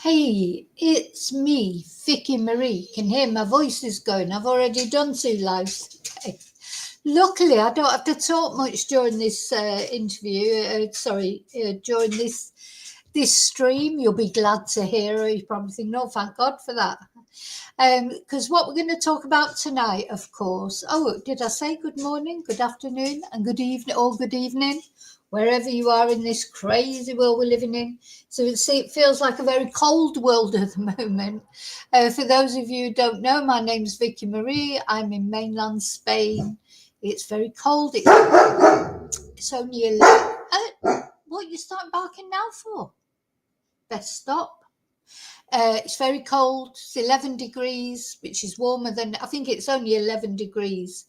Hey, it's me, Vicky Marie. Can hear my voice is going. I've already done 2 lives today. Luckily, I don't have to talk much during this interview. During this stream. You'll be glad to hear. You probably think, no, thank God for that. Because what we're going to talk about tonight, of course. Oh, did I say good morning, good afternoon, and good evening, or good evening, wherever you are in this crazy world we're living in. So it feels like a very cold world at the moment. For those of you who don't know, my name's Vicky Marie. I'm in mainland Spain. It's very cold. It's only 11. What you start barking now for? Best stop. It's very cold. It's 11 degrees, which is warmer than, I think it's only 11 degrees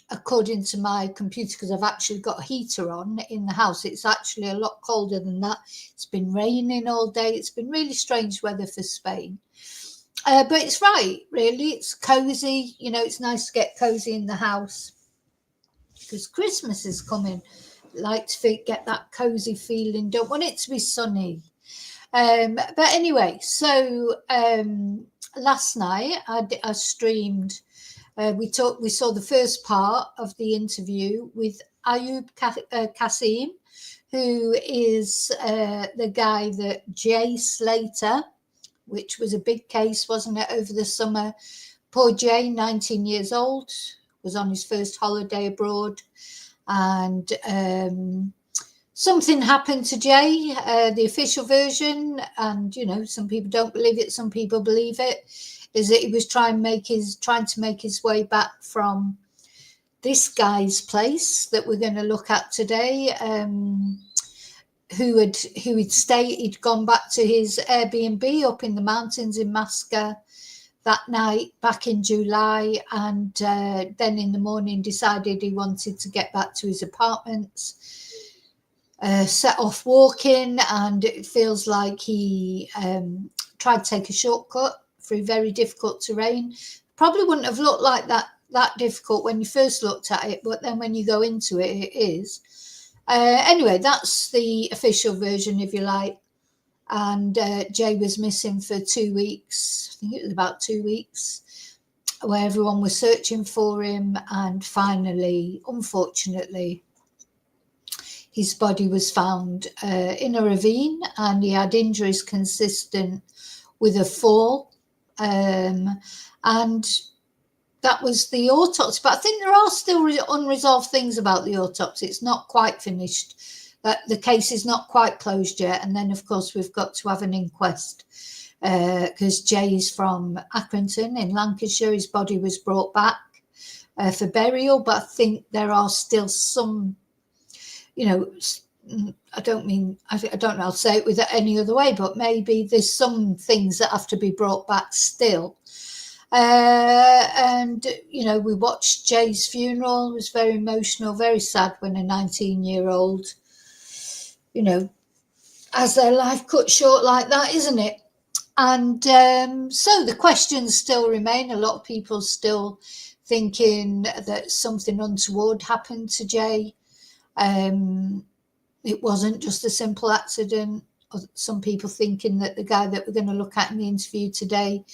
according to my computer, because I've actually got a heater on in the house. It's actually a lot colder than that. It's been raining all day. It's been really strange weather for Spain. But it's right, really. It's cozy. You know, it's nice to get cozy in the house because Christmas is coming. Like to get that cozy feeling. Don't want it to be sunny. But anyway, so last night I streamed. We saw the first part of the interview with Ayub Qassim, who is the guy that Jay Slater, which was a big case, wasn't it, over the summer? Poor Jay, 19 years old, was on his first holiday abroad, and something happened to Jay, the official version, and some people don't believe it, some people believe it, is that he was trying to make his way back from this guy's place that we're going to look at today, he'd gone back to his Airbnb up in the mountains in Masca that night back in July, and then in the morning decided he wanted to get back to his apartments. Set off walking, and it feels like he tried to take a shortcut through very difficult terrain. Probably wouldn't have looked like that difficult when you first looked at it, but then when you go into it, it is. Anyway, that's the official version, if you like. And Jay was missing for 2 weeks. I think it was about 2 weeks, where everyone was searching for him, and finally, unfortunately, his body was found in a ravine, and he had injuries consistent with a fall. And that was the autopsy. But I think there are still unresolved things about the autopsy. It's not quite finished. The case is not quite closed yet. And then, of course, we've got to have an inquest because Jay is from Accrington in Lancashire. His body was brought back for burial. But I think there are still some, I don't know how to say it with any other way, but maybe there's some things that have to be brought back still. And we watched Jay's funeral. It was very emotional, very sad when a 19-year-old, has their life cut short like that, isn't it? And so the questions still remain. A lot of people still thinking that something untoward happened to Jay. It wasn't just a simple accident. Some people thinking that the guy that we're going to look at in the interview today,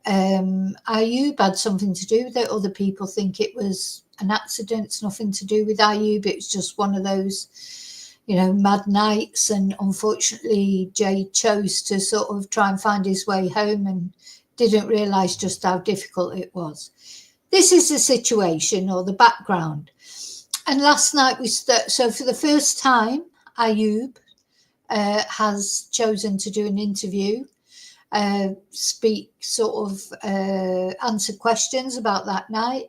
Ayub, had something to do with it. Other people think it was an accident. It's nothing to do with Ayub. It was just one of those, mad nights. And unfortunately, Jay chose to sort of try and find his way home and didn't realise just how difficult it was. This is the situation, or the background. And last night so for the first time, Ayub has chosen to do an interview, answer questions about that night.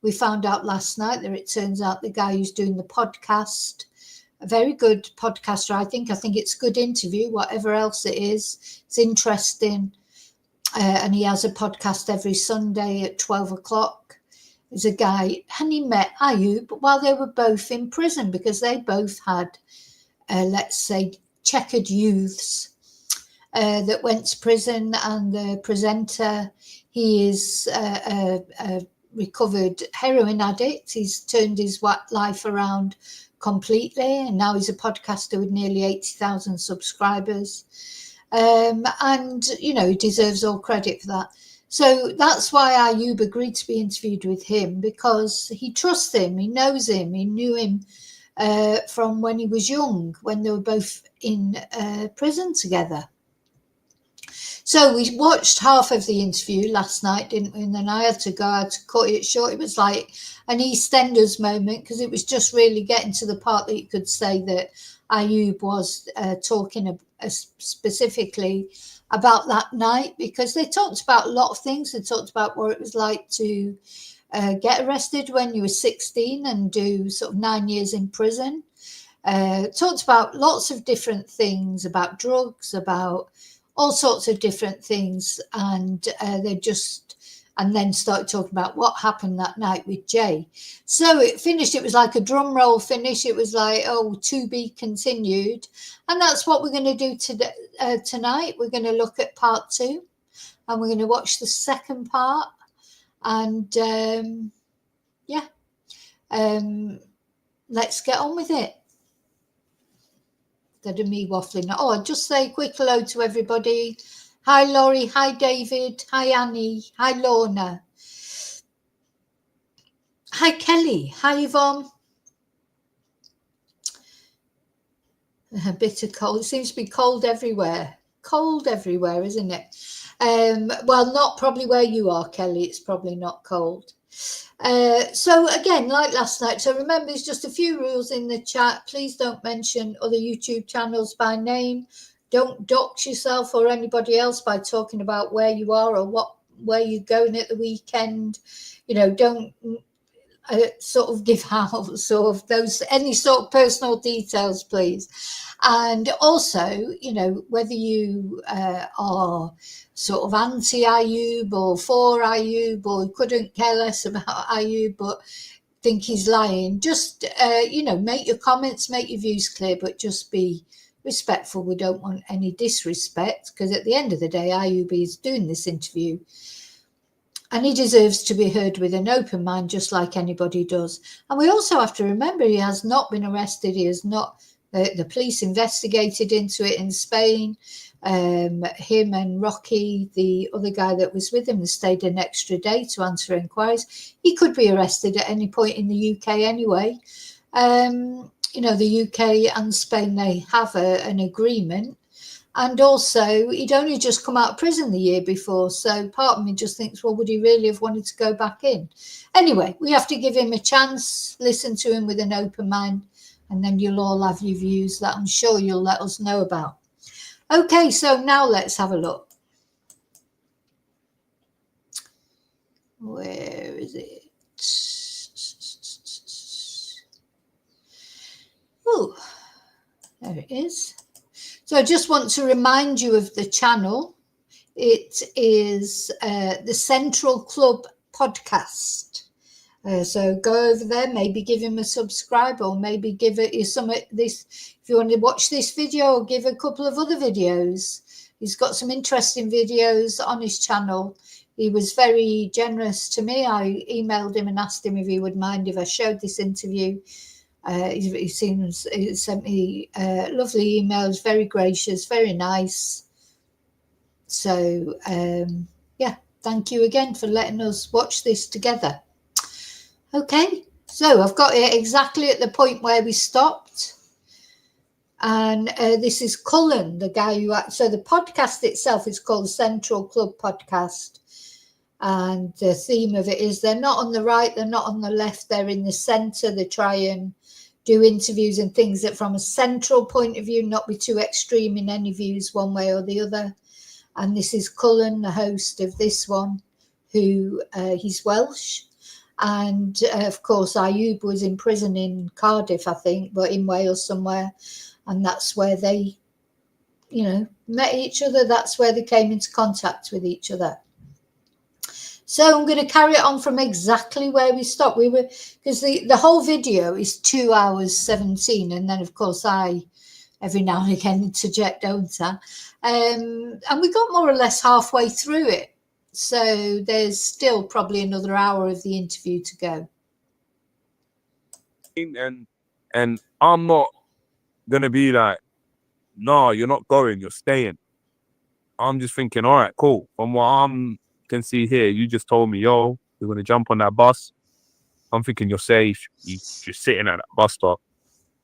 We found out last night that it turns out the guy who's doing the podcast, a very good podcaster, I think it's a good interview, whatever else it is. It's interesting. And he has a podcast every Sunday at 12 o'clock. There's a guy, and he met Ayub while they were both in prison, because they both had, let's say, checkered youths that went to prison. And the presenter, he is a recovered heroin addict. He's turned his life around completely, and now he's a podcaster with nearly 80,000 subscribers. And, you know, he deserves all credit for that. So that's why Ayub agreed to be interviewed with him, because he trusts him, he knows him, he knew him from when he was young, when they were both in prison together. So we watched half of the interview last night, didn't we? And then I had to cut it short. It was like an EastEnders moment, because it was just really getting to the part that you could say that Ayub was talking specifically about that night, because they talked about a lot of things. They talked about what it was like to get arrested when you were 16 and do sort of 9 years in prison. Talked about lots of different things, about drugs, about all sorts of different things, and and then started talking about what happened that night with Jay. So it finished, it was like a drum roll finish. It was like, oh, to be continued. And that's what we're going to do today, tonight. We're going to look at part 2, and we're going to watch the second part. And let's get on with it. Instead of me waffling. Oh, I'll just say a quick hello to everybody. Hi, Laurie. Hi, David. Hi, Annie. Hi, Lorna. Hi, Kelly. Hi, Yvonne. A bit of cold. It seems to be cold everywhere. Cold everywhere, isn't it? Well, not probably where you are, Kelly. It's probably not cold. So again, like last night, so remember, there's just a few rules in the chat. Please don't mention other YouTube channels by name. Don't dox yourself or anybody else by talking about where you are or where you're going at the weekend. You know, don't sort of give out sort of any sort of personal details, please. And also, you know, whether you are sort of anti-Ayub or for Ayub, or couldn't care less about Ayub but think he's lying, just you know, make your comments, make your views clear, but just be respectful. We don't want any disrespect, because at the end of the day, Ayub is doing this interview and he deserves to be heard with an open mind, just like anybody does. And we also have to remember, he has not been arrested. He has not, the police investigated into it in Spain. Him and Rocky, the other guy that was with him, stayed an extra day to answer inquiries. He could be arrested at any point in the UK anyway. You know, the UK and Spain, they have an agreement. And also, he'd only just come out of prison the year before. So part of me just thinks, well, would he really have wanted to go back in? Anyway, we have to give him a chance, listen to him with an open mind, and then you'll all have your views that I'm sure you'll let us know about. Okay, so now let's have a look. Where is it? Oh, there it is. So I just want to remind you of the channel. It is the Central Club podcast. So go over there, maybe give him a subscribe, or maybe give it some of this. If you want to watch this video, or give a couple of other videos. He's got some interesting videos on his channel. He was very generous to me. I emailed him and asked him if he would mind if I showed this interview. He sent me lovely emails, very gracious, very nice. So yeah, thank you again for letting us watch this together. Okay, so I've got it exactly at the point where we stopped. And this is Cullen, the guy who... So the podcast itself is called Central Club Podcast. And the theme of it is they're not on the right, they're not on the left, they're in the centre. They try and do interviews and things that from a central point of view, not be too extreme in any views one way or the other. And this is Cullen, the host of this one, who he's Welsh. And of course, Ayub was in prison in Cardiff, I think, but in Wales somewhere. And that's where they, you know, met each other. That's where they came into contact with each other. So I'm going to carry it on from exactly where we stopped. We were, because the whole video is 2 hours 17, and then of course I every now and again interject, don't I? And we got more or less halfway through it, so there's still probably another hour of the interview to go. And I'm not gonna be like, no, you're not going, you're staying. I'm just thinking, all right, cool. From what I can see here, you just told me, yo, we're going to jump on that bus. I'm thinking you're safe. You just sitting at that bus stop.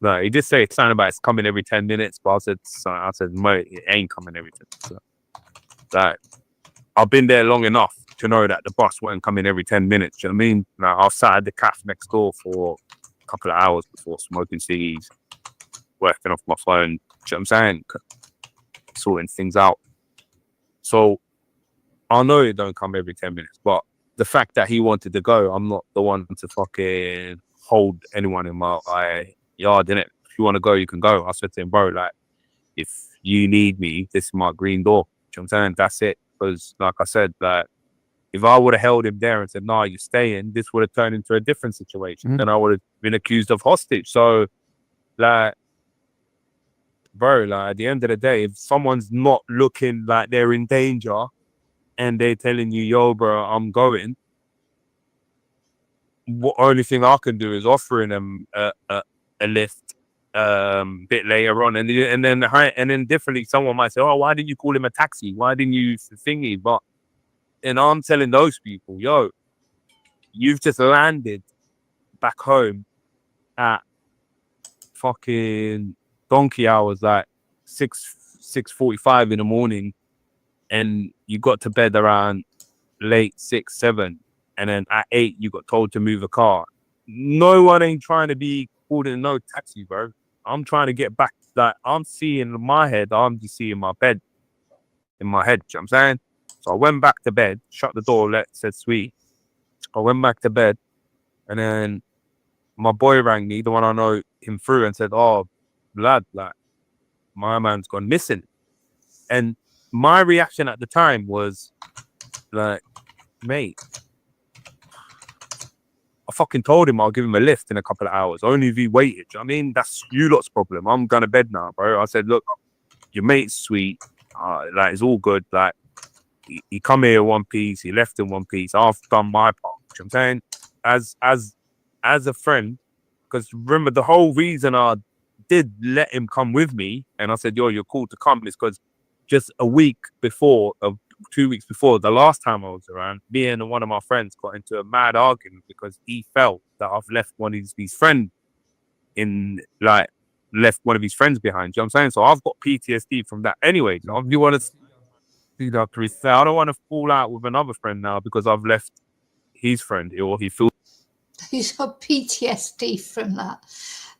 No, he did say it's something about it's coming every 10 minutes, but I said, mate, it ain't coming every 10 minutes. Like, I've been there long enough to know that the bus won't come in every 10 minutes. Do you know what I mean? Like, I was sat at the cafe next door for a couple of hours before, smoking ciggies, working off my phone. Do you know what I'm saying? Sorting things out. So I know it don't come every 10 minutes, but the fact that he wanted to go, I'm not the one to fucking hold anyone in my yard, innit? If you want to go, you can go. I said to him, bro, like, if you need me, this is my green door. Do you know what I'm saying? That's it. Because, like I said, like, if I would have held him there and said, "Nah, you're staying," this would have turned into a different situation. Then I would have been accused of hostage. So, like, bro, like, at the end of the day, if someone's not looking like they're in danger and they're telling you, "Yo, bro, I'm going," what only thing I can do is offering them a lift bit later on, and then differently, someone might say, "Oh, why didn't you call him a taxi? Why didn't you thingy?" But and I'm telling those people, "Yo, you've just landed back home at fucking donkey hours, like 6:45 in the morning, and you got to bed around late 6, 7, and then at 8 you got told to move a car. No one ain't trying to be called in no taxi, bro. I'm trying to get back. Like, I'm seeing in my head, I'm just seeing my bed in my head. You know what I'm saying? So I went back to bed, shut the door, said sweet. I went back to bed, and then my boy rang me, the one I know him through, and said, "Oh, lad, like, my man's gone missing." And my reaction at the time was like, mate, I fucking told him I'll give him a lift in a couple of hours. Only if he waited. Do you know what I mean? That's you lot's problem. I'm going to bed now, bro. I said, look, your mate's sweet. Like, it's all good. Like, he come here in one piece. He left in one piece. I've done my part. You know what I'm saying? As a friend, because remember, the whole reason I did let him come with me, and I said, yo, you're cool to come, is because just a week before, 2 weeks before, the last time I was around, me and one of my friends got into a mad argument because he felt that I've left one of his friends left one of his friends behind. You know what I'm saying? So I've got PTSD from that anyway. So if you want to see that, I don't want to fall out with another friend now because I've left his friend, or he feels He's got PTSD from that.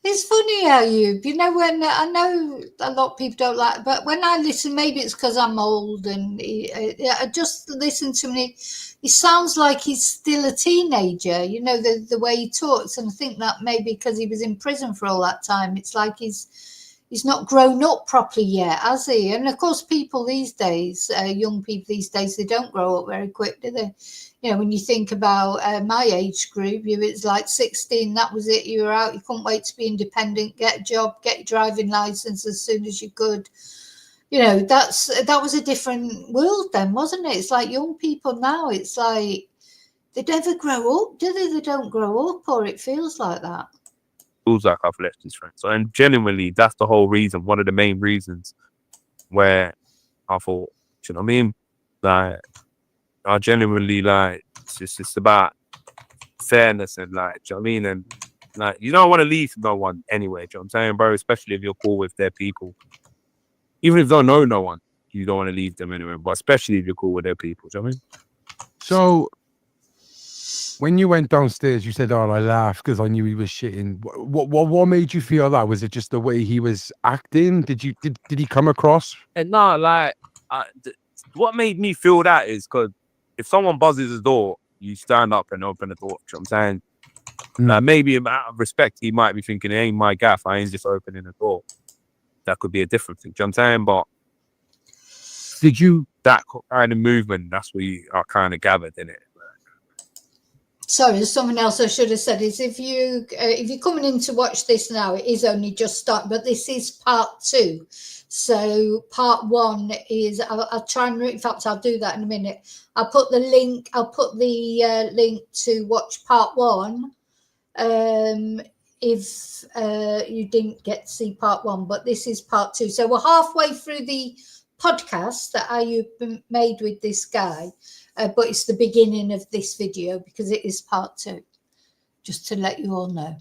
It's funny how you know, when I know a lot of people don't like, but when I listen, maybe it's because I'm old and I just listen to him. He sounds like he's still a teenager, you know, the way he talks. And I think that maybe because he was in prison for all that time, it's like he's not grown up properly yet, has he? And of course, people these days, young people these days, they don't grow up very quick, do they? You know, when you think about my age group, it's like 16, that was it, you were out, you couldn't wait to be independent, get a job, get your driving license as soon as you could. You know, that was a different world then, wasn't it? It's like young people now, it's like they never grow up, do they? They don't grow up, or it feels like that. like I've left his friends. So, and genuinely, that's the whole reason, one of the main reasons where I thought, you know what I mean? Like, I genuinely, like, it's about fairness and, like, do you know what I mean? And, like, you don't want to leave no one anyway, do you know what I'm saying, bro? Especially if you're cool with their people. Even if they don't know no one, you don't want to leave them anyway, but especially if you're cool with their people, do you know what I mean? So, when you went downstairs, you said, "Oh, I laughed because I knew he was shitting." What made you feel that? Was it just the way he was acting? Did he come across? And no, like, what made me feel that is because if someone buzzes the door, you stand up and open the door. You know what I'm saying? Maybe out of respect, he might be thinking, it ain't my gaff, I ain't just opening the door. That could be a different thing. Do you know what I'm saying? But that kind of movement, that's what I kind of gathered in it. Sorry, there's something else I should have said. Is if you're coming in to watch this now, it is only just started, but this is part 2. So part 1 is I'll try and, in fact, I'll do that in a minute. I'll put the link to watch part 1. If you didn't get to see part 1, but this is part 2. So we're halfway through the podcast that Ayub made with this guy, but it's the beginning of this video because it is part 2, just to let you all know.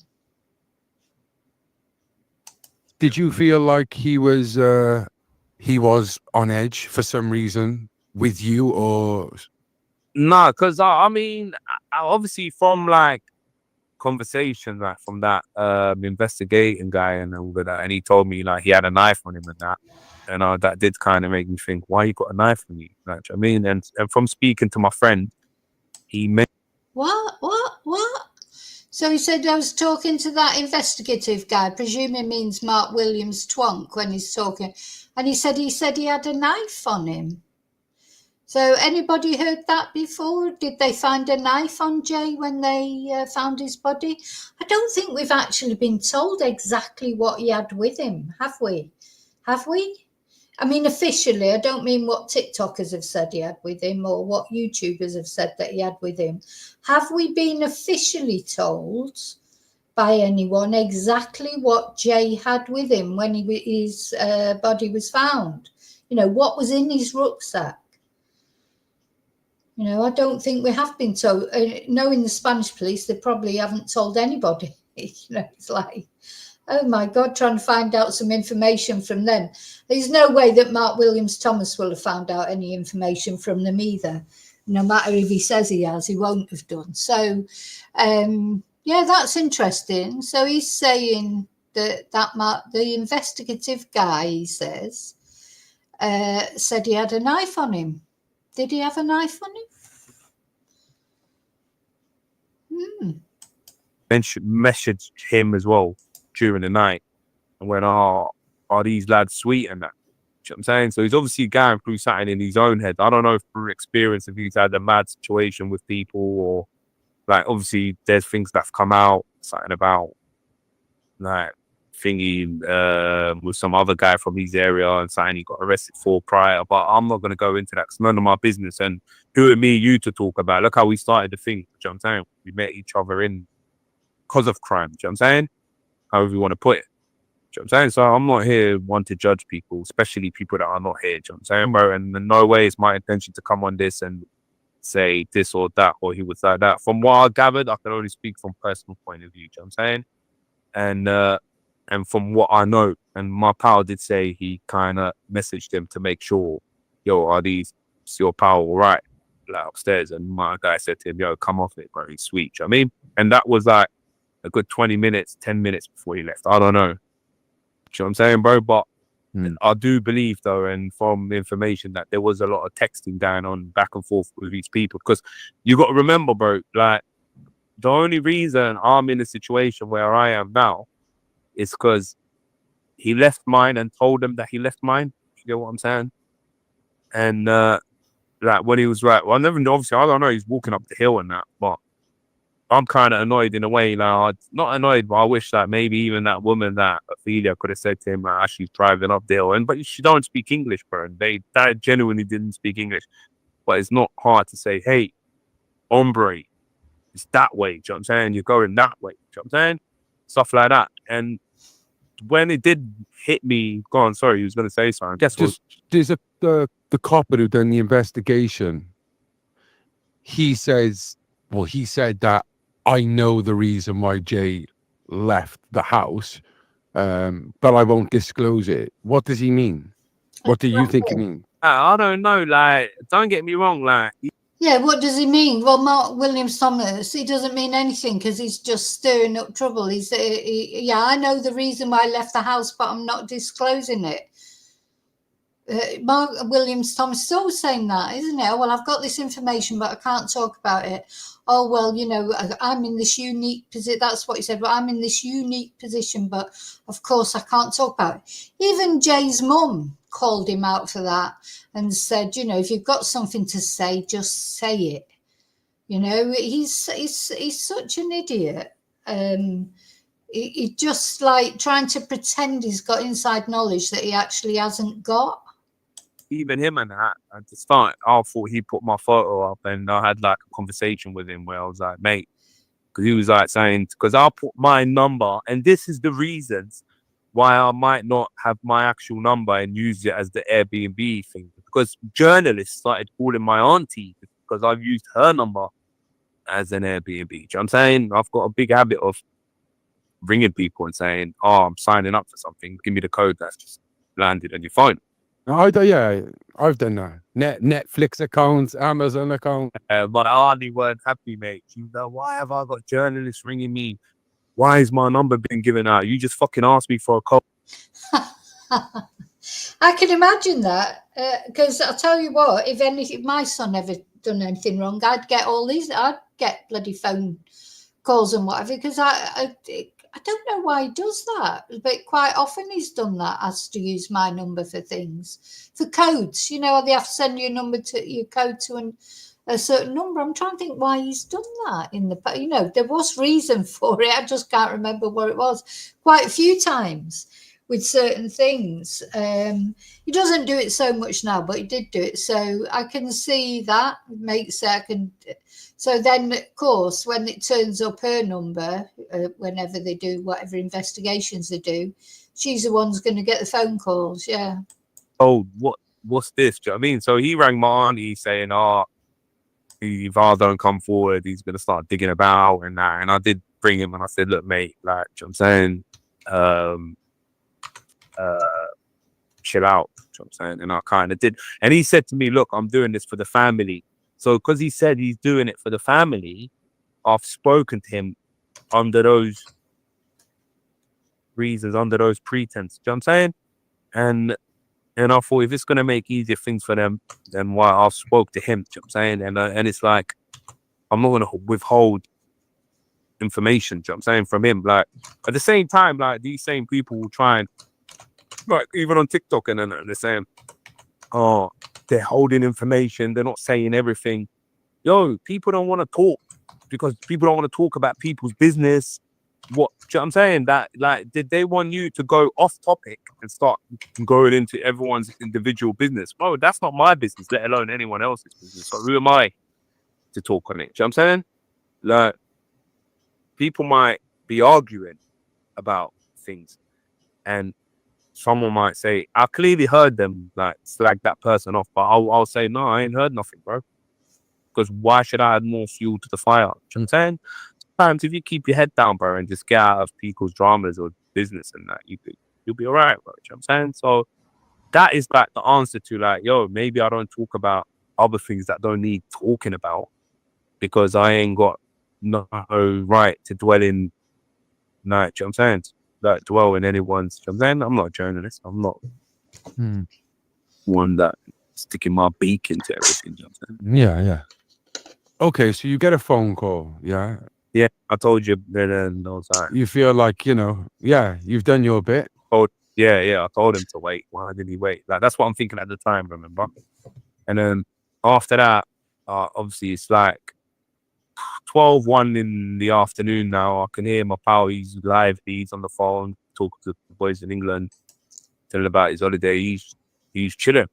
Did you feel like he was on edge for some reason with you, or? Nah, because I mean, obviously from like conversation, like from that investigating guy and all of that, and he told me like he had a knife on him and that, and that did kind of make me think, why you got a knife on you? Like, I mean, and from speaking to my friend, he made What? So he said I was talking to that investigative guy, presuming means Mark Williams Twonk when he's talking, and he said he had a knife on him. So anybody heard that before? Did they find a knife on Jay when they found his body? I don't think we've actually been told exactly what he had with him, have we? Have we? I mean, officially, I don't mean what TikTokers have said he had with him or what YouTubers have said that he had with him. Have we been officially told by anyone exactly what Jay had with him when his body was found? You know, what was in his rucksack? You know, I don't think we have been told. Knowing the Spanish police, they probably haven't told anybody. You know, it's like, oh my God, trying to find out some information from them. There's no way that Mark Williams Thomas will have found out any information from them either. No matter if he says he has, he won't have done. So, yeah, that's interesting. So he's saying that the investigative guy, he says, said he had a knife on him. Did he have a knife on him? messaged him as well during the night and went, are these lads sweet and that? You know what I'm saying? So he's obviously going through something in his own head. I don't know if through experience if he's had a mad situation with people or like obviously there's things that have come out, something about like thingy with some other guy from his area and something he got arrested for prior, but I'm not going to go into that because none of my business, and who are me you to talk about? Look how we started the thing. You know what I'm saying? We met each other in because of crime. You know what I'm saying? However you want to put it. You know what I'm saying? So I'm not here one to judge people, especially people that are not here. You know what I'm saying, bro? And in no way is my intention to come on this and say this or that or he would say that. From what I gathered, I can only speak from personal point of view. You know what I'm saying? And from what I know, and my pal did say he kind of messaged him to make sure, yo, are these your pal all right? Like upstairs. And my guy said to him, yo, come off it, bro. He's sweet. You know what I mean? And that was like a good 20 minutes, 10 minutes before he left. I don't know. You know what I'm saying, bro? But I do believe, though, and from the information that there was a lot of texting going on back and forth with these people. Because you got to remember, bro, like the only reason I'm in a situation where I am now is because he left mine and told them that he left mine. You get what I'm saying? And like when he was right, well, I never know. Obviously, I don't know. He's walking up the hill and that, but I'm kind of annoyed in a way. Like, not annoyed, but I wish that maybe even that woman, that Ophelia, could have said to him, like, she's driving up the hill. But she don't speak English, bro. And that genuinely didn't speak English. But it's not hard to say, hey, hombre, it's that way. Do you know what I'm saying? You're going that way. Do you know what I'm saying? Stuff like that. And when it did hit me, go on, sorry, you was going to say something. Guess what? There's the copper who done the investigation. He said that I know the reason why Jay left the house, but I won't disclose it. What does he mean? What do you think he means? I don't know. Like, don't get me wrong. Like, yeah, what does he mean? Well, Mark Williams Thomas, he doesn't mean anything because he's just stirring up trouble. Yeah, I know the reason why I left the house, but I'm not disclosing it. Mark Williams Thomas is always saying that, isn't it? Oh, well, I've got this information, but I can't talk about it. Oh, well, you know, I'm in this unique position. That's what he said. Well, I'm in this unique position, but of course I can't talk about it. Even Jay's mum called him out for that and said, you know, if you've got something to say, just say it. You know, he's such an idiot. He just like trying to pretend he's got inside knowledge that he actually hasn't got. Even him and that, at the start, I thought he put my photo up and I had like a conversation with him where I was like, mate, because he was like saying, because I put my number, and this is the reasons why I might not have my actual number and use it as the Airbnb thing. Because journalists started calling my auntie because I've used her number as an Airbnb. Do you know what I'm saying? I've got a big habit of ringing people and saying, oh, I'm signing up for something. Give me the code that's just landed on your phone. I've done that. Netflix accounts, Amazon account. My auntie weren't happy, mate. She was like, why have I got journalists ringing me? Why is my number being given out? You just fucking asked me for a code. I can imagine that, because I'll tell you what, if my son ever done anything wrong, I'd get bloody phone calls and whatever, because I don't know why he does that, but quite often he's done that, has to use my number for things, for codes, they have to send you your code to a certain number. I'm trying to think why he's done that there was reason for it. I just can't remember what it was. Quite a few times with certain things. He doesn't do it so much now, but he did do it. So I can see that makes it. So then, of course, when it turns up her number, whenever they do whatever investigations they do, she's the one's going to get the phone calls. Yeah. Oh, what's this? Do you know what I mean? So he rang my auntie saying, if I don't come forward, he's going to start digging about and that. And I did bring him and I said, look, mate, like, do you know what I'm saying? Chill out. You know what I'm saying? And I kind of did. And he said to me, look, I'm doing this for the family. So because he said he's doing it for the family, I've spoken to him under those reasons, under those pretenses. You know what I'm saying? And I thought, if it's going to make easier things for them, then why I spoke to him. You know what I'm saying? And it's like, I'm not going to withhold information, you know what I'm saying, from him. Like, at the same time, like, these same people will try and, like, even on TikTok and they're saying, oh, they're holding information, they're not saying everything. Yo, people don't want to talk because people don't want to talk about people's business. What, do you know what I'm saying? That, like, did they want you to go off topic and start going into everyone's individual business? Bro, that's not my business, let alone anyone else's business. So who am I to talk on it? Do you know what I'm saying? Like, people might be arguing about things and someone might say, I clearly heard them like slag that person off, but I'll say, no, I ain't heard nothing, bro. Because why should I add more fuel to the fire? You know what I'm saying? Sometimes if you keep your head down, bro, and just get out of people's dramas or business and that, you'll be all right, bro. You know what I'm saying? So that is like the answer to, like, yo, maybe I don't talk about other things that don't need talking about because I ain't got no right to dwell in, like, you know what I'm saying? Like, dwell in anyone's, you know what I'm saying? I'm not a journalist. I'm not one that sticking my beak into everything. You know what I'm saying? Yeah. Okay, so you get a phone call, yeah? Yeah, I told you then I was like, You feel like, you've done your bit. yeah, I told him to wait. Why did he wait? Like, that's what I'm thinking at the time, remember? And then after that, obviously it's like 12:01 in the afternoon now. I can hear my pal, he's live, he's on the phone, talking to the boys in England, telling about his holiday. He's chilling.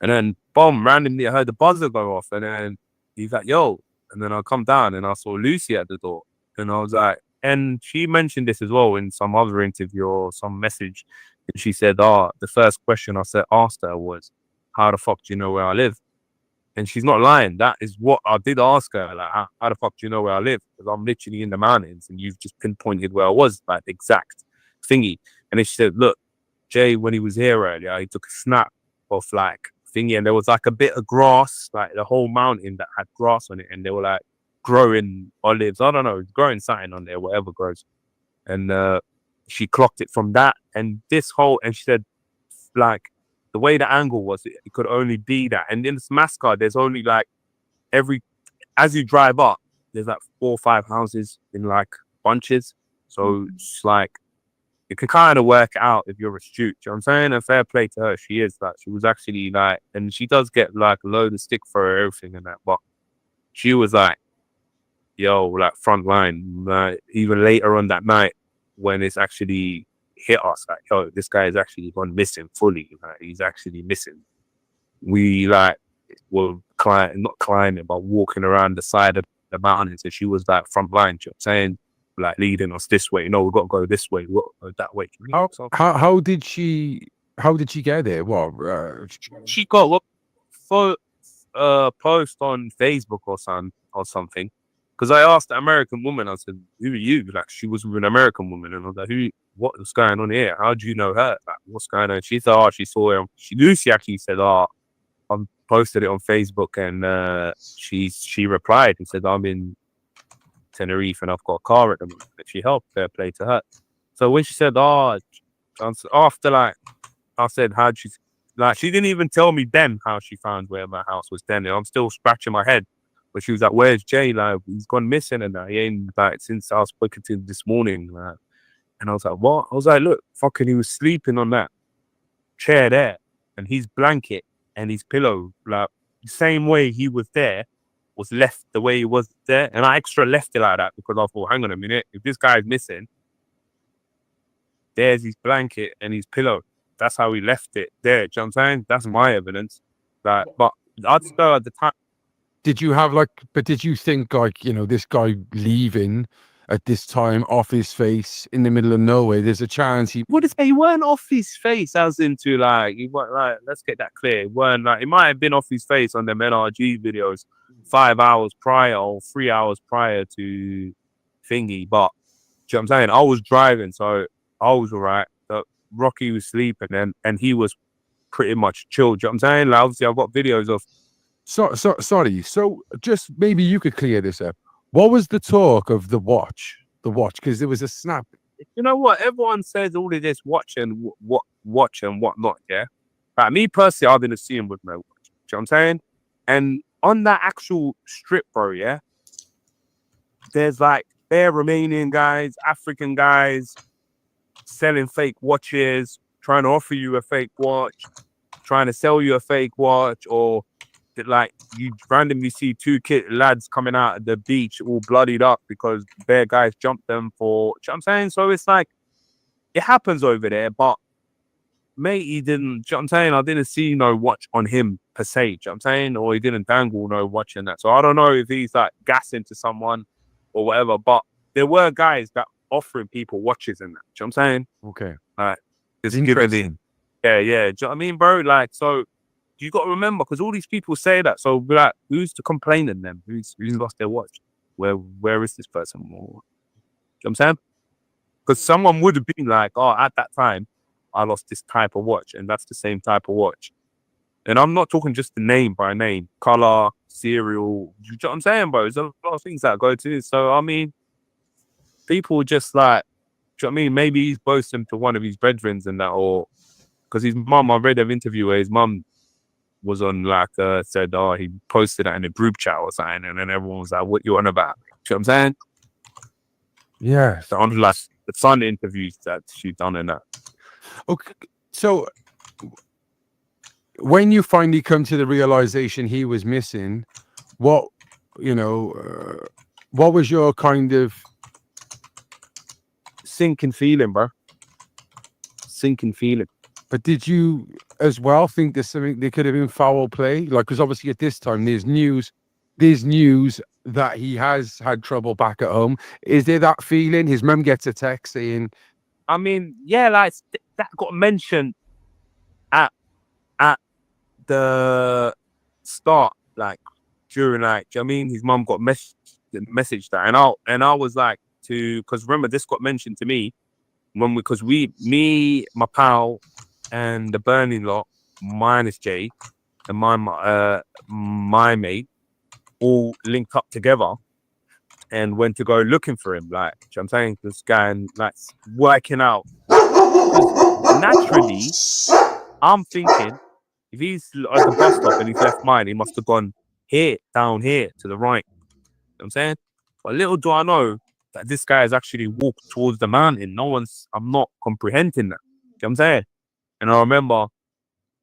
And then, boom, randomly I heard the buzzer go off. And then he's like, yo. And then I come down and I saw Lucy at the door. And I was like, and she mentioned this as well in some other interview or some message. And she said, the first question I asked her was, how the fuck do you know where I live? And she's not lying. That is what I did ask her. Like, how the fuck do you know where I live? Because I'm literally in the mountains and you've just pinpointed where I was, like the exact thingy. And then she said, look, Jay, when he was here earlier, he took a snap of like thingy and there was like a bit of grass, like the whole mountain that had grass on it. And they were like growing olives. I don't know, growing something on there, whatever grows. And she clocked it from that. And and she said, like, the way the angle was, it could only be that. And in this Masca, there's only like as you drive up, there's like 4 or 5 houses in like bunches. So it's like, you can kind of work out if you're astute. You know what I'm saying? And fair play to her. She is like, she was actually like, and she does get like a load of stick for everything and that. But she was like, yo, like front line, like, even later on that night when it's actually hit us, like, yo, this guy is actually gone missing fully. Like, he's actually missing. We like were not climbing, but walking around the side of the mountains, and she was like front line. You know what I'm saying? like leading us this way. No, we've got to go this way, we've got to go that way. How did she get there? What She got what post on Facebook or something. Because I asked the American woman, I said, "Who are you?" Like, she was with an American woman, and I was like, what's going on here? How do you know her? Like, what's going on? She said, "Oh, she saw him." Lucy actually said, "Oh, I posted it on Facebook," and she replied and said, "I'm in Tenerife and I've got a car at the moment." But she helped. Fair play to her. So when she said, "Oh," after like I said, "How'd she?" Like, she didn't even tell me then how she found where my house was then. And I'm still scratching my head. But she was like, "Where's Jay? Like, he's gone missing and that. He ain't, like, since I was spoken to him this morning." Like, and I was like, "What?" I was like, "Look, fucking, he was sleeping on that chair there, and his blanket and his pillow, like, the same way he was there, was left the way he was there." And I extra left it like that because I thought, hang on a minute, if this guy's missing, there's his blanket and his pillow. That's how he left it there. Do you know what I'm saying? That's my evidence. Like, but I'd still at the time. did you think, like, you know, this guy leaving at this time off his face in the middle of nowhere, there's a chance he What is he weren't off his face as into like, he weren't like, let's get that clear. It weren't like, it might have been off his face on them NRG videos 5 hours prior or 3 hours prior to thingy, but do you know what I'm saying? I was driving, so I was all right. So Rocky was sleeping and he was pretty much chilled. Do you know what I'm saying? Like, obviously I've got videos of. Sorry. So just maybe you could clear this up. What was the talk of the watch? Because there was a snap. You know what? Everyone says all of this watch and whatnot, yeah? Like, me personally, I didn't see him with no watch. Do you know what I'm saying? And on that actual strip, bro, yeah, there's like bare Romanian guys, African guys selling fake watches, trying to offer you a fake watch, trying to sell you a fake watch, or that, like, you randomly see two lads coming out of the beach all bloodied up because their guys jumped them for, you know what I'm saying? So it's like, it happens over there, but mate, he didn't, you know what I'm saying? I didn't see no watch on him per se, you know what I'm saying? Or he didn't dangle no watch in that. So I don't know if he's like gassing to someone or whatever, but there were guys that offering people watches in that, you know what I'm saying? Okay. Like, It's just giving interesting. yeah. Do you know what I mean, bro? Like, so you got to remember, because all these people say that. So, like, who's to complain in them? Who's lost their watch? Where is this person? Or, you know what I'm saying? Because someone would have been like, "Oh, at that time, I lost this type of watch, and that's the same type of watch." And I'm not talking just the name by name, color, serial. You know what I'm saying, bro? There's a lot of things that go to. So, I mean, people just like, do you know what I mean? Maybe he's boasting to one of his brethren and that, or because his mum, I read an interview where his mum was on, like, said, "Oh, he posted that in a group chat or something," and then everyone was like, "What you on about?" You know what I'm saying? Yeah. So on, like, the Sun interviews that she done in that. Okay. So when you finally come to the realization he was missing, what was your kind of Sinking feeling, bro. Sinking feeling. But did you as well think there's something, there could have been foul play? Like, because obviously at this time there's news that he has had trouble back at home. Is there that feeling? His mum gets a text saying, I mean, yeah, like, that got mentioned at the start, like, during, like, do you know what I mean? His mum got messaged that, and I was like, because remember, this got mentioned to me when me, my pal, and the Burning lot, minus Jay, and my mate, all linked up together and went to go looking for him. Like, do you know what I'm saying? This guy, and, like, working out. 'Cause naturally, I'm thinking, if he's at the bus stop and he's left mine, he must have gone down here to the right. You know what I'm saying? But little do I know that this guy has actually walked towards the mountain. I'm not comprehending that. You know what I'm saying? And I remember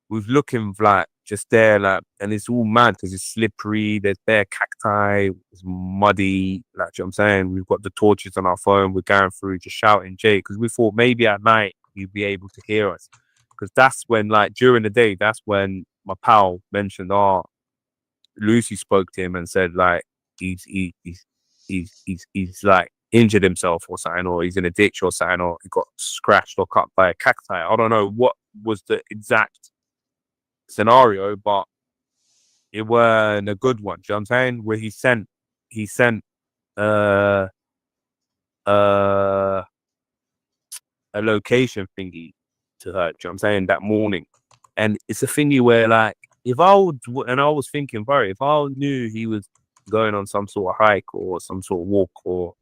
we was looking, like, just there, like, and it's all mad because it's slippery, there's bare cacti, it's muddy, like, do you know what I'm saying? We've got the torches on our phone, we're going through just shouting Jay, because we thought maybe at night he'd be able to hear us. Because that's when, like, during the day, that's when my pal mentioned, "Oh, Lucy spoke to him and said, like, he's like injured himself or something, or he's in a ditch or something, or he got scratched or cut by a cacti. I don't know what was the exact scenario, but it weren't a good one. Do you know what I'm saying? Where he sent uh a location thingy to her. Do you know what I'm saying? That morning, and it's a thingy where like if I would, and I was thinking, bro, if I knew he was going on some sort of hike or some sort of walk, or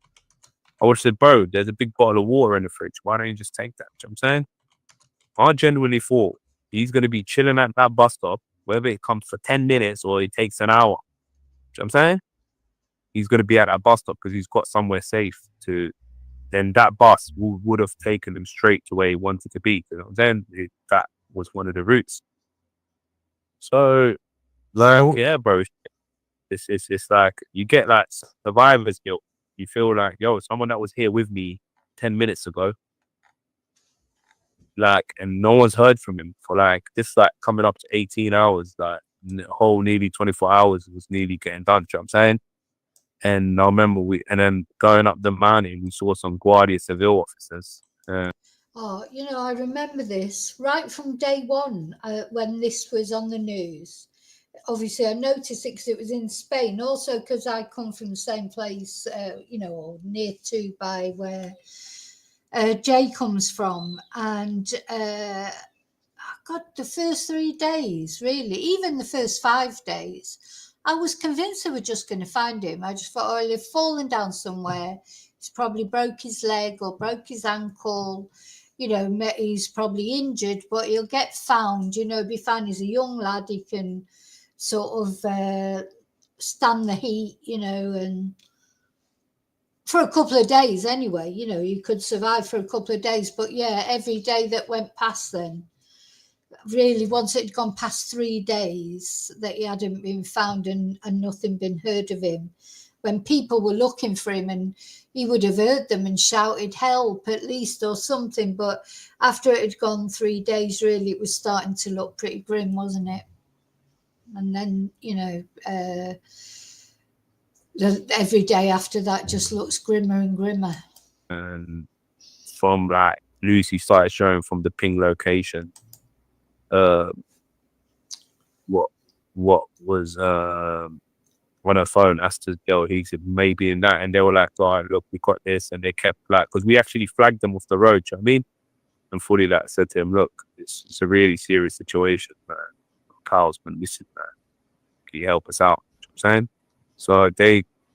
I would have said, bro, there's a big bottle of water in the fridge. Why don't you just take that? Do you know what I'm saying? I genuinely thought he's going to be chilling at that bus stop, whether it comes for 10 minutes or it takes an hour. Do you know what I'm saying? He's going to be at that bus stop because he's got somewhere safe to. Then that bus would have taken him straight to where he wanted to be. You know what I'm saying? That was one of the routes. So, No. yeah, bro. It's like you get like survivor's guilt. You feel like, yo, someone that was here with me 10 minutes ago, like, and no one's heard from him for like this, like coming up to 18 hours, like whole nearly 24 hours was nearly getting done. You know what I'm saying? And I remember then going up the mountain, we saw some Guardia Civil officers. Oh, I remember this right from day one when this was on the news. Obviously, I noticed it because it was in Spain. Also, because I come from the same place, or near to by where Jay comes from. And God, the first 3 days, really, even the first 5 days, I was convinced they were just going to find him. I just thought, oh, he'd fallen down somewhere. He's probably broke his leg or broke his ankle. He's probably injured, but he'll get found. Be fine. He's a young lad. He can sort of stand the heat, and for a couple of days anyway. You could survive for a couple of days. But yeah, every day that went past then, really, once it had gone past 3 days that he hadn't been found and nothing been heard of him, when people were looking for him, and he would have heard them and shouted help at least or something. But after it had gone 3 days, really, it was starting to look pretty grim, wasn't it? And then, every day after that just looks grimmer and grimmer. And from like Lucy started showing from the ping location, what was on her phone, asked the girl, he said maybe in that, and they were like, all right, look, we got this, and they kept like, because we actually flagged them off the road, you know what I mean? And fully like said to him, look, it's a really serious situation, man. Carl's been missing, man. Can you help us out? You know what I'm saying? So and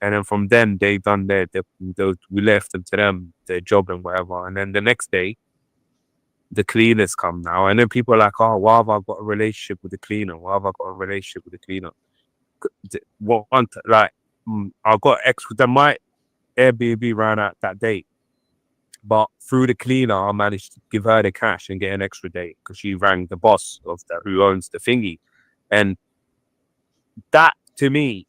then from then they done we left them to them, their job and whatever. And then the next day, the cleaners come now, and then people are like, oh, why have I got a relationship with the cleaner? Why have I got a relationship with the cleaner? I got extra. Then my Airbnb ran out that day, but through the cleaner, I managed to give her the cash and get an extra day because she rang the boss of who owns the thingy, and that to me,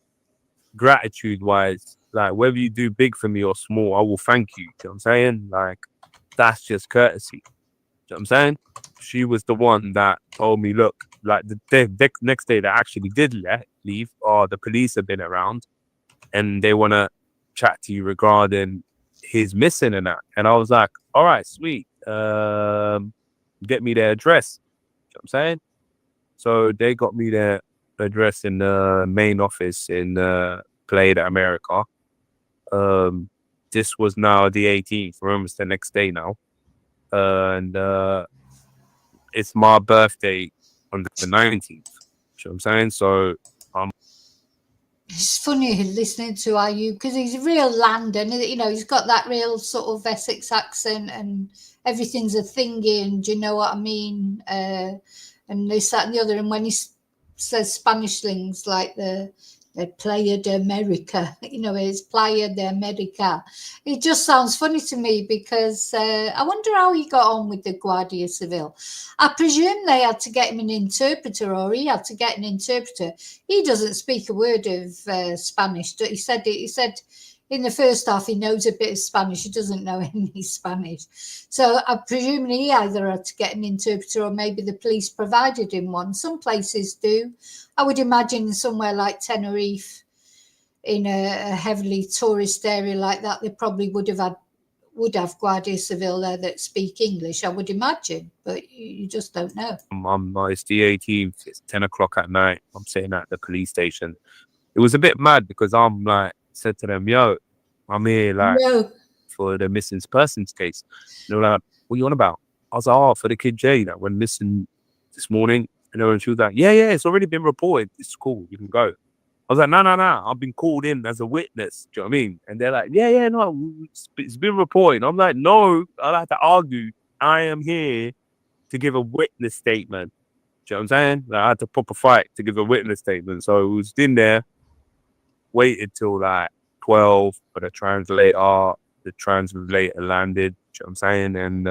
gratitude wise, like whether you do big for me or small, I will thank you. You know what I'm saying? Like that's just courtesy. You know what I'm saying? She was the one that told me, look, like the next day that actually did leave, or the police have been around and they want to chat to you regarding his missing and that. And I was like, all right, sweet. Get me their address. You know what I'm saying? So they got me their address in the main office in Playa America. This was now the 18th. Remember, it's the next day now. And it's my birthday on the 19th. You know what I'm saying? So it's funny listening to Ayub because he's a real lander, and he's got that real sort of Essex accent, and everything's a thingy, and do you know what I mean? And this, that, and the other. And when he says Spanish things like the Playa de America, it's Playa de America. It just sounds funny to me because I wonder how he got on with the Guardia Civil. I presume they had to get him an interpreter, or he had to get an interpreter. He doesn't speak a word of Spanish. He said in the first half he knows a bit of Spanish. He doesn't know any Spanish. So I presume he either had to get an interpreter or maybe the police provided him one. Some places do. I would imagine somewhere like Tenerife, in a heavily tourist area like that, they probably would have Guardia Civil there that speak English, I would imagine, but you just don't know. It's the 18th. It's 10 o'clock at night. I'm sitting at the police station. It was a bit mad because I'm like, said to them, yo, I'm here like for the missing persons case. They were like, what are you on about? I was like, oh, for the kid Jay that went missing this morning. And she was like, yeah, it's already been reported. It's cool. You can go. I was like, no. I've been called in as a witness. Do you know what I mean? And they're like, yeah, no, it's been reported. I'm like, no, I have to argue. I am here to give a witness statement. Do you know what I'm saying? Like, I had to proper fight to give a witness statement. So I was in there, waited till like 12 for the translator. The translator landed. Do you know what I'm saying? And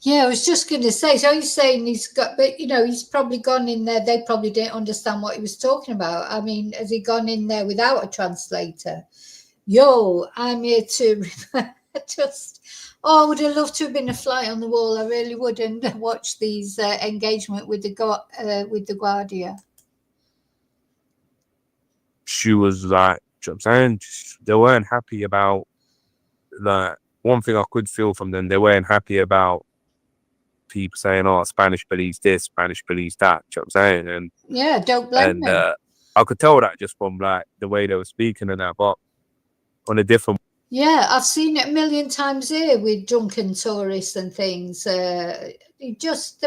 yeah, I was just going to say, so he's saying he's got, but he's probably gone in there. They probably didn't understand what he was talking about. I mean, has he gone in there without a translator? Yo, I'm here to I would have loved to have been a fly on the wall. I really would, and watch these engagement with the Guardia. She was like, do you know what I'm saying? They weren't happy about, like, one thing I could feel from them, they weren't happy about people saying, oh, Spanish police this, Spanish police that. Do you know what I'm saying? And yeah, don't blame them. I could tell that just from like the way they were speaking and that, but on a different. Yeah, I've seen it a million times here with drunken tourists and things. The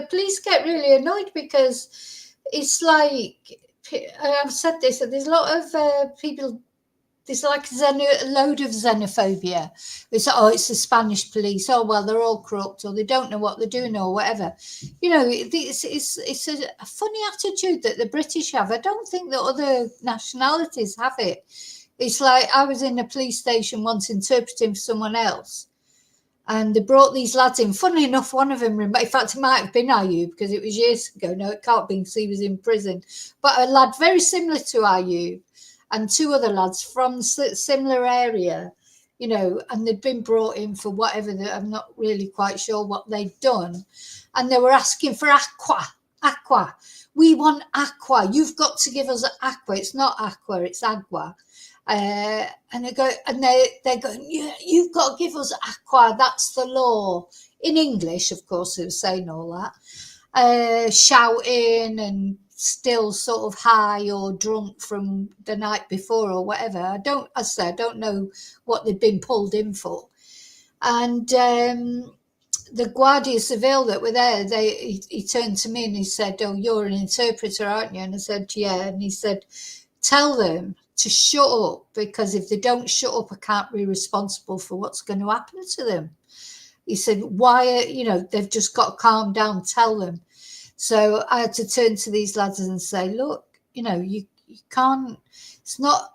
police get really annoyed because it's like, I've said this, there's a lot of people, there's like a load of xenophobia. It's the Spanish police. Oh, well, they're all corrupt, or they don't know what they're doing, or whatever. It's a funny attitude that the British have. I don't think that other nationalities have it. It's like I was in a police station once interpreting for someone else, and they brought these lads in. Funnily enough, one of them, in fact, it might have been Ayub because it was years ago. No, it can't be because he was in prison. But a lad very similar to Ayub and two other lads from similar area, and they'd been brought in for whatever. I'm not really quite sure what they'd done. And they were asking for aqua. We want aqua. You've got to give us aqua. It's not aqua, it's agua. And they're going, yeah, you've got to give us aqua. That's the law. In English, of course, they were saying all that. Shouting and still sort of high or drunk from the night before or whatever. I don't know what they'd been pulled in for. And the Guardia Civil that were there, he turned to me and he said, oh, you're an interpreter, aren't you? And I said, yeah. And he said, tell them to shut up, because if they don't shut up, I can't be responsible for what's going to happen to them. He said, why, they've just got to calm down, tell them. So I had to turn to these lads and say, look, you can't, it's not,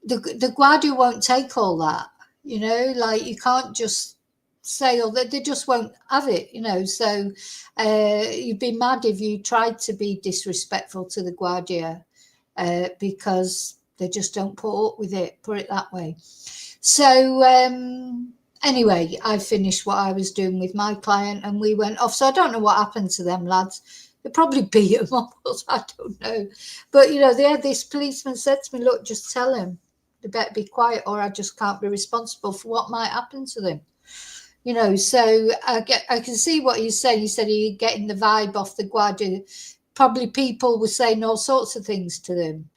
the Guardia won't take all that, like you can't just say, or they just won't have it, so you'd be mad if you tried to be disrespectful to the Guardia, because they just don't put up with it, put it that way. So anyway, I finished what I was doing with my client and we went off. So I don't know what happened to them lads. They probably beat them up, I don't know. But, they had this policeman said to me, look, just tell him they better be quiet or I just can't be responsible for what might happen to them. So I can see what he's saying. He said he's getting the vibe off the Guardia. Probably people were saying all sorts of things to them.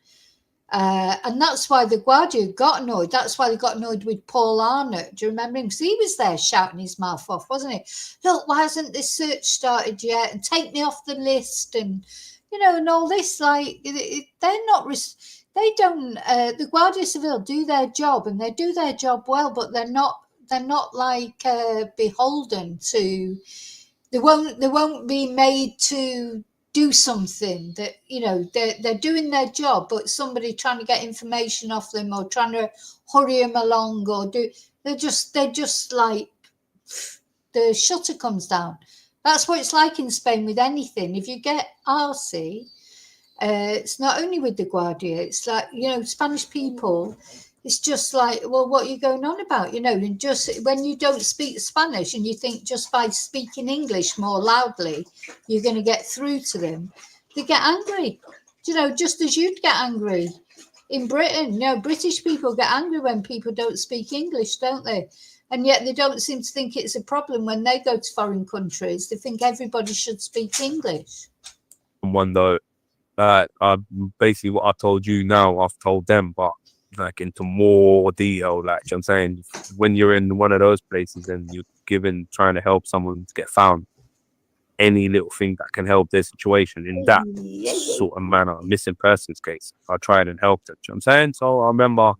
And that's why the Guardia got annoyed. That's why they got annoyed with Paul Arnott. Do you remember him? Because he was there shouting his mouth off, wasn't he? Look, why hasn't this search started yet? And take me off the list and, and all this. Like, they're not, they don't, the Guardia Civil do their job and they do their job well, but they're not like beholden to, they won't be made to do something that, they're doing their job, but somebody trying to get information off them or trying to hurry them along or they're just like, the shutter comes down. That's what it's like in Spain with anything. If you get arsey, it's not only with the Guardia, it's like, Spanish people, it's just like, well, what are you going on about? And just when you don't speak Spanish and you think just by speaking English more loudly, you're going to get through to them, they get angry, just as you'd get angry. in Britain. You know, British people get angry when people don't speak English, don't they? And yet they don't seem to think it's a problem when they go to foreign countries. They think everybody should speak English. One though, basically what I told you now, I've told them, but like into more detail. Like I'm saying, when you're in one of those places and you're trying to help someone to get found, any little thing that can help their situation in that sort of manner, missing persons case, I tried and helped them. You know what I'm saying? So I remember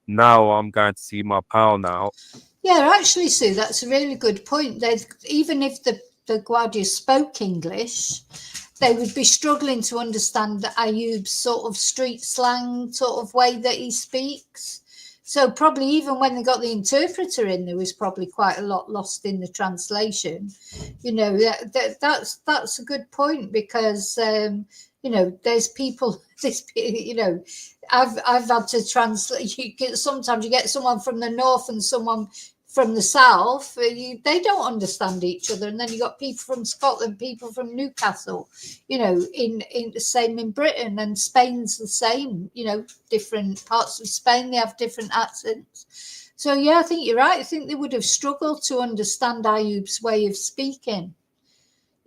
now I'm going to see my pal now. Yeah, actually, Sue, that's a really good point. Even if the Guardia spoke English, they would be struggling to understand Ayub's sort of street slang sort of way that he speaks. So probably even when they got the interpreter in, there was probably quite a lot lost in the translation. You know, that's a good point because, you know, there's people, you know, I've had to translate. Sometimes you get someone from the north and someone from the south, they don't understand each other, and then you got people from Scotland, people from Newcastle, you know, in the same in Britain, and Spain's the same, you know, different parts of Spain, they have different accents. So yeah, I think you're right. I think they would have struggled to understand Ayub's way of speaking,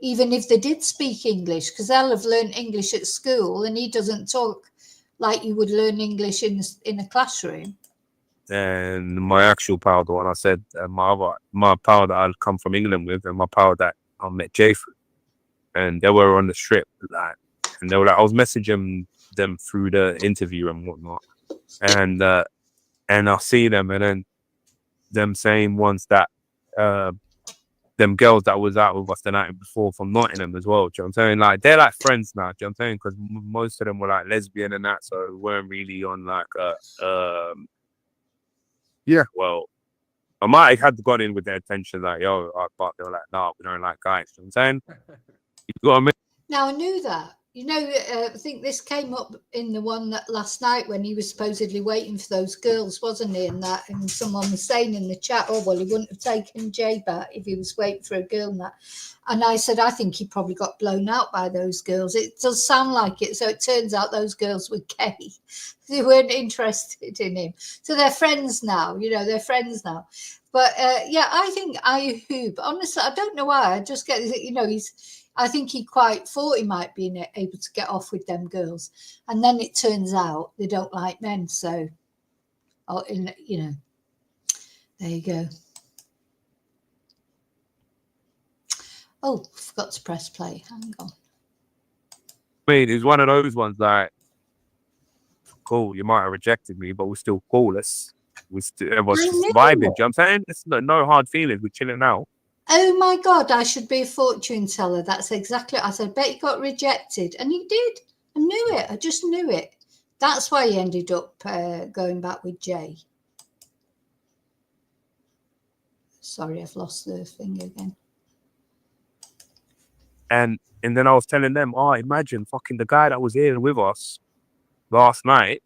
even if they did speak English, because they'll have learned English at school, and he doesn't talk like you would learn English in a classroom. And my actual pal, the one I said, my pal that I'd come from England with, and my pal that I met Jay through, and they were on the strip, like, and they were like, I was messaging them through the interview and whatnot, and I see them, and then them same ones that them girls that was out with us the night before from Nottingham as well. Do you know what I'm saying? Like, they're like friends now. Do you know what I'm saying? Because most of them were like lesbian and that, so we weren't really on like yeah, well, I might have had got in with their attention, like, yo, but they were like, no, we don't like guys. You know what I'm saying? You got me. Now, I knew that. You know, I think this came up in the one that last night when he was supposedly waiting for those girls, wasn't he? And someone was saying in the chat, oh, well, he wouldn't have taken Jay back if he was waiting for a girl and that. And I said, I think he probably got blown out by those girls. It does sound like it. So it turns out those girls were gay. They weren't interested in him. So they're friends now, you know, they're friends now. But yeah, I think Ayub, honestly, I don't know why. I just get, you know, I think he quite thought he might be able to get off with them girls. And then it turns out they don't like men. So, you know, there you go. Oh, forgot to press play. Hang on. I mean, it's one of those ones like, cool, you might have rejected me, but we're still cool. Everyone's just vibing. Do you know what I'm saying? It's no hard feelings. We're chilling out. Oh my God, I should be a fortune teller. That's exactly what I said. I bet he got rejected. And he did. I knew it. I just knew it. That's why he ended up going back with Jay. Sorry, I've lost the thing again. And then I was telling them, oh, imagine fucking the guy that was here with us last night,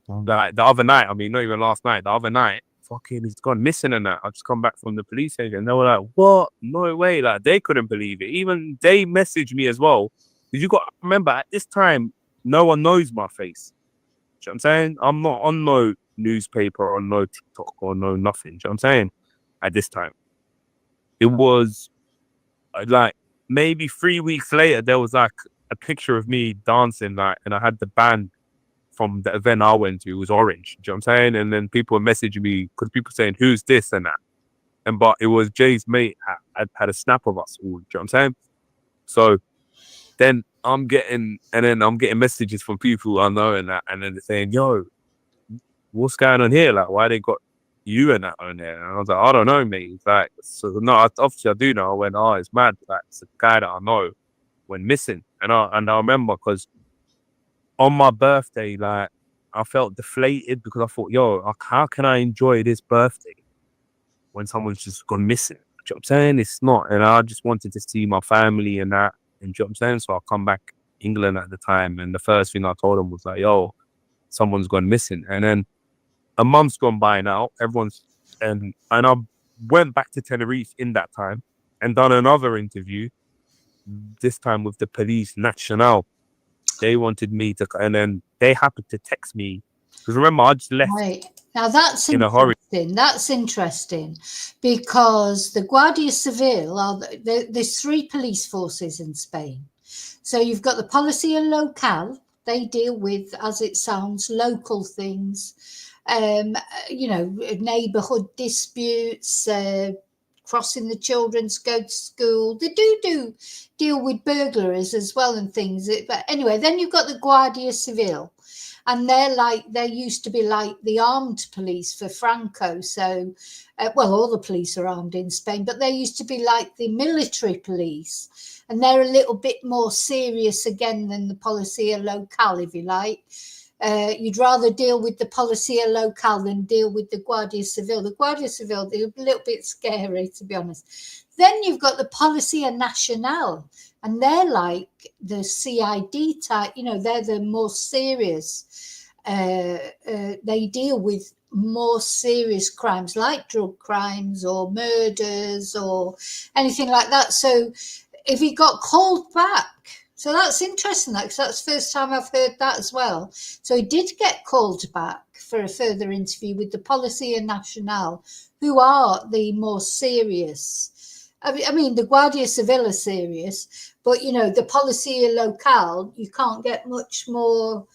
like the other night, I mean, not even last night, the other night, fucking he's gone missing and that. I just come back from the police station and they were like, what? No way. Like, they couldn't believe it. Even they messaged me as well. Because you got to remember, at this time, no one knows my face. Do you know what I'm saying? I'm not on no newspaper or no TikTok or no nothing. Do you know what I'm saying? At this time. It was like maybe 3 weeks later, there was like a picture of me dancing, like, and I had the band from the event I went to. It was orange. Do you know what I'm saying? And then people were messaging me because people saying, who's this and that? But it was Jay's mate had a snap of us all. Do you know what I'm saying? So then I'm getting messages from people I know and that, and then they're saying, yo, what's going on here? Like, why they got you and that on there? And I was like, I don't know, mate. It's like, so no, obviously I do know. I went, oh, it's mad. Like, it's a guy that I know went missing. And I remember because on my birthday, like, I felt deflated because I thought, yo, how can I enjoy this birthday when someone's just gone missing? Do you know what I'm saying? It's not. And I just wanted to see my family and that. And do you know what I'm saying? So I come back England at the time. And the first thing I told them was like, yo, someone's gone missing. And then a month's gone by now. And I went back to Tenerife in that time and done another interview, this time with the Police Nacional. they wanted me to, and then they happened to text me because remember I just left Right. Now that's in a hurry. interesting. That's interesting because the Guardia Civil are there's 3 police forces in Spain. So you've got the Policía Local. They deal with, as it sounds, local things. Neighbourhood disputes, crossing the children to go to school. They do deal with burglaries as well and things. But anyway, then you've got the Guardia Civil. And they used to be like the armed police for Franco. So, all the police are armed in Spain, but they used to be like the military police. And they're a little bit more serious again than the Policía Local, if you like. You'd rather deal with the Policía Local than deal with the Guardia Civil. The Guardia Civil, they're a little bit scary, to be honest. Then you've got the Policía Nacional, and they're like the CID type, they're the more serious. They deal with more serious crimes like drug crimes or murders or anything like that. So if he got called back, so that's interesting, because that's the first time I've heard that as well. So he did get called back for a further interview with the Policía Nacional, who are the more serious. I mean, the Guardia Civil are serious, but, the Policía Local, you can't get much more,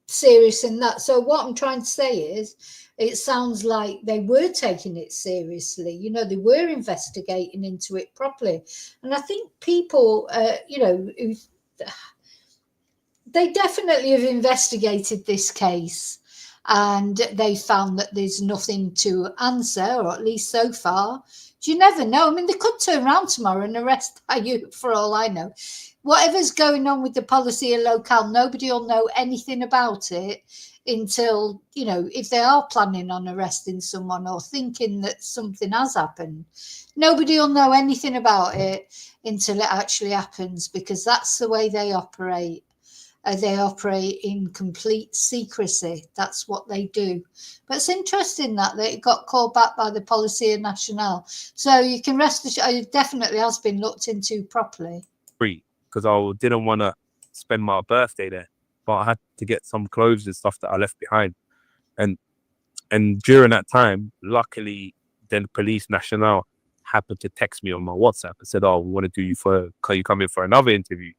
serious than that. So what I'm trying to say is, it sounds like they were taking it seriously. They were investigating into it properly. And I think people, they definitely have investigated this case, and they found that there's nothing to answer, or at least so far. You never know. I mean, they could turn around tomorrow and arrest Ayub, for all I know. Whatever's going on with the Policía Local, nobody will know anything about it until, if they are planning on arresting someone or thinking that something has happened. Nobody will know anything about it until it actually happens, because that's the way they operate. They operate in complete secrecy. That's what they do. But it's interesting that it got called back by the Policía Nacional. So you can rest assured, it definitely has been looked into properly. Because I didn't want to spend my birthday there, but I had to get some clothes and stuff that I left behind. And during that time, luckily, then Police Nacional happened to text me on my WhatsApp and said, "Oh, we want to do you can you come in for another interview?"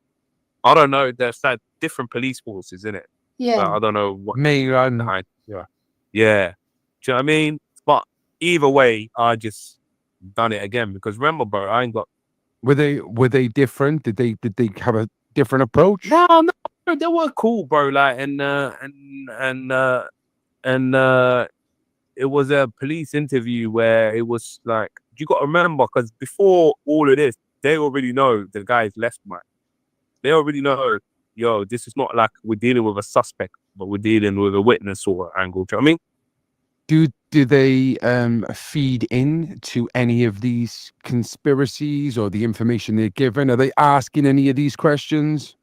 I don't know. There's like different police forces in it. Yeah. But I don't know what. Yeah. Do you know what I mean? But either way, I just done it again, because remember, bro, I ain't got. Were they different? Did they have a different approach? No, they were cool, bro. Like and it was a police interview where it was like, you got to remember, because before all of this, they already know the guy's left, man. They already know, this is not like we're dealing with a suspect, but we're dealing with a witness sort of angle. Do you know what I mean? Do they feed in to any of these conspiracies or the information they're given? Are they asking any of these questions?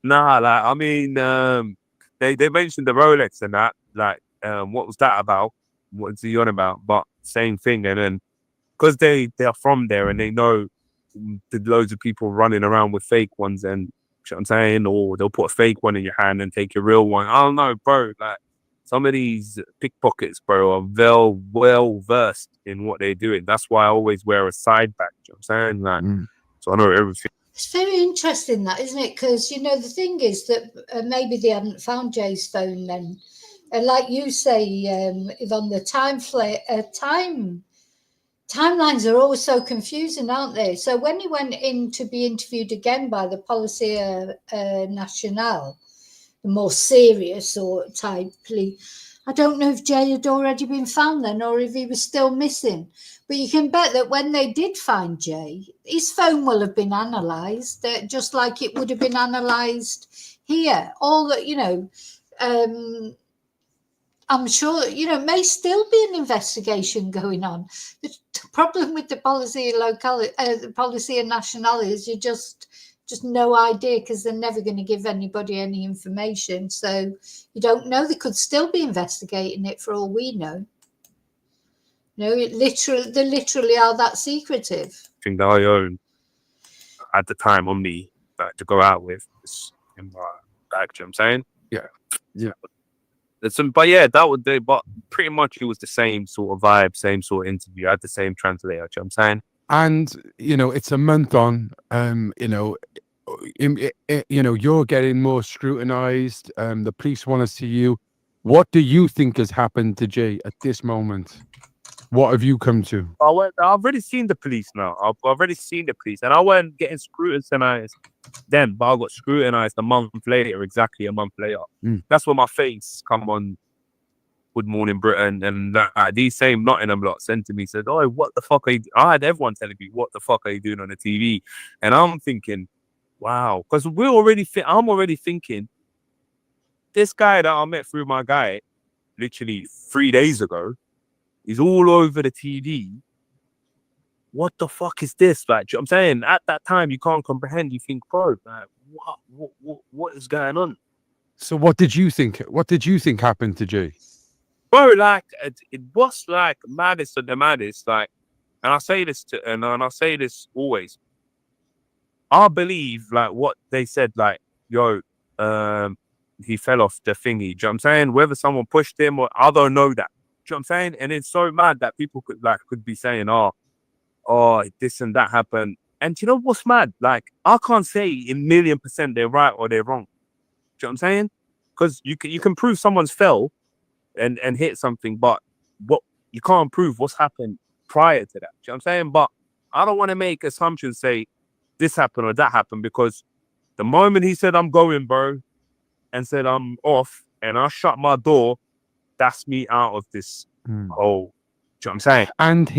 Nah, like, I mean, they mentioned the Rolex and that, like, what was that about? What's he on about? But same thing. And then, because they are from there and they know the loads of people running around with fake ones, and you know what I'm saying, or they'll put a fake one in your hand and take your real one. I don't know, bro. Like, some of these pickpockets, bro, are well versed in what they're doing. That's why I always wear a side bag. You know what I'm saying? Like, so I know everything. It's very interesting, that, isn't it? Because, the thing is that maybe they hadn't found Jay's phone then. And like you say, Yvonne, the timelines are always so confusing, aren't they? So when he went in to be interviewed again by the Policía Nacional, the more serious or type police, I don't know if Jay had already been found then, or if he was still missing. But you can bet that when they did find Jay, his phone will have been analysed, just like it would have been analysed here. All that, I'm sure, it may still be an investigation going on. The problem with the Policía Local, the Policía Nacional, is you just no idea, because they're never going to give anybody any information. So you don't know. They could still be investigating it for all we know. They literally are that secretive. Thing that I own at the time on me, like, to go out with, in my bag. Do you know what I'm saying? Yeah. But yeah, that would do. But pretty much it was the same sort of vibe, same sort of interview. I had the same translator. Do you know what I'm saying? And it's a month on. You're getting more scrutinized. The police want to see you. What do you think has happened to Jay at this moment? What have you come to? I've already seen the police now. I've already seen the police, and I wasn't getting scrutinized then, but I got scrutinized a month later, exactly a month later. That's when my face come on Good Morning Britain, and these same Nottingham lot sent to me, said, "Oh, what the fuck are you?" I had everyone telling me, "What the fuck are you doing on the TV?" And I'm thinking, wow, because I'm already thinking, this guy that I met through my guy, literally 3 days ago, is all over the TV. What the fuck is this? Like, do you know what I'm saying? At that time, you can't comprehend. You think, bro, like, what is going on? So what did you think? What did you think happened to Jay? Bro, like, it was like maddest of the maddest. Like, and I say this and I say this always. I believe like what they said, like, yo, he fell off the thingy. Do you know what I'm saying? Whether someone pushed him or I don't know that. Do you know what I'm saying? And it's so mad that people could be saying, oh, this and that happened. And you know what's mad? Like, I can't say in 1,000,000% they're right or they're wrong. Do you know what I'm saying? Because you can prove someone's fell and hit something, but what you can't prove what's happened prior to that. Do you know what I'm saying? But I don't want to make assumptions, say this happened or that happened, because the moment he said I'm going, bro, and said I'm off, and I shut my door, that's me out of this whole. Do you know what I'm saying? And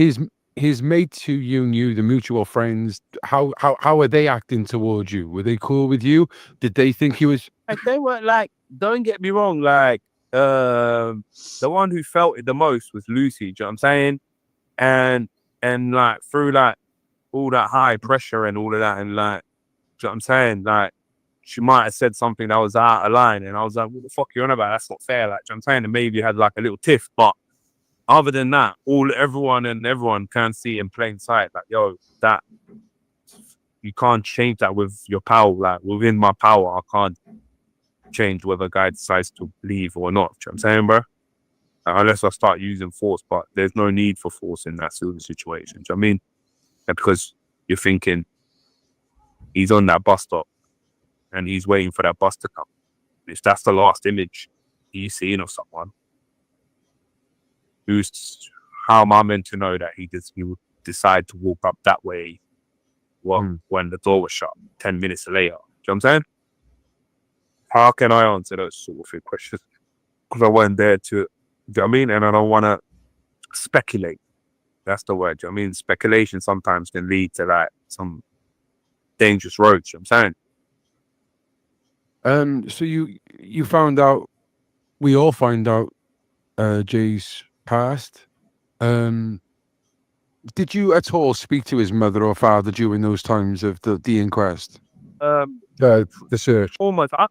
his mates who you knew, the mutual friends, how are they acting towards you? Were they cool with you? Did they think he was? Like, they were like, don't get me wrong, like the one who felt it the most was Lucy. Do you know what I'm saying? And like through like all that high pressure and all of that, and like, do you know what I'm saying? Like, she might have said something that was out of line, and I was like, what the fuck are you on about? That's not fair. Like, do you know what I'm saying? And maybe you had like a little tiff, but other than that, everyone can see in plain sight, like, yo, that you can't change that with your power. Like, within my power, I can't change whether a guy decides to leave or not. Do you know what I'm saying, bro? Unless I start using force, but there's no need for force in that sort of situation. Do you know what I mean? And because you're thinking he's on that bus stop and he's waiting for that bus to come. If that's the last image he's seen of someone, how am I meant to know that he would decide to walk up that way when the door was shut 10 minutes later? Do you know what I'm saying? How can I answer those sort of questions? Because I wasn't there to, do you know what I mean? And I don't want to speculate. That's the word. Do you know what I mean? Speculation sometimes can lead to like some dangerous roads. You know what I'm saying? So you found out, we all find out Jay's past. Did you at all speak to his mother or father during those times of the inquest? The search. Almost. I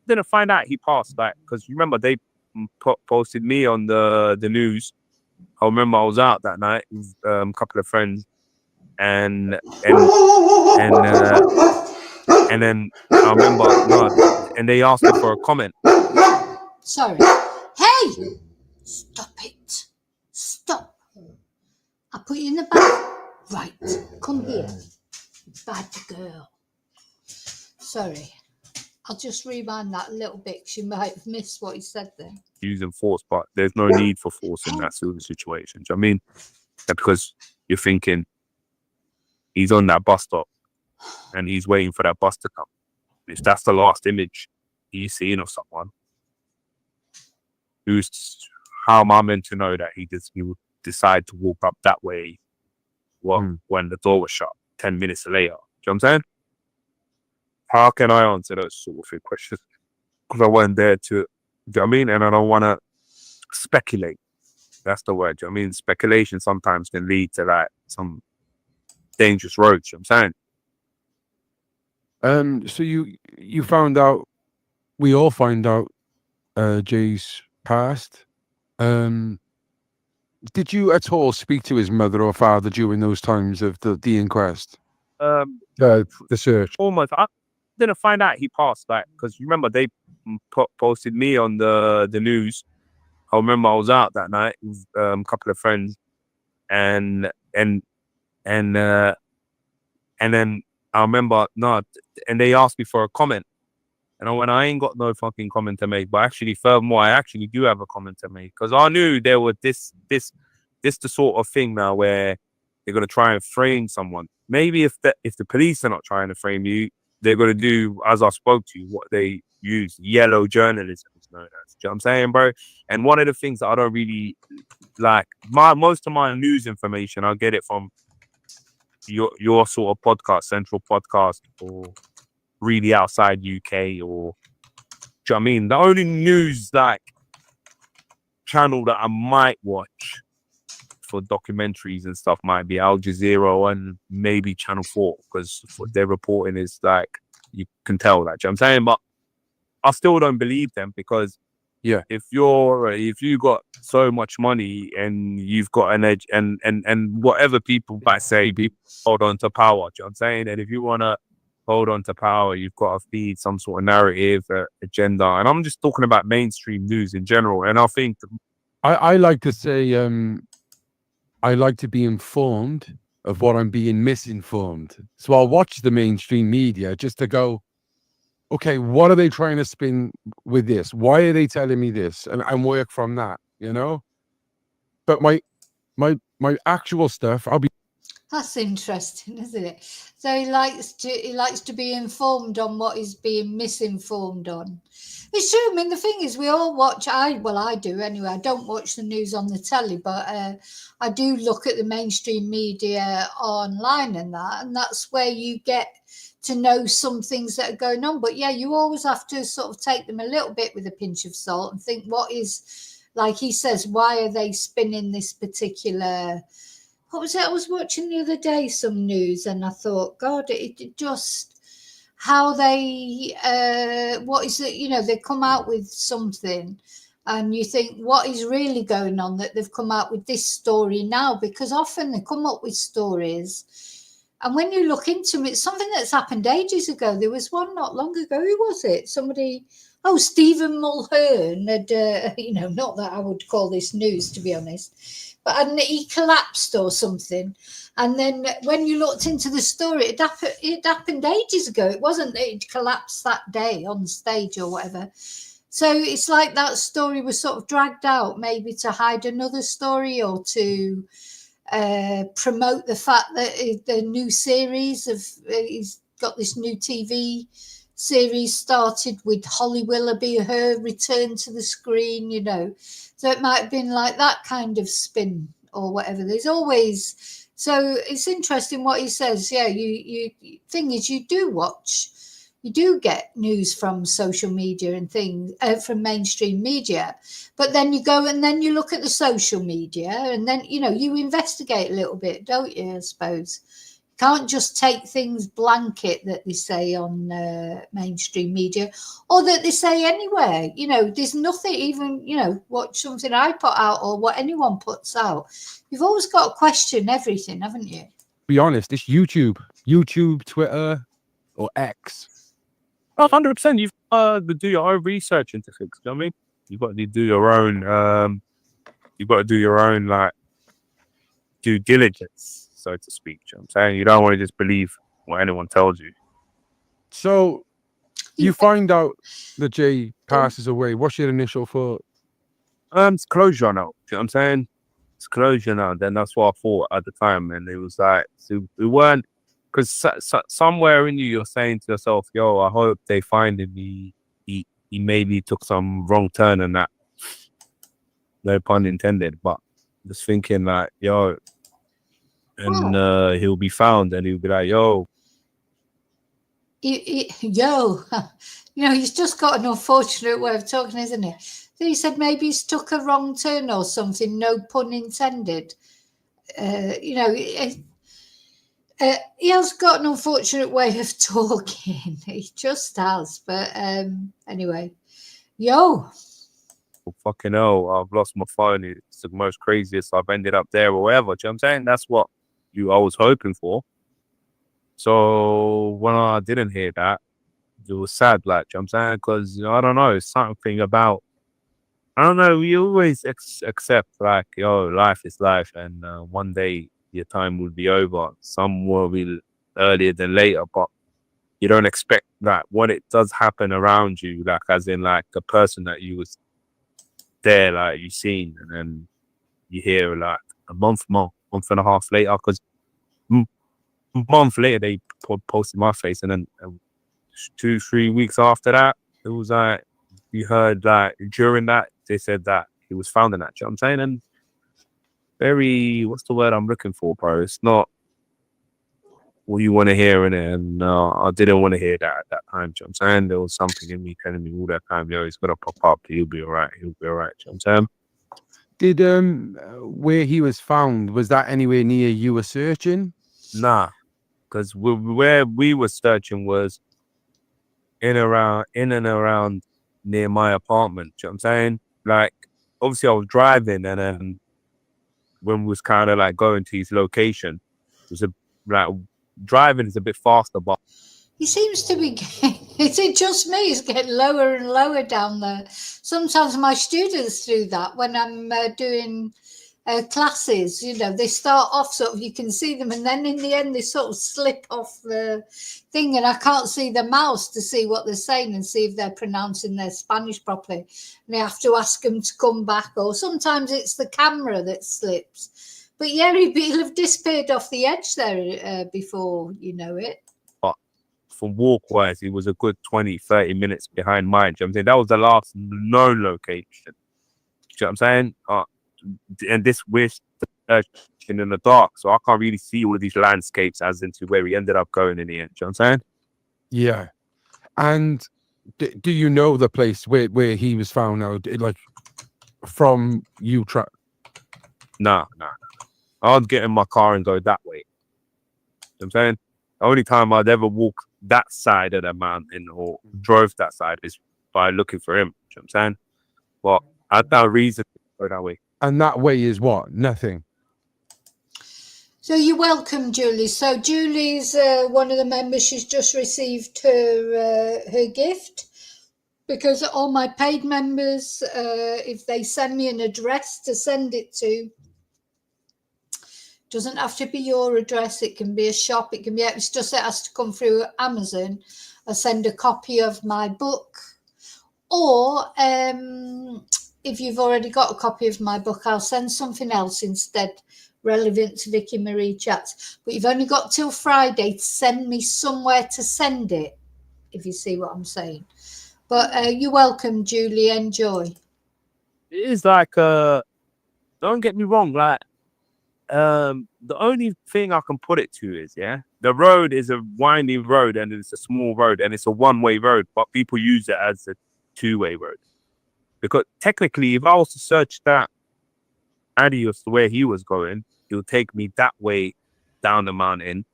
didn't find out he passed, like, because you remember they posted me on the news. I remember I was out that night with a couple of friends, and then I remember and they asked me for a comment. Sorry. Hey! Stop it. Stop. I'll put you in the back. Right. Come here. Bad girl. Sorry. I'll just rewind that a little bit. She might have missed what he said there. Using force, but there's no need for force in that sort of situation. Do you know what I mean? Because you're thinking he's on that bus stop and he's waiting for that bus to come. If that's the last image he's seen of someone, how am I meant to know that he would decide to walk up that way when the door was shut 10 minutes later? Do you know what I'm saying? How can I answer those sort of questions? Because I wasn't there to, do you know what I mean? And I don't want to speculate. That's the word. Do you know what I mean? Speculation sometimes can lead to like some dangerous roads. You know what I'm saying? So you found out, we all find out Jay's past. Did you at all speak to his mother or father during those times of the inquest? The search. Almost. I didn't find out he passed, like, because you remember they posted me on the news. I remember I was out that night with a couple of friends, and then I remember and they asked me for a comment, and I went, I ain't got no fucking comment to make. But actually, furthermore, I actually do have a comment to make, because I knew there was this the sort of thing now where they're gonna try and frame someone. Maybe if the police are not trying to frame you, they're gonna do, as I spoke to you, what they use, yellow journalism is known as. Do you know what I'm saying, bro? And one of the things that I don't really like, most of my news information, I get it from your sort of podcast, Central Podcast, or Really Outside UK, or, do you know what I mean? The only news like channel that I might watch for documentaries and stuff might be Al Jazeera and maybe Channel 4, because what they're reporting is like, you can tell that, you know what I'm saying? But I still don't believe them, because if you got so much money and you've got an edge, and whatever people might say, people hold on to power, do you know what I'm saying? And if you want to hold on to power, you've got to feed some sort of narrative, agenda. And I'm just talking about mainstream news in general. And I think I like to say, I like to be informed of what I'm being misinformed. So I'll watch the mainstream media just to go, okay, what are they trying to spin with this? Why are they telling me this? And work from that, you know? But my actual stuff, I'll be. That's interesting, isn't it? So he likes to be informed on what he's being misinformed on. It's true. I mean, the thing is, we all watch. I do anyway. I don't watch the news on the telly, but I do look at the mainstream media online and that's where you get to know some things that are going on. But yeah, you always have to sort of take them a little bit with a pinch of salt and think, what is, like he says, why are they spinning this particular? What was it? I was watching the other day some news, and I thought, God, it just how they what is it? You know, they come out with something, and you think, what is really going on that they've come out with this story now? Because often they come up with stories, and when you look into it, it's something that's happened ages ago. There was one not long ago. Who was it? Somebody. Oh, Stephen Mulhern had, not that I would call this news, to be honest, but he collapsed or something. And then when you looked into the story, it happened ages ago. It wasn't that it collapsed that day on stage or whatever. So it's like that story was sort of dragged out, maybe to hide another story or to promote the fact that the new series he's got this new TV series started with Holly Willoughby, her return to the screen, so it might have been like that kind of spin or whatever. There's always, so it's interesting what he says. Yeah, you thing is, you do get news from social media and things, from mainstream media, but then you go and then you look at the social media and then you investigate a little bit, don't you? I suppose can't just take things blanket that they say on mainstream media or that they say anywhere. There's nothing, even, what something I put out or what anyone puts out. You've always got to question everything, haven't you? Be honest, it's YouTube, Twitter, or X. 100%. You've got to do your own research into things. You know what I mean? You've got to do your own. You've got to do your own like due diligence, so to speak. You know what I'm saying? You don't want to just believe what anyone tells you. So you find out that Jay passes away. What's your initial thought? It's closure now. You know what I'm saying? It's closure now. Then that's what I thought at the time, and it was like, so we weren't, because somewhere in you're saying to yourself, "Yo, I hope they find him. He maybe took some wrong turn and that." No pun intended, but just thinking like, yo, and he'll be found, and he'll be like, yo. He's just got an unfortunate way of talking, isn't he? So he said maybe he's took a wrong turn or something, no pun intended. He has got an unfortunate way of talking. He just has. But anyway, fucking hell, I've lost my phone. It's the most craziest I've ended up there or whatever. Do you know what I'm saying? That's what I was hoping for. So when I didn't hear that, was sad, like, you know what I'm saying? Because, you know, I don't know, it's something about, I don't know, we always accept, like, yo, life is life, and one day your time will be over. Some will be earlier than later, but you don't expect that when it does happen around you, like, as in, like, a person that you was there, like, you seen, and then you hear, like, a month and a half later, because month later they posted my face, and then 2-3 weeks after that, it was like, you heard, like, during that, they said that he was found in that, you know what I'm saying? And very, what's the word I'm looking for, bro? It's not what you want to hear in it, and I didn't want to hear that at that time, you know what I'm saying? There was something in me telling me all that time, yo, he's gonna pop up, he'll be all right, you know what I'm saying? Did where he was found, was that anywhere near you were searching? Nah, because where we were searching was in and around near my apartment, you know what I'm saying? Like, obviously I was driving, and then when we was kind of like going to his location, it was like, driving is a bit faster, but He seems to be is it just me? It's getting lower and lower down there. Sometimes my students do that when I'm doing classes. You know, they start off sort of, you can see them, and then in the end they sort of slip off the thing, and I can't see the mouse to see what they're saying and see if they're pronouncing their Spanish properly. And I have to ask them to come back, or sometimes it's the camera that slips. But yeah, he'll have disappeared off the edge there before you know it. from walk-wise, it was a good 20-30 minutes behind mine. Do you know what I'm saying? That was the last known location. Do you know what I'm saying? And this we're searching in the dark, so I can't really see all of these landscapes as into where he ended up going in the end. Do you know what I'm saying? Yeah. And do you know the place where he was found now? Like, from you? Nah. I'd get in my car and go that way. You know what I'm saying? The only time I'd ever walk that side of the mountain or drove that side is by looking for him. You know what I'm saying? But I had no reason to go that way. And that way is what? Nothing. So you're welcome, Julie. So Julie's one of the members. She's just received her gift, because all my paid members, if they send me an address to send it to, doesn't have to be your address. It can be a shop. It can be. It's just it has to come through Amazon. I send a copy of my book, or if you've already got a copy of my book, I'll send something else instead, relevant to Vicky Marie Chats. But you've only got till Friday to send me somewhere to send it, if you see what I'm saying. But you're welcome, Julie. Enjoy. It is like, don't get me wrong, like, the only thing I can put it to is, yeah, the road is a winding road, and it's a small road, and it's a one-way road, but people use it as a two-way road. Because technically, if I was to search that radius to where he was going, it would take me that way down the mountain,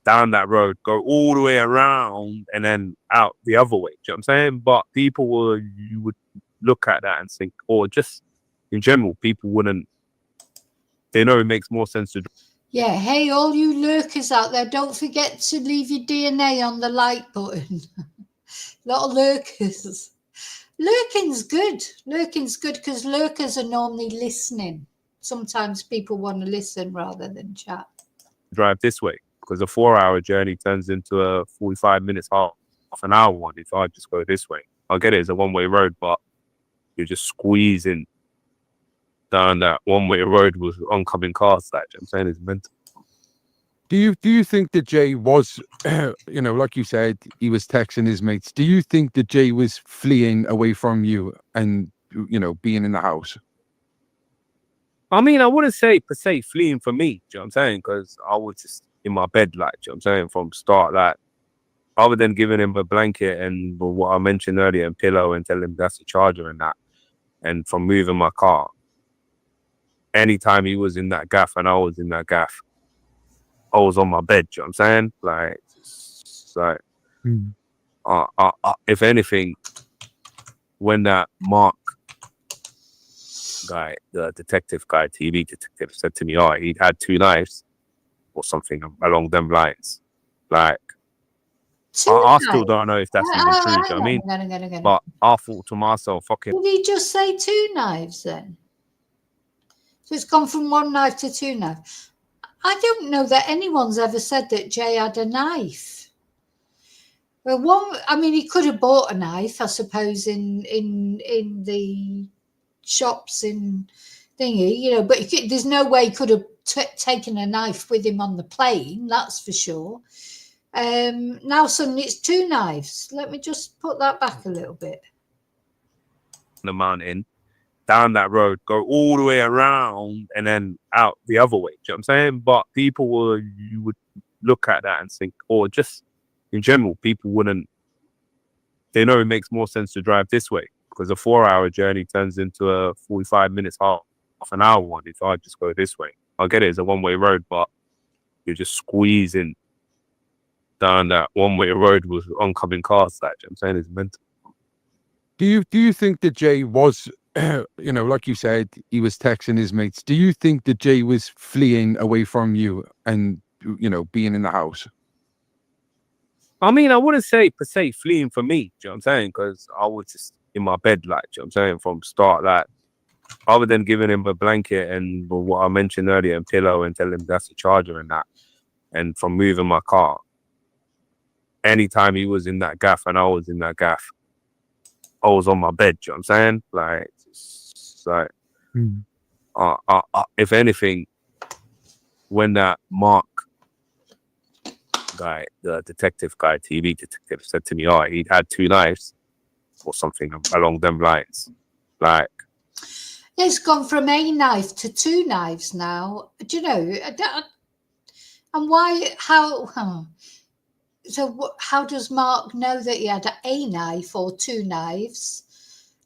down that road, go all the way around, and then out the other way. Do you know what I'm saying? But you would look at that and think, or just in general, people wouldn't. They know it makes more sense to. Yeah, hey, all you lurkers out there, don't forget to leave your DNA on the like button. Lot of lurkers. Lurking's good. Lurking's good because lurkers are normally listening. Sometimes people want to listen rather than chat. Drive this way, because a 4-hour journey turns into a 45 minutes, half an hour one if I just go this way. I get it, it's a one-way road, but you're just squeezing down that one-way road with oncoming cars. That, you know what I'm saying, is mental. Do you think that Jay was, you know, like you said, he was texting his mates. Do you think that Jay was fleeing away from you and, you know, being in the house? I mean, I wouldn't say per se fleeing for me, do you know what I'm saying? Because I was just in my bed, like, do you know what I'm saying, from start, like, other than giving him a blanket and what I mentioned earlier, and pillow, and telling him that's the charger and that, and from moving my car. Anytime he was in that gaff and I was in that gaff, I was on my bed, do you know what I'm saying? Like, it's like, if anything, when that Mark guy, the detective guy, TV detective, said to me, oh, he had 2 knives or something along them lines, like, I still don't know if that's even true. Do you know what I mean? Hang on. But I thought to myself, fucking. Did he just say 2 knives then? So it's gone from 1 knife to 2 knives. I don't know that anyone's ever said that Jay had a knife. Well, he could have bought a knife, I suppose, in the shops in thingy, but there's no way he could have taken a knife with him on the plane, that's for sure. Now suddenly it's 2 knives. Let me just put that back a little bit. The mountain, down that road, go all the way around and then out the other way. Do you know what I'm saying? But you would look at that and think, or just in general, people wouldn't. They know it makes more sense to drive this way because a 4-hour journey turns into a 45 minutes, half an hour one if I just go this way. I get it, it's a one-way road, but you're just squeezing down that one-way road with oncoming cars. That, you know what I'm saying, is mental. Do you think that Jay was, like you said, he was texting his mates? Do you think that Jay was fleeing away from you and, being in the house? I mean, I wouldn't say per se fleeing for me, do you know what I'm saying? Because I was just in my bed, like, do you know what I'm saying, from start, like, other than giving him a blanket and what I mentioned earlier, and pillow, and telling him that's the charger and that, and from moving my car. Anytime he was in that gaff and I was in that gaff, I was on my bed, do you know what I'm saying? Like, it's like, if anything, when that Mark guy, the detective guy, TV detective, said to me, he had 2 knives or something along them lines. Like, it's gone from a knife to 2 knives now. Do you know? And why? So how does Mark know that he had a knife or 2 knives?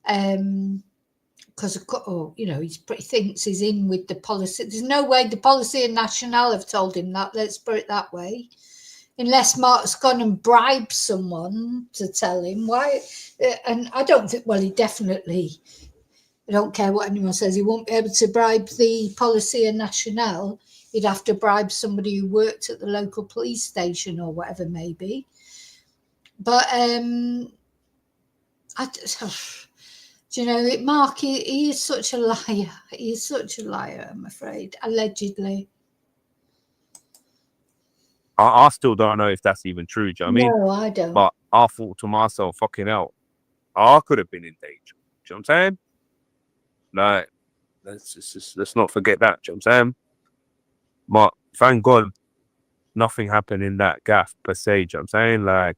Because he thinks he's in with the policy. There's no way the policy and National have told him that. Let's put it that way. Unless Mark's gone and bribed someone to tell him why. And I don't think. Well, he definitely. I don't care what anyone says. He won't be able to bribe the policy and National. He'd have to bribe somebody who worked at the local police station or whatever, maybe. But Mark, he is such a liar. He is such a liar, I'm afraid, allegedly. I still don't know if that's even true, do you know what I mean? No, I don't. But I thought to myself, fucking hell, I could have been in danger. Do you know what I'm saying? Like, let's not forget that, do you know what I'm saying? But thank God nothing happened in that gaff per se, do you know what I'm saying? Like,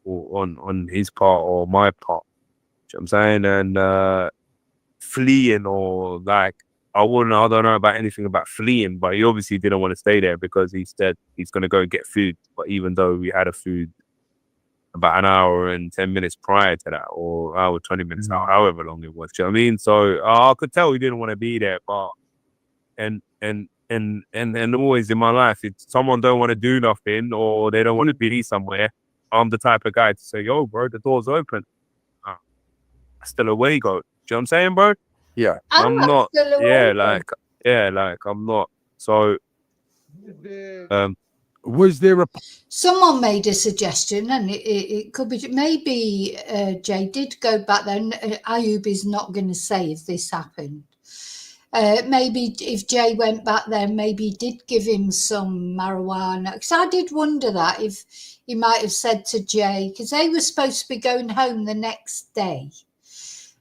or on his part or my part, do you know what I'm saying? And fleeing, or like, I don't know about anything about fleeing, but he obviously didn't want to stay there because he said he's going to go and get food. But even though we had a food about an hour and 10 minutes prior to that, or hour 20 minutes, however long it was, do you know what I mean? So I could tell he didn't want to be there. But and always in my life, if someone don't want to do nothing or they don't want to be somewhere, I'm the type of guy to say, yo, bro, the door's open. Still away, go. Do you know what I'm saying, bro? Yeah. I'm not. I'm not. So, was there a? Someone made a suggestion, and it could be maybe Jay did go back there. Ayub is not going to say if this happened. Maybe if Jay went back there, maybe he did give him some marijuana. Because I did wonder that if he might have said to Jay, because they were supposed to be going home the next day.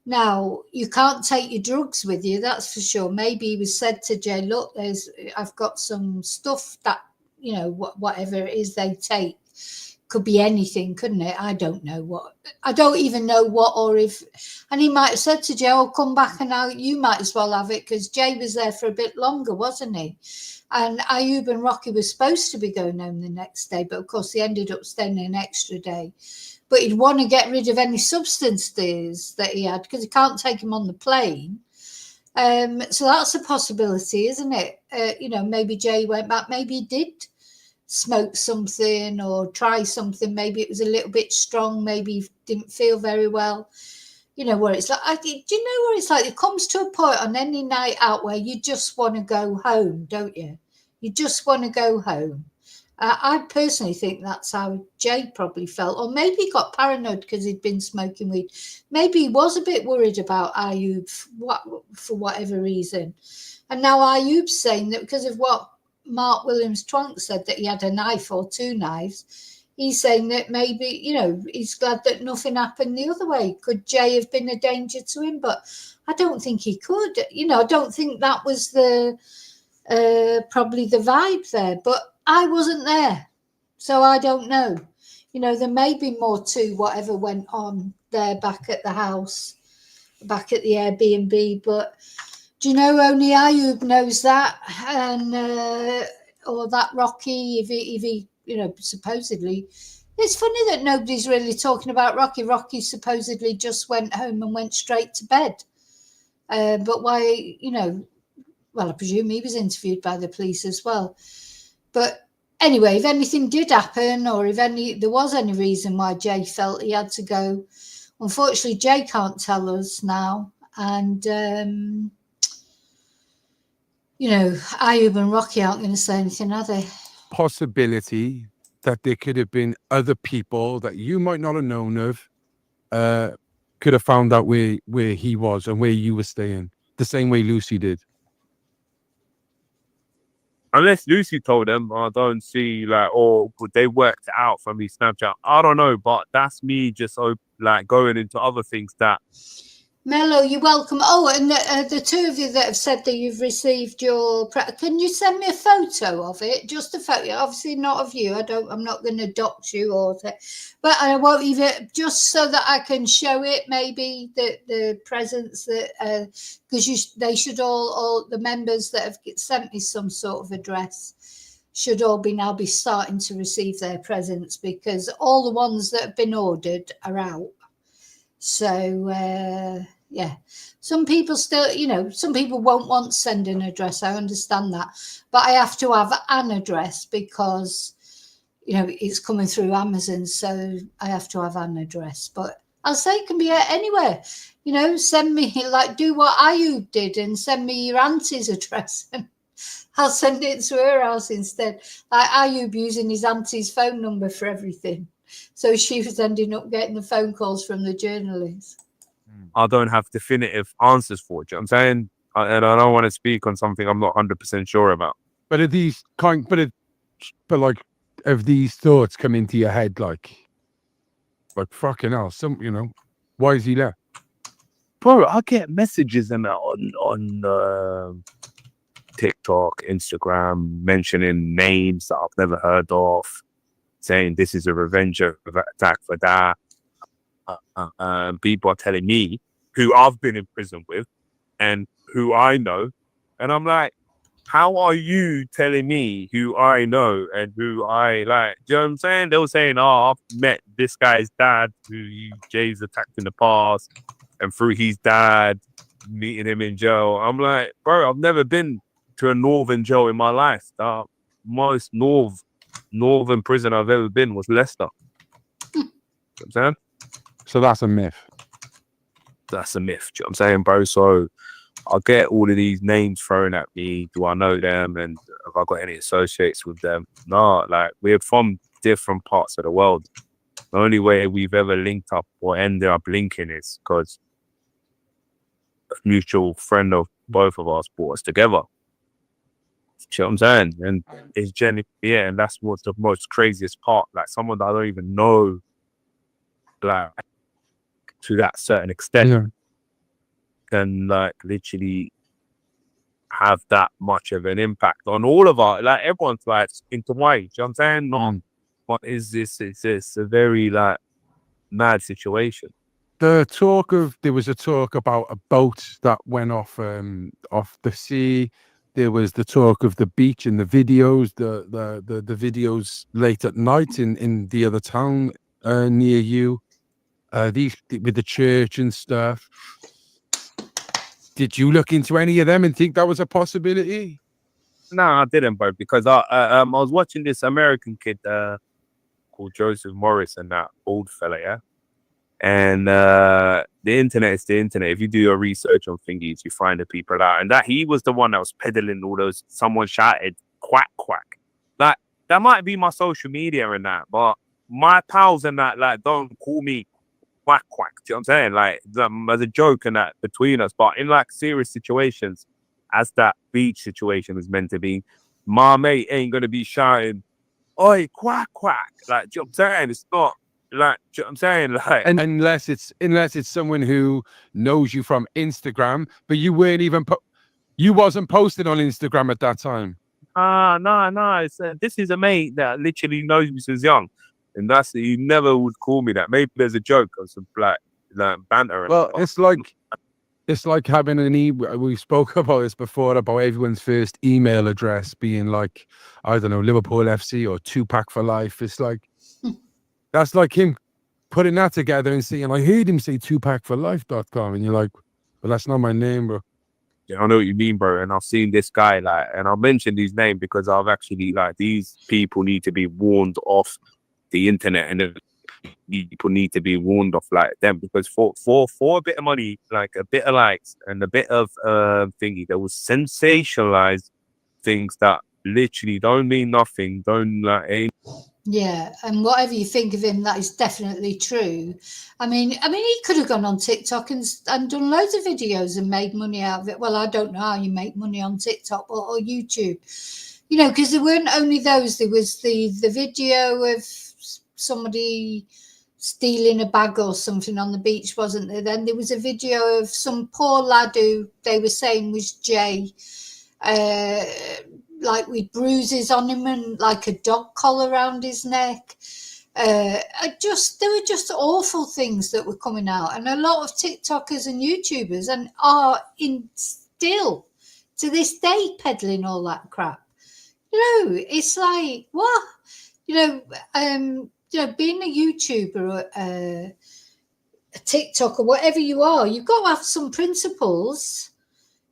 Now, you can't take your drugs with you, that's for sure. Maybe he was said to Jay, look, I've got some stuff that, whatever it is they take. Could be anything, couldn't it? I don't know what. I don't even know what, or if. And he might have said to Jay, I'll come back and now you might as well have it, because Jay was there for a bit longer, wasn't he? And Ayub and Rocky were supposed to be going home the next day, but of course they ended up staying an extra day. But he'd want to get rid of any substances that he had because he can't take him on the plane. So that's a possibility, isn't it? Maybe Jay went back. Maybe he did smoke something or try something. Maybe it was a little bit strong. Maybe he didn't feel very well. Where it's like, do you know where it's like? It comes to a point on any night out where you just want to go home, don't you? You just want to go home. I personally think that's how Jay probably felt, or maybe he got paranoid because he'd been smoking weed. Maybe he was a bit worried about Ayub for whatever reason. And now Ayub's saying that because of what Mark Williams Twonk said, that he had a knife or 2 knives, he's saying that maybe, he's glad that nothing happened the other way. Could Jay have been a danger to him? But I don't think he could. I don't think that was probably the vibe there. But I wasn't there, so I don't know. There may be more to whatever went on there back at the house, back at the Airbnb. But do you know only Ayub knows that, and or that Rocky, if he supposedly. It's funny that nobody's really talking about Rocky. Rocky supposedly just went home and went straight to bed. But why, well, I presume he was interviewed by the police as well. But anyway, if anything did happen, or if there was any reason why Jay felt he had to go, unfortunately, Jay can't tell us now. And, Ayub and Rocky aren't going to say anything, are they? Possibility that there could have been other people that you might not have known of, could have found out where he was and where you were staying, the same way Lucy did. Unless Lucy told them, I don't see, or they worked it out from his Snapchat. I don't know, but that's me just going into other things that. Mello, you're welcome. Oh, and the 2 of you that have said that you've received your... Can you send me a photo of it? Just a photo. Obviously not of you. I'm not going to dox you but I won't even... Just so that I can show it, maybe, the presents that... Because they should all the members that have sent me some sort of address should all now be starting to receive their presents, because all the ones that have been ordered are out. So, yeah, some people still, some people won't want to send an address. I understand that. But I have to have an address because, it's coming through Amazon. So I have to have an address. But I'll say it can be anywhere. Send me, do what Ayub did and send me your auntie's address. And I'll send it to her house instead. Like Ayub using his auntie's phone number for everything. So she was ending up getting the phone calls from the journalists. I don't have definitive answers for it. You know what I'm saying? And I don't want to speak on something I'm not 100% sure about. But have these have these thoughts come into your head like fucking hell, why is he there? Bro, I get messages and that on TikTok, Instagram, mentioning names that I've never heard of, saying this is a revenge attack for that. People are telling me who I've been in prison with and who I know. And I'm like, how are you telling me who I know and who I like? Do you know what I'm saying? They were saying, I've met this guy's dad who Jay's attacked in the past, and through his dad, meeting him in jail. I'm like, bro, I've never been to a northern jail in my life. The most northern prison I've ever been was Leicester. You know what I'm saying? So that's a myth. That's a myth. Do you know what I'm saying, bro? So I get all of these names thrown at me. Do I know them? And have I got any associates with them? No, we're from different parts of the world. The only way we've ever linked up or ended up linking is because a mutual friend of both of us brought us together. You know what I'm saying? And it's genuinely, and that's what's the most craziest part. Someone that I don't even know, to that certain extent, can literally have that much of an impact on all of our, everyone's lives intertwined. You know what I'm saying? Not what is this? It's a very mad situation. There was a talk about a boat that went off the sea. There was the talk of the beach and the videos, the videos late at night in the other town near you. These with the church and stuff. Did you look into any of them and think that was a possibility? No, I didn't, bro, because I was watching this American kid called Joseph Morris and that old fella, yeah. And the internet is the internet. If you do your research on thingies, you find the people out. And that he was the one that was peddling all those. Someone shouted "quack quack." that might be my social media and that, but my pals and that, like, don't call me quack. Do you know what I'm saying? Like, as a joke and that between us, but in like serious situations, as that beach situation was meant to be, my mate ain't gonna be shouting, "Oi, quack." Like, do you know what I'm saying? It's not like, do you know what I'm saying? Like, And unless it's someone who knows you from Instagram, but you weren't even you wasn't posted on Instagram at that time. no. It's this is a mate that literally knows me since young, and that's he never would call me that. Maybe there's a joke or some like banter. Well, it's like having we spoke about this before, about everyone's first email address being like, I don't know, Liverpool FC or Tupac for life. It's like that's like him putting that together and saying, I heard him say tupacforlife.com, and you're like, well, that's not my name, bro. Yeah, I know what you mean, bro. And I've seen this guy, like, and I'll mention his name because I've actually, like, these people need to be warned off the internet, and people need to be warned off like them, because for a bit of money, like a bit of likes and a bit of thingy, there was sensationalized things that literally don't mean nothing, don't like. Yeah, and whatever you think of him, that is definitely true. I mean, he could have gone on TikTok and done loads of videos and made money out of it. Well, I don't know how you make money on TikTok or YouTube, you know, because there weren't only those. There was the video of somebody stealing a bag or something on the beach, wasn't there? Then there was a video of some poor lad who they were saying was Jay, like with bruises on him and like a dog collar around his neck. There were just awful things that were coming out, and a lot of TikTokers and YouTubers and are still to this day peddling all that crap. You know, it's like, what? You know, being a YouTuber or a TikTok or whatever you are, you've got to have some principles.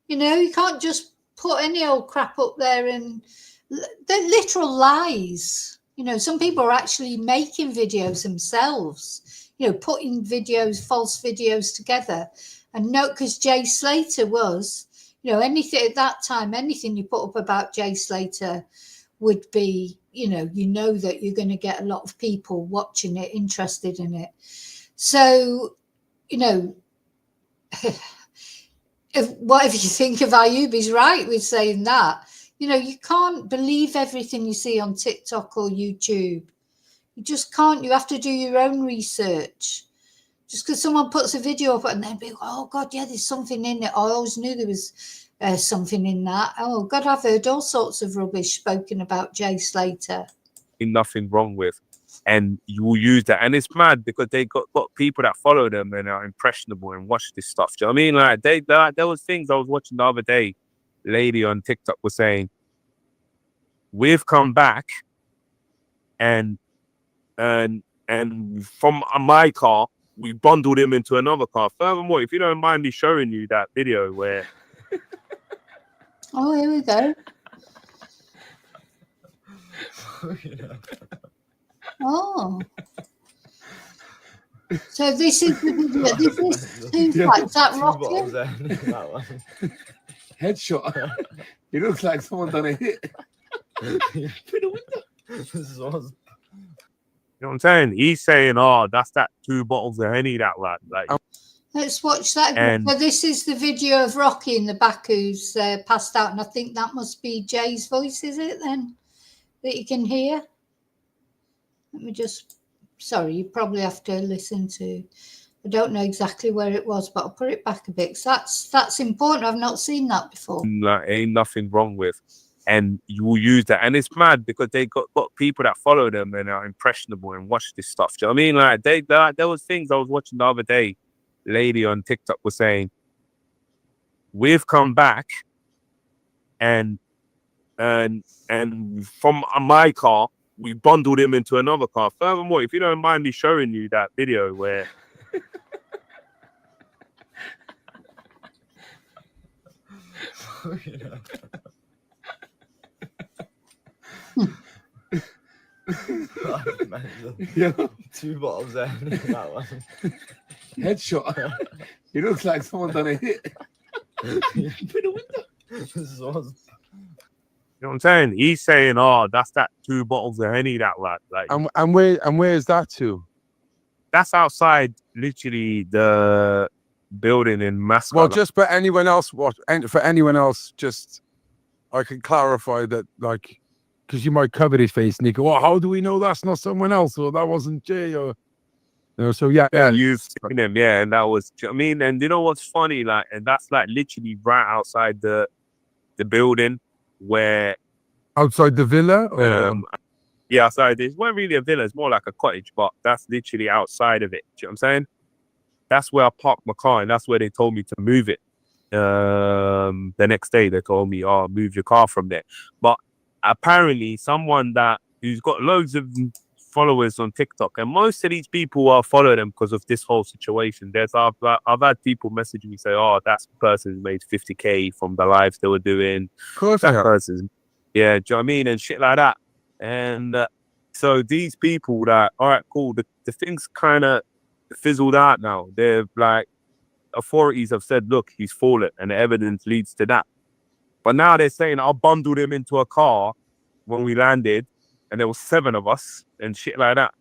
You know, you can't just put any old crap up there, and they're literal lies. You know, some people are actually making videos themselves, you know, putting false videos together. And note, because Jay Slater was, you know, anything at that time, anything you put up about Jay Slater would be, you know that you're going to get a lot of people watching it, interested in it. So, you know, whatever you think of Ayub, he's right with saying that. You know, you can't believe everything you see on TikTok or YouTube. You just can't. You have to do your own research. Just because someone puts a video up and then be, oh God, yeah, there's something in it. I always knew there was something in that. Oh God, I've heard all sorts of rubbish spoken about Jay Slater. Nothing wrong with, and you will use that, and it's mad because they got people that follow them and are impressionable and watch this stuff. Do you know what I mean? Like there was things I was watching the other day. Lady on TikTok was saying, "We've come back, and from my car, we bundled him into another car." Furthermore, if you don't mind me showing you that video where, oh, here we go. Oh, so this is the video. This is Tupac. Is that Rocky? Headshot. It looks like someone done a hit. you know what I'm saying? He's saying, "Oh, that's that 2 bottles of Henny that lad." Like, let's watch that. And so this is the video of Rocky in the back who's passed out, and I think that must be Jay's voice, is it then, that you can hear? Let me just, sorry, you probably have to listen to, I don't know exactly where it was, but I'll put it back a bit, because that's important. I've not seen that before. Like, ain't nothing wrong with, and you will use that, and it's mad because they got people that follow them and are impressionable and watch this stuff. Do you know what I mean? Like there was things I was watching the other day. Lady on TikTok was saying, "We've come back, and from my car, we bundled him into another car." Furthermore, if you don't mind me showing you that video where Yeah. 2 bottles there. That one. Headshot. It looks like someone done a hit. This was know what I'm saying? He's saying, "Oh, that's that 2 bottles of Henny that lad." Like, And where is that to? that's outside, literally the building in Masca. Well, just for anyone else, just I can clarify that, like, because you might cover his face and you go, "Well, how do we know that's not someone else, or that wasn't Jay?" Or so yeah. You've seen him, yeah, and that was. I mean, and you know what's funny, like, and that's like literally right outside the building where Outside the villa. Or? Yeah, outside. It wasn't really a villa; it's more like a cottage, but that's literally outside of it. Do you know what I'm saying? That's where I parked my car, and that's where they told me to move it. The next day, they told me, "Oh, move your car from there." But apparently, someone who's got loads of followers on TikTok, and most of these people are following them because of this whole situation. I've had people message me say, "Oh, that person made 50K from the lives they were doing." Of course, That person, yeah, do you know what I mean, and shit like that. And so these people that, all right, cool. The thing's kind of fizzled out now. They're like, authorities have said, look, he's fallen, and the evidence leads to that. But now they're saying, I bundled him into a car when we landed, and there was 7 of us and shit like that.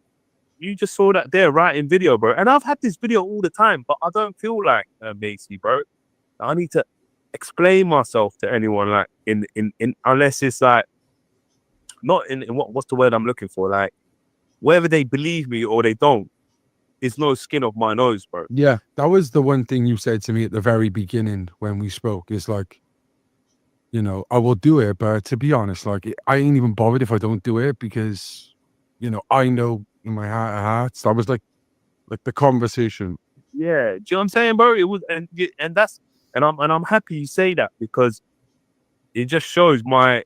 You just saw that there, right, in video, bro. And I've had this video all the time, but I don't feel like Macy, bro. I need to explain myself to anyone, like, in unless it's like, not in what's the word I'm looking for? Like, whether they believe me or they don't, it's no skin off my nose, bro. Yeah, that was the one thing you said to me at the very beginning when we spoke. It's like, you know, I will do it, but to be honest, like, I ain't even bothered if I don't do it because, you know, I know in my heart of hearts. That was like the conversation. Yeah, do you know what I'm saying, bro? It was, and I'm happy you say that, because it just shows my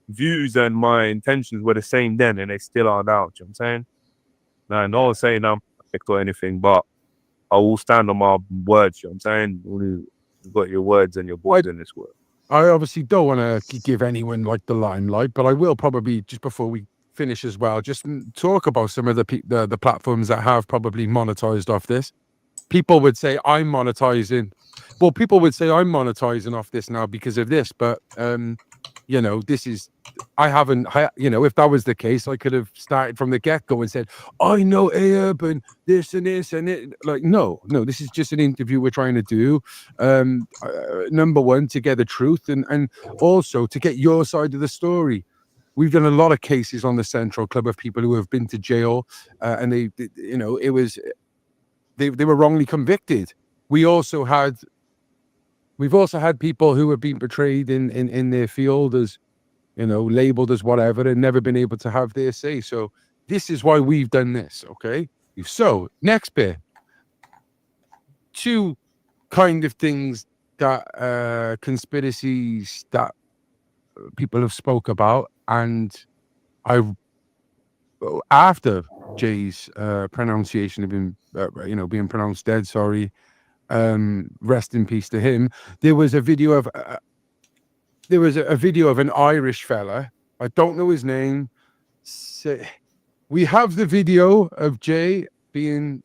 views and my intentions were the same then, and they still are now. Do you know what I'm saying? Now, not saying I'm perfect or anything, but I will stand on my words. You know what I'm saying? You've got your words and your words in this world. I obviously don't want to give anyone like the limelight, but I will probably, just before we finish as well, just talk about some of the platforms that have probably monetized off this. People would say I'm monetizing. Well, people would say I'm monetizing off this now because of this, but you know, you know, if that was the case, I could have started from the get-go and said, I know Ayub and this and this and it. Like, no, this is just an interview we're trying to do. Number one, to get the truth, and also to get your side of the story. We've done a lot of cases on the Central Club of people who have been to jail, and they you know, they were wrongly convicted. We've also had people who have been portrayed in their field as, you know, labeled as whatever, and never been able to have their say. So this is why we've done this, okay? So next bit, 2 kind of things that conspiracies that people have spoke about, and after Jay's pronunciation of him, you know, being pronounced dead, sorry, rest in peace to him. There was a video of an Irish fella. I don't know his name. We have the video of Jay being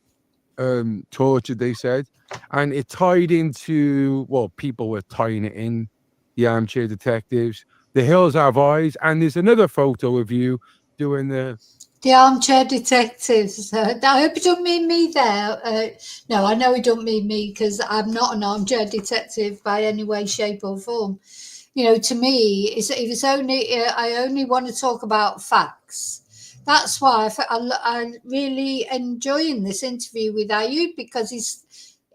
tortured, they said, and it tied into, well, people were tying it in, the armchair detectives, the hills have eyes, and there's another photo of you doing the armchair detectives. I hope you don't mean me there. No, I know you don't mean me, because I'm not an armchair detective by any way, shape or form. You know, to me, it's only I only want to talk about facts. That's why I'm really enjoying this interview with Ayub, because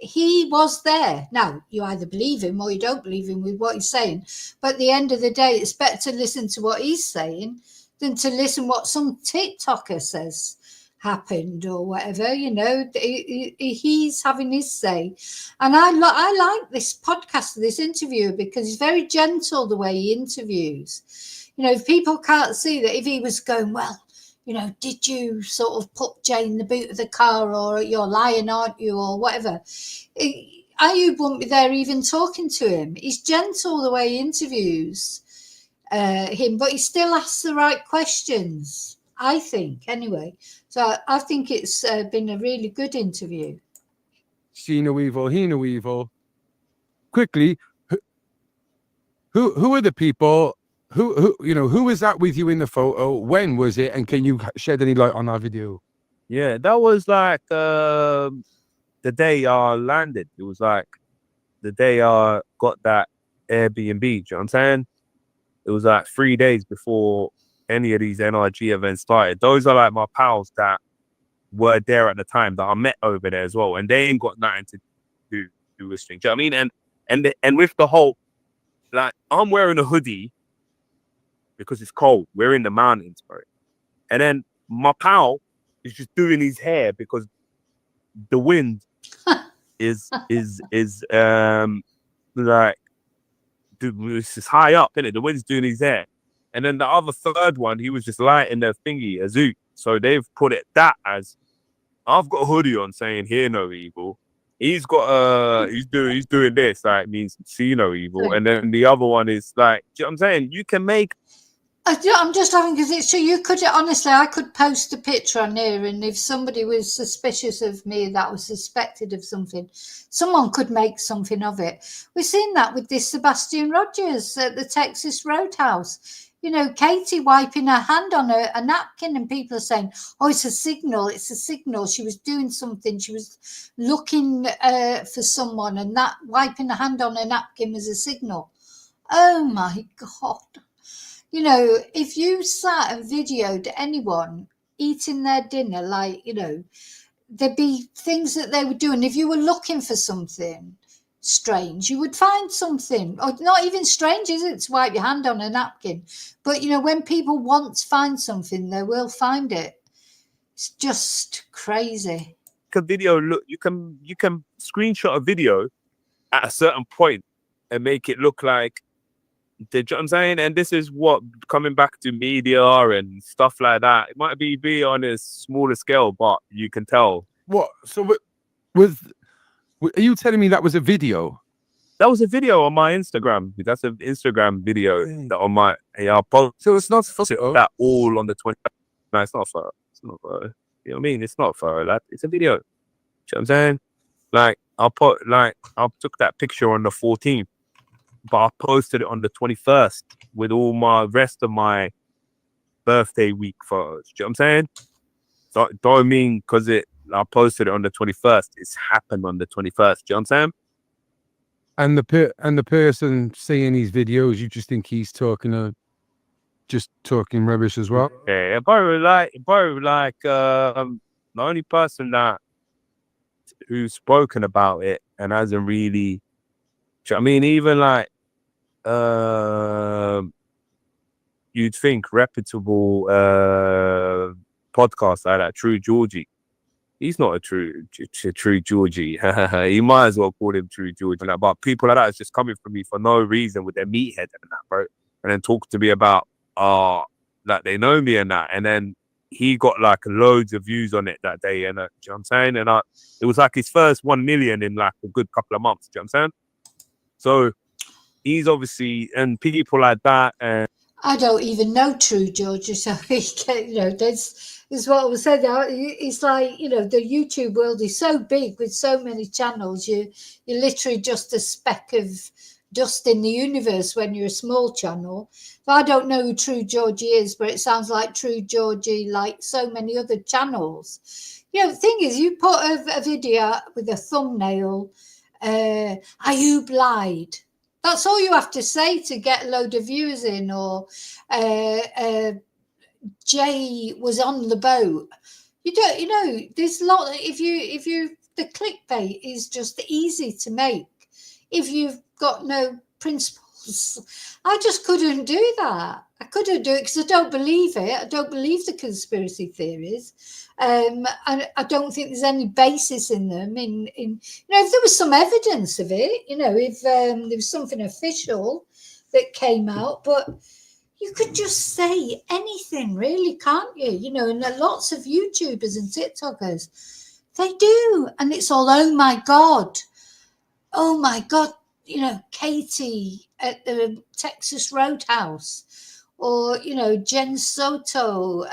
he was there. Now, you either believe him or you don't believe him with what he's saying. But at the end of the day, it's better to listen to what he's saying than to listen what some TikToker says happened or whatever. You know, he's having his say. And I like this podcast, this interview, because he's very gentle the way he interviews. You know, if people can't see that, if he was going, well, you know, did you sort of put Jay in the boot of the car, or you're lying, aren't you, or whatever, Ayub won't be there even talking to him. He's gentle the way he interviews him, but he still asks the right questions, I think, anyway. So I think it's been a really good interview. See no evil, hear no evil. Quickly, who are the people who was that with you in the photo? When was it? And can you shed any light on that video? Yeah, that was like the day I landed. It was like the day I got that Airbnb. Do you know what I'm saying? It was like 3 days before any of these NRG events started. Those are like my pals that were there at the time that I met over there as well, and they ain't got nothing to do with things. Do you know what I mean? And with the whole, like, I'm wearing a hoodie because it's cold. We're in the mountains, bro. And then my pal is just doing his hair because the wind is like, this is high up, isn't it? The wind's doing his hair. And then the other third one, he was just lighting their thingy, a zoot. So they've put it that as, I've got a hoodie on saying hear no evil. He's got he's doing this, like, means see no evil. And then the other one is like, do you know what I'm saying? You can make, I'm just laughing because it's true. You could, honestly, I could post a picture on here, and if somebody was suspicious of me, that was suspected of something, someone could make something of it. We've seen that with this Sebastian Rogers at the Texas Roadhouse. You know, Katie wiping her hand on a napkin, and people are saying, oh, it's a signal. It's a signal. She was doing something. She was looking for someone, and that wiping her hand on a napkin was a signal. Oh, my God. You know, if you sat and videoed anyone eating their dinner, like, you know, there'd be things that they were doing. If you were looking for something strange, you would find something. Or not even strange, is it, to wipe your hand on a napkin? But, you know, when people want to find something, they will find it. It's just crazy. a video look, you can screenshot a video at a certain point and make it look like, do you know what I'm saying? And this is what, coming back to media and stuff like that, it might be on a smaller scale, but you can tell. What? So are you telling me that was a video? That was a video on my Instagram. That's an Instagram video that on my AR post. So it's not supposed to That all on the 20th. No, it's not photo. It's not photo. You know what I mean? It's not photo, lad. It's a video. You know what I'm saying? Like, I took that picture on the 14th, but I posted it on the 21st with all my rest of my birthday week photos. Do you know what I'm saying? Don't mean because I posted it on the 21st. It's happened on the 21st. Do you know what I'm saying? And the person seeing these videos, you just think he's talking rubbish as well? Yeah, bro, the only person who's spoken about it and hasn't really, I mean, even like, you'd think reputable podcast like that, True Georgie. He's not a true Georgie. He might as well call him True Georgie. But people like that is just coming for me for no reason with their meathead and that, bro. And then talk to me about, like, they know me and that. And then he got like loads of views on it that day. And you know what I'm saying? And it was like his first 1 million in like a good couple of months. Do you know what I'm saying? So he's obviously, and people like that. And I don't even know True George, so you know, there's what I was saying. It's like, you know, the YouTube world is so big with so many channels. You're literally just a speck of dust in the universe when you're a small channel. So I don't know who True Georgie is, but it sounds like True Georgie, like so many other channels. You know, the thing is, you put a video with a thumbnail, Ayub lied. That's all you have to say to get a load of viewers in, or Jay was on the boat. You know, there's a lot. If you, the clickbait is just easy to make if you've got no principles. I just couldn't do that. I couldn't do it because I don't believe it. I don't believe the conspiracy theories. And I don't think there's any basis in them. In you know, if there was some evidence of it, you know, if there was something official that came out, but you could just say anything, really, can't you? You know, and lots of YouTubers and TikTokers, they do, and it's all, oh my God, you know, Katie at the Texas Roadhouse, or, you know, Jen Soto,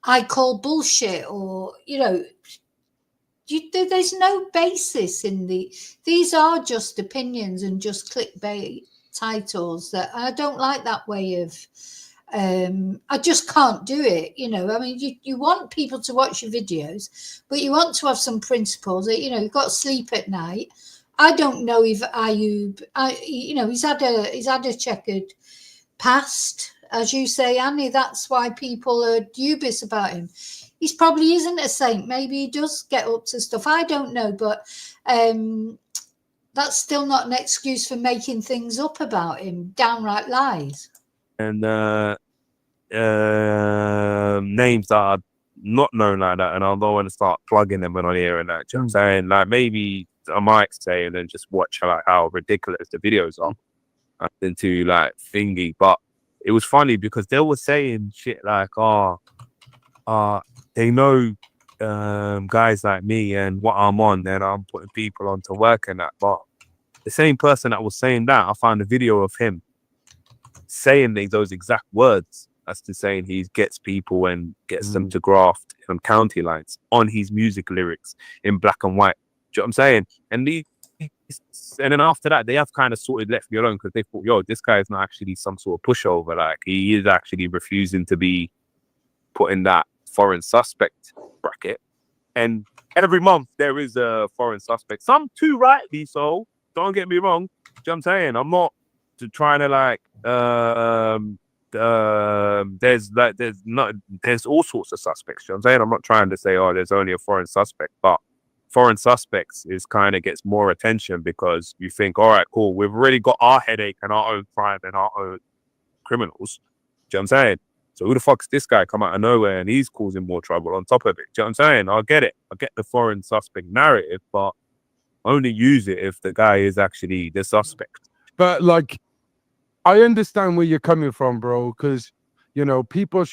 I call bullshit, or, you know, there's no basis in these are just opinions and just clickbait titles. That I don't like that way of. I just can't do it. You know, I mean, you want people to watch your videos, but you want to have some principles. That, you know, you've got to sleep at night. I don't know if Ayub, you know, he's had a checkered past, as you say, Annie. That's why people are dubious about him. He's probably isn't a saint. Maybe he does get up to stuff. I don't know, but that's still not an excuse for making things up about him. Downright lies. And names that are not known like that, and I don't want to start plugging them on here and that. Do you know what I'm saying? Like, maybe I might say and then just watch like how ridiculous the videos are into like thingy. But it was funny because they were saying shit like, they know guys like me and what I'm on, and I'm putting people on to work and that. But the same person that was saying that, I found a video of him saying those exact words as to saying he gets people and gets them to graft on county lines on his music lyrics in black and white. Do you know what I'm saying? And then after that, they have kind of sort of left me alone because they thought, yo, this guy is not actually some sort of pushover. Like, he is actually refusing to be put in that foreign suspect bracket. And every month there is a foreign suspect. Some too rightly so. Don't get me wrong. Do you know what I'm saying? I'm not trying to like there's all sorts of suspects. You know what I'm saying? I'm not trying to say, oh, there's only a foreign suspect, but foreign suspects is kind of gets more attention because you think, all right, cool, we've already got our headache and our own crime and our own criminals. Do you know what I'm saying? So who the fuck's this guy come out of nowhere and he's causing more trouble on top of it? Do you know what I'm saying? I get it. I get the foreign suspect narrative, but only use it if the guy is actually the suspect. But like, I understand where you're coming from, bro, because, you know, people,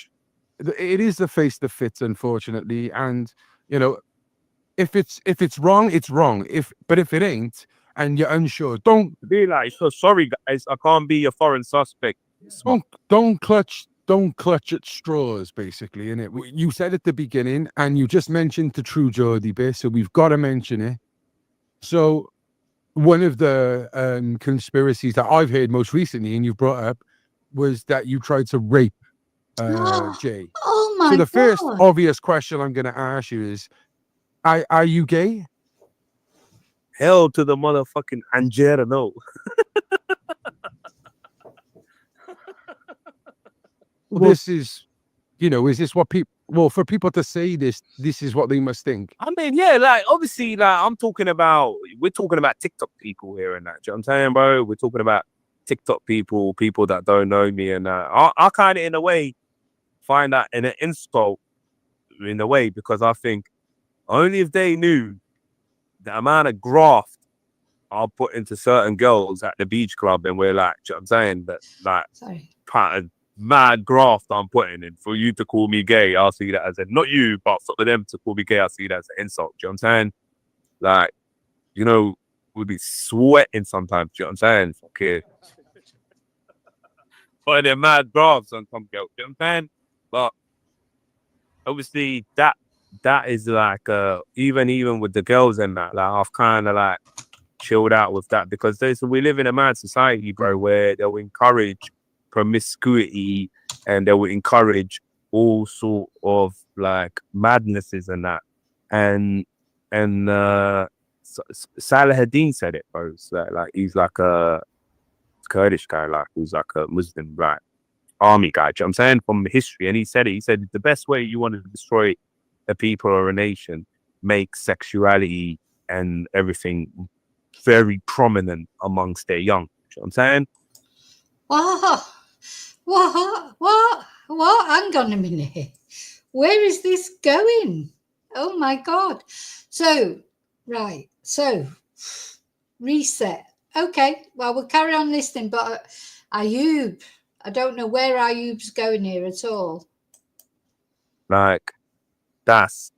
it is the face that fits, unfortunately. And, you know, if it's wrong, it's wrong. But if it ain't, and you're unsure, don't be like, so sorry guys, I can't be a foreign suspect. Don't clutch at straws, basically, innit? You said at the beginning, and you just mentioned the True Geordie bit, so we've got to mention it. So one of the conspiracies that I've heard most recently, and you brought up, was that you tried to rape Jay. Oh my God. So the first obvious question I'm going to ask you is, are you gay? Hell to the motherfucking Angera, no. Well, this is, you know, is this what people, well, for people to say this is what they must think? I mean, yeah, like, obviously, like, we're talking about TikTok people here and that. Do you know what I'm saying, bro? We're talking about TikTok people that don't know me and that. I kind of, in a way, find that an insult, in a way, because I think only if they knew the amount of graft I'll put into certain girls at the beach club, and we're like, do you know what I'm saying? That, like, part of mad graft I'm putting in for you to call me gay, I'll see that as a, not you, but for them to call me gay, I'll see that as an insult. Do you know what I'm saying? Like, you know, we'd be sweating sometimes. Do you know what I'm saying? Okay. But they're mad grafts on some girls. Do you know what I'm saying? But obviously that is like even with the girls and that, like, I've kind of like chilled out with that because we live in a mad society, bro, where they'll encourage promiscuity and they will encourage all sort of like madnesses and that. And Salahuddin said it, bro. So, like, he's like a Kurdish guy, like, who's like a Muslim, like, army guy. Do you know what I'm saying? From history. And he said the best way you want to destroy a people or a nation, make sexuality and everything very prominent amongst their young. Do you know what I'm saying? What? Hang on a minute. Where is this going? Oh my God. So, right. So, reset. Okay. Well, we'll carry on listening, but Ayub, I don't know where Ayub's going here at all. Like, that's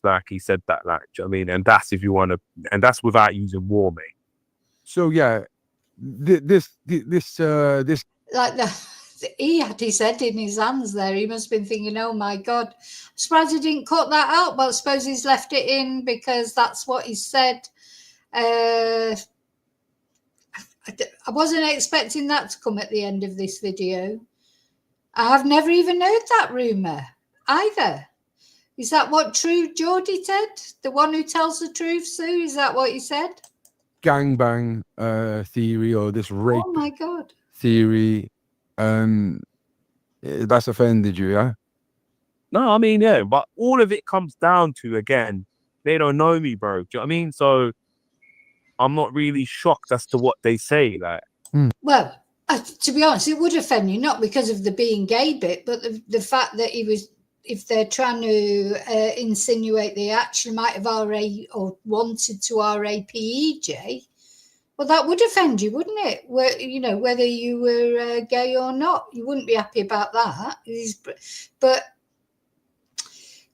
like, he said that, like, do you know what I mean? And that's if you want to, and that's without using war, mate. So yeah, this like he had his head in his hands there. He must have been thinking, oh my God, I'm surprised he didn't cut that out, but I suppose he's left it in because that's what he said. I I wasn't expecting that to come at the end of this video. I have never even heard that rumour either. Is that what True Geordie said? The one who tells the truth, Sue? Is that what you said? Gangbang theory or this rape Oh my God. theory. That's offended you, yeah? No, I mean, yeah, but all of it comes down to, again, they don't know me, bro. Do you know what I mean? So I'm not really shocked as to what they say. Like, Well, to be honest, it would offend you, not because of the being gay bit, but the fact that he was, if they're trying to insinuate they actually might have RA or wanted to RAPE Jay, well, that would offend you, wouldn't it? Whether you were gay or not, you wouldn't be happy about that. But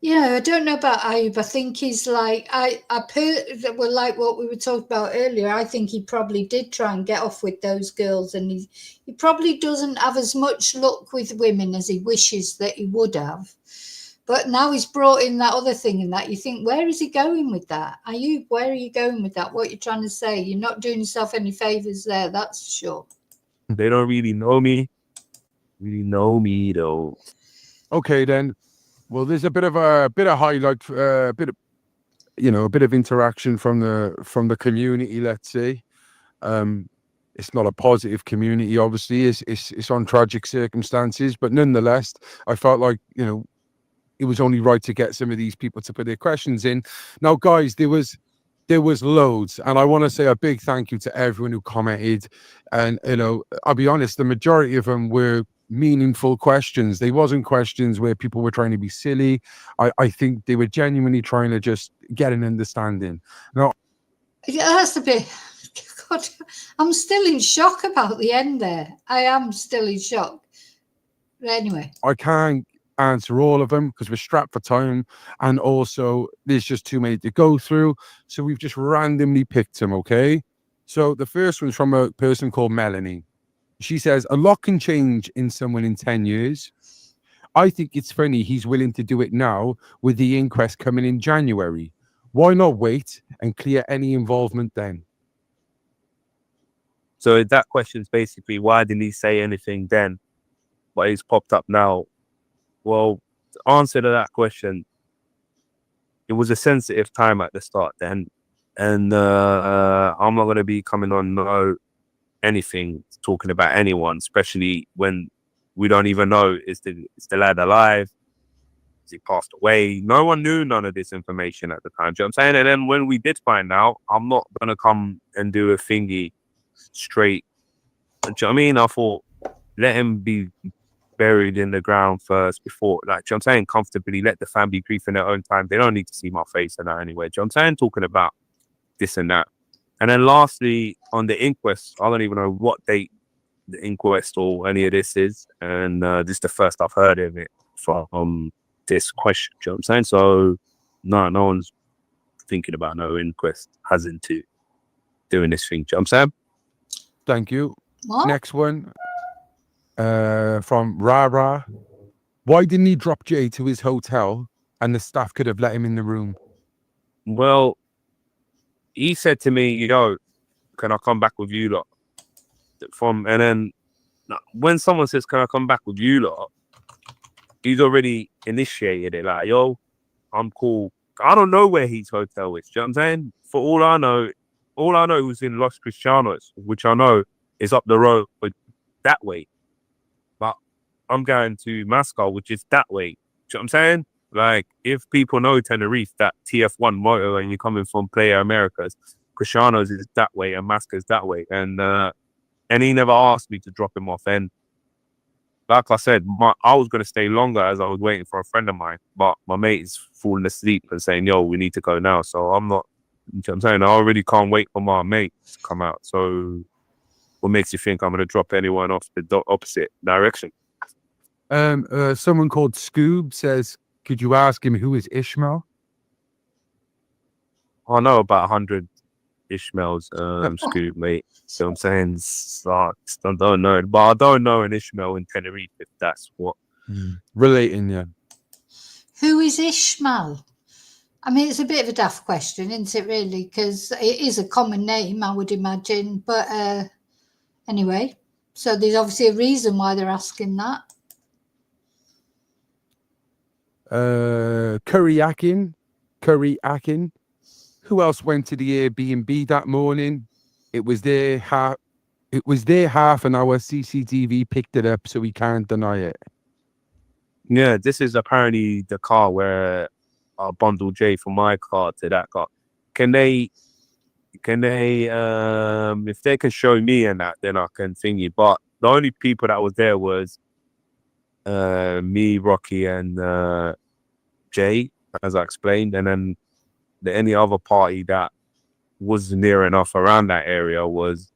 I don't know about Ayub. I think he's like, like what we were talking about earlier. I think he probably did try and get off with those girls, and he probably doesn't have as much luck with women as he wishes that he would have. But now he's brought in that other thing, and that you think, where is he going with that? Ayub, where are you going with that? What you're trying to say? You're not doing yourself any favors there, that's for sure. they don't really know me. Really know me though. Okay, then. Well, there's a bit of highlight, a bit of interaction from the community. Let's say, it's not a positive community. Obviously, it's on tragic circumstances, but nonetheless, I felt like it was only right to get some of these people to put their questions in. Now, guys, there was loads, and I want to say a big thank you to everyone who commented. And I'll be honest, the majority of them were meaningful questions. They wasn't questions where people were trying to be silly. I think they were genuinely trying to just get an understanding. Now, That's a bit. God, I'm still in shock about the end there. I am still in shock. But anyway, I can't answer all of them because we're strapped for time, and also there's just too many to go through, so we've just randomly picked them. Okay, so the first one's from a person called Melanie. She says, a lot can change in someone in 10 years. I think it's funny he's willing to do it now with the inquest coming in January. Why not wait and clear any involvement then? So that question's basically, why didn't he say anything then? But he's popped up now. Well, the answer to that question, it was a sensitive time at the start then. And I'm not going to be coming on anything talking about anyone, especially when we don't even know, is the lad alive? Is he passed away? No one knew none of this information at the time. Do you know what I'm saying? And then when we did find out, I'm not going to come and do a thingy straight. Do you know what I mean? I thought, let him be buried in the ground first before, like, do you know what I'm saying? Comfortably, let the family grieve in their own time. They don't need to see my face and that anyway. Do you know what I'm saying? Talking about this and that. And then lastly, on the inquest, I don't even know what date the inquest or any of this is. And this is the first I've heard of it from this question. Do you know what I'm saying? So, no one's thinking about no inquest, has into doing this thing. Do you know what I'm saying? Thank you. what? Next one from Rara. Why didn't he drop Jay to his hotel and the staff could have let him in the room? Well, he said to me, can I come back with you lot? And then when someone says, can I come back with you lot? He's already initiated it. Like, yo, I'm cool. I don't know where his hotel is. Do you know what I'm saying? For all I know it was in Los Cristianos, which I know is up the road, but that way. But I'm going to Masca, which is that way. Do you know what I'm saying? Like, if people know Tenerife, that TF1 motor, and you're coming from Playa Americas, Cristianos is that way and Masca is that way. And he never asked me to drop him off. And like I said, I was going to stay longer as I was waiting for a friend of mine, but my mate is falling asleep and saying, yo, we need to go now. So I'm not, you know what I'm saying? I already can't wait for my mate to come out. So what makes you think I'm going to drop anyone off the opposite direction? Someone called Scoob says, could you ask him who is Ishmael? I know about 100 Ishmaels, Scoop, mate. So I'm saying, I don't know, but I don't know an Ishmael in Tenerife, if that's what. Relating, yeah. Who is Ishmael? I mean, it's a bit of a daft question, isn't it, really? Because it is a common name, I would imagine. But Anyway, so there's obviously a reason why they're asking that. Curry Akin. Who else went to the Airbnb that morning? It was there half an hour. CCTV picked it up, so we can't deny it. Yeah, this is apparently the car where I bundled Jay from my car to that car. Can they if they can show me and that, then I can thingy. But the only people that was there was me, Rocky, and Jay, as I explained, and then any other party that was near enough around that area was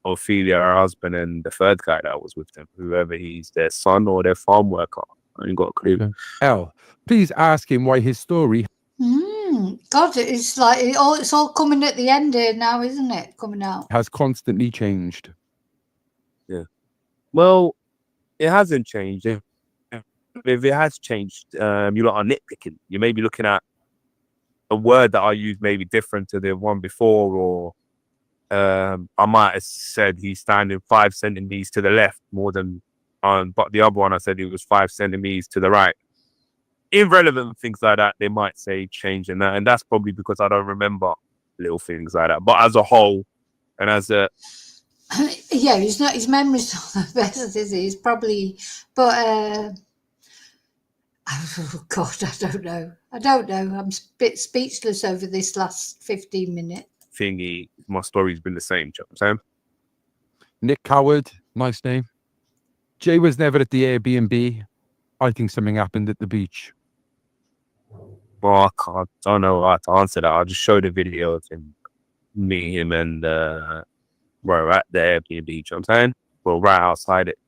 Ophelia, her husband, and the third guy that was with them, whoever he's their son or their farm worker. I ain't got a clue. L, please ask him why his story God, it's like it's all coming at the end here now, isn't it? Coming out. has constantly changed. Well, it hasn't changed. If it has changed, you lot are nitpicking. You may be looking at a word that I used maybe different to the one before, or I might have said he's standing 5 centimeters to the left more than but the other one I said he was 5 centimeters to the right. Irrelevant things like that, they might say changing that, and that's probably because I don't remember little things like that. But as a whole, and as a Yeah, he's not. His memory's not the best, is he? He's probably, but oh God, I don't know. I'm a bit speechless over this last 15 minutes. thingy, my story's been the same. Do you know what I'm saying? Nick Coward, nice name. Jay was never at the Airbnb. I think something happened at the beach. Well, I don't know how to answer that. I'll just show the video of him, me, him, and we're at the Airbnb. You know what I'm saying? Well, right outside it.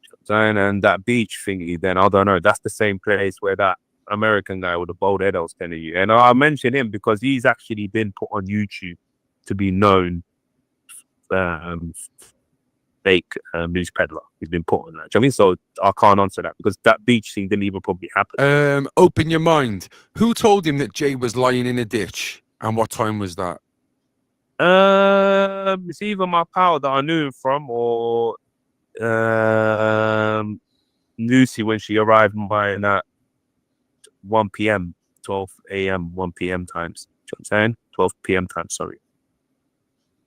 You know what I'm saying? And that beach thingy, then I don't know. That's the same place where that American guy with the bald head I was telling you. And I mentioned him because he's actually been put on YouTube to be known fake news peddler. He's been put on that. Do you know what I mean? So I can't answer that because that beach thing didn't even probably happen. Open your mind. Who told him that Jay was lying in a ditch? And what time was that? It's either my pal that I knew him from or Lucy when she arrived mine at 1 p.m., 12 a.m., 1 p.m. times. Do you know what I'm saying? 12 p.m. times, sorry.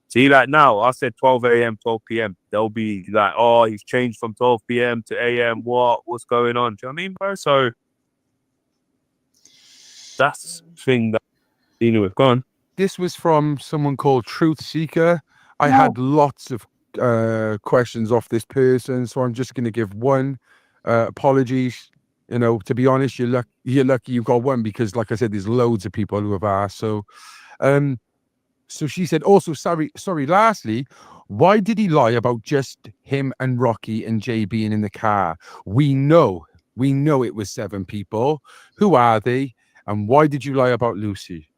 See, like now, I said 12 a.m., 12 p.m. They'll be like, oh, he's changed from 12 p.m. to a.m. What's going on? Do you know what I mean, bro? So that's the thing that I'm dealing with. Go on. This was from someone called Truth Seeker. I had lots of questions off this person, so I'm just going to give one. Apologies. You know, to be honest, you're lucky you got one because, like I said, there's loads of people who have asked. So, so she said, also, sorry. Lastly, why did he lie about just him and Rocky and Jay being in the car? We know it was 7 people. Who are they? And why did you lie about Lucy?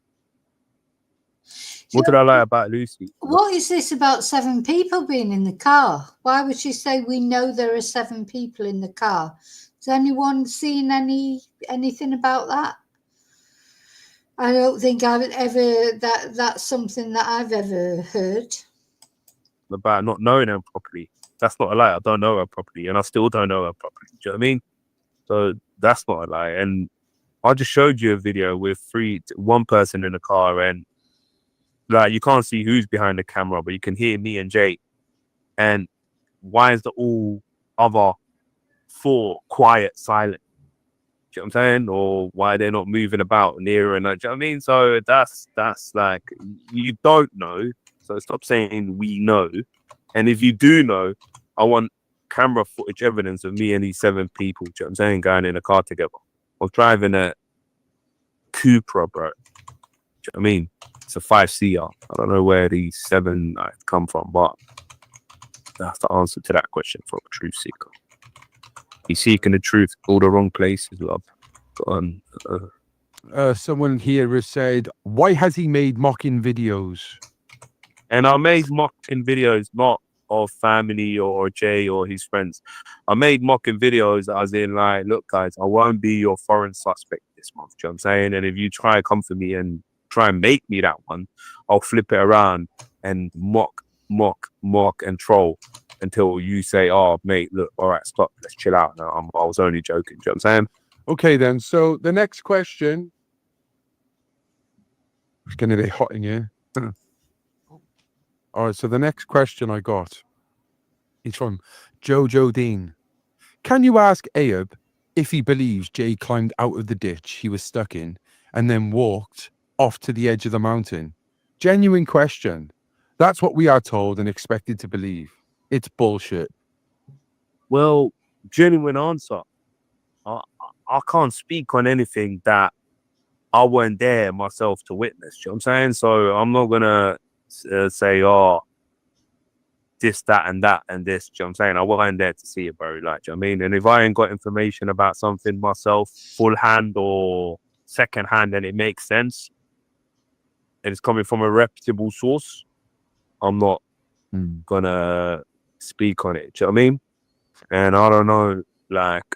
What did I lie about Lucy? What is this about 7 people being in the car? Why would she say we know there are 7 people in the car? Has anyone seen anything about that? I don't think I've ever that's something that I've ever heard. About not knowing her properly. That's not a lie. I don't know her properly, and I still don't know her properly. Do you know what I mean? So that's not a lie. And I just showed you a video with one person in the car, and like you can't see who's behind the camera, but you can hear me and Jay. And why is the all other 4 quiet, silent? Do you know what I'm saying? Or why they're not moving about nearer and that? Do you know what I mean? So that's like you don't know. So stop saying we know. And if you do know, I want camera footage evidence of me and these 7 people. Do you know what I'm saying? Going in a car together. Or driving a Cupra, bro. Do you know what I mean? It's a 5CR. I don't know where these 7 come from, but that's the answer to that question from a truth seeker. He's seeking the truth, all the wrong places, love. Go on. Someone here has said, why has he made mocking videos? And I made mocking videos not of family or Jay or his friends. I made mocking videos as in like, look guys, I won't be your foreign suspect this month. Do you know what I'm saying? And if you try to come for me and try and make me that one, I'll flip it around and mock mock and troll until you say, "Oh, mate, look, all right, stop, let's chill out." Now, I was only joking. Do you know what I'm saying? Okay, then. So the next question. It's going to be hot in here. All right. So the next question I got is from Jojo Dean. Can you ask Ayub if he believes Jay climbed out of the ditch he was stuck in and then walked off to the edge of the mountain? Genuine question. That's what we are told and expected to believe. It's bullshit. Well, genuine answer. I can't speak on anything that I weren't there myself to witness. Do you know what I'm saying? So I'm not gonna say, "Oh, this, that, and that, and this." Do you know what I'm saying? I wasn't there to see it, bro. Like, do you know what I mean? And if I ain't got information about something myself, full hand or second hand, and it makes sense, and it's coming from a reputable source, I'm not gonna speak on it. Do you know what I mean? And I don't know, like,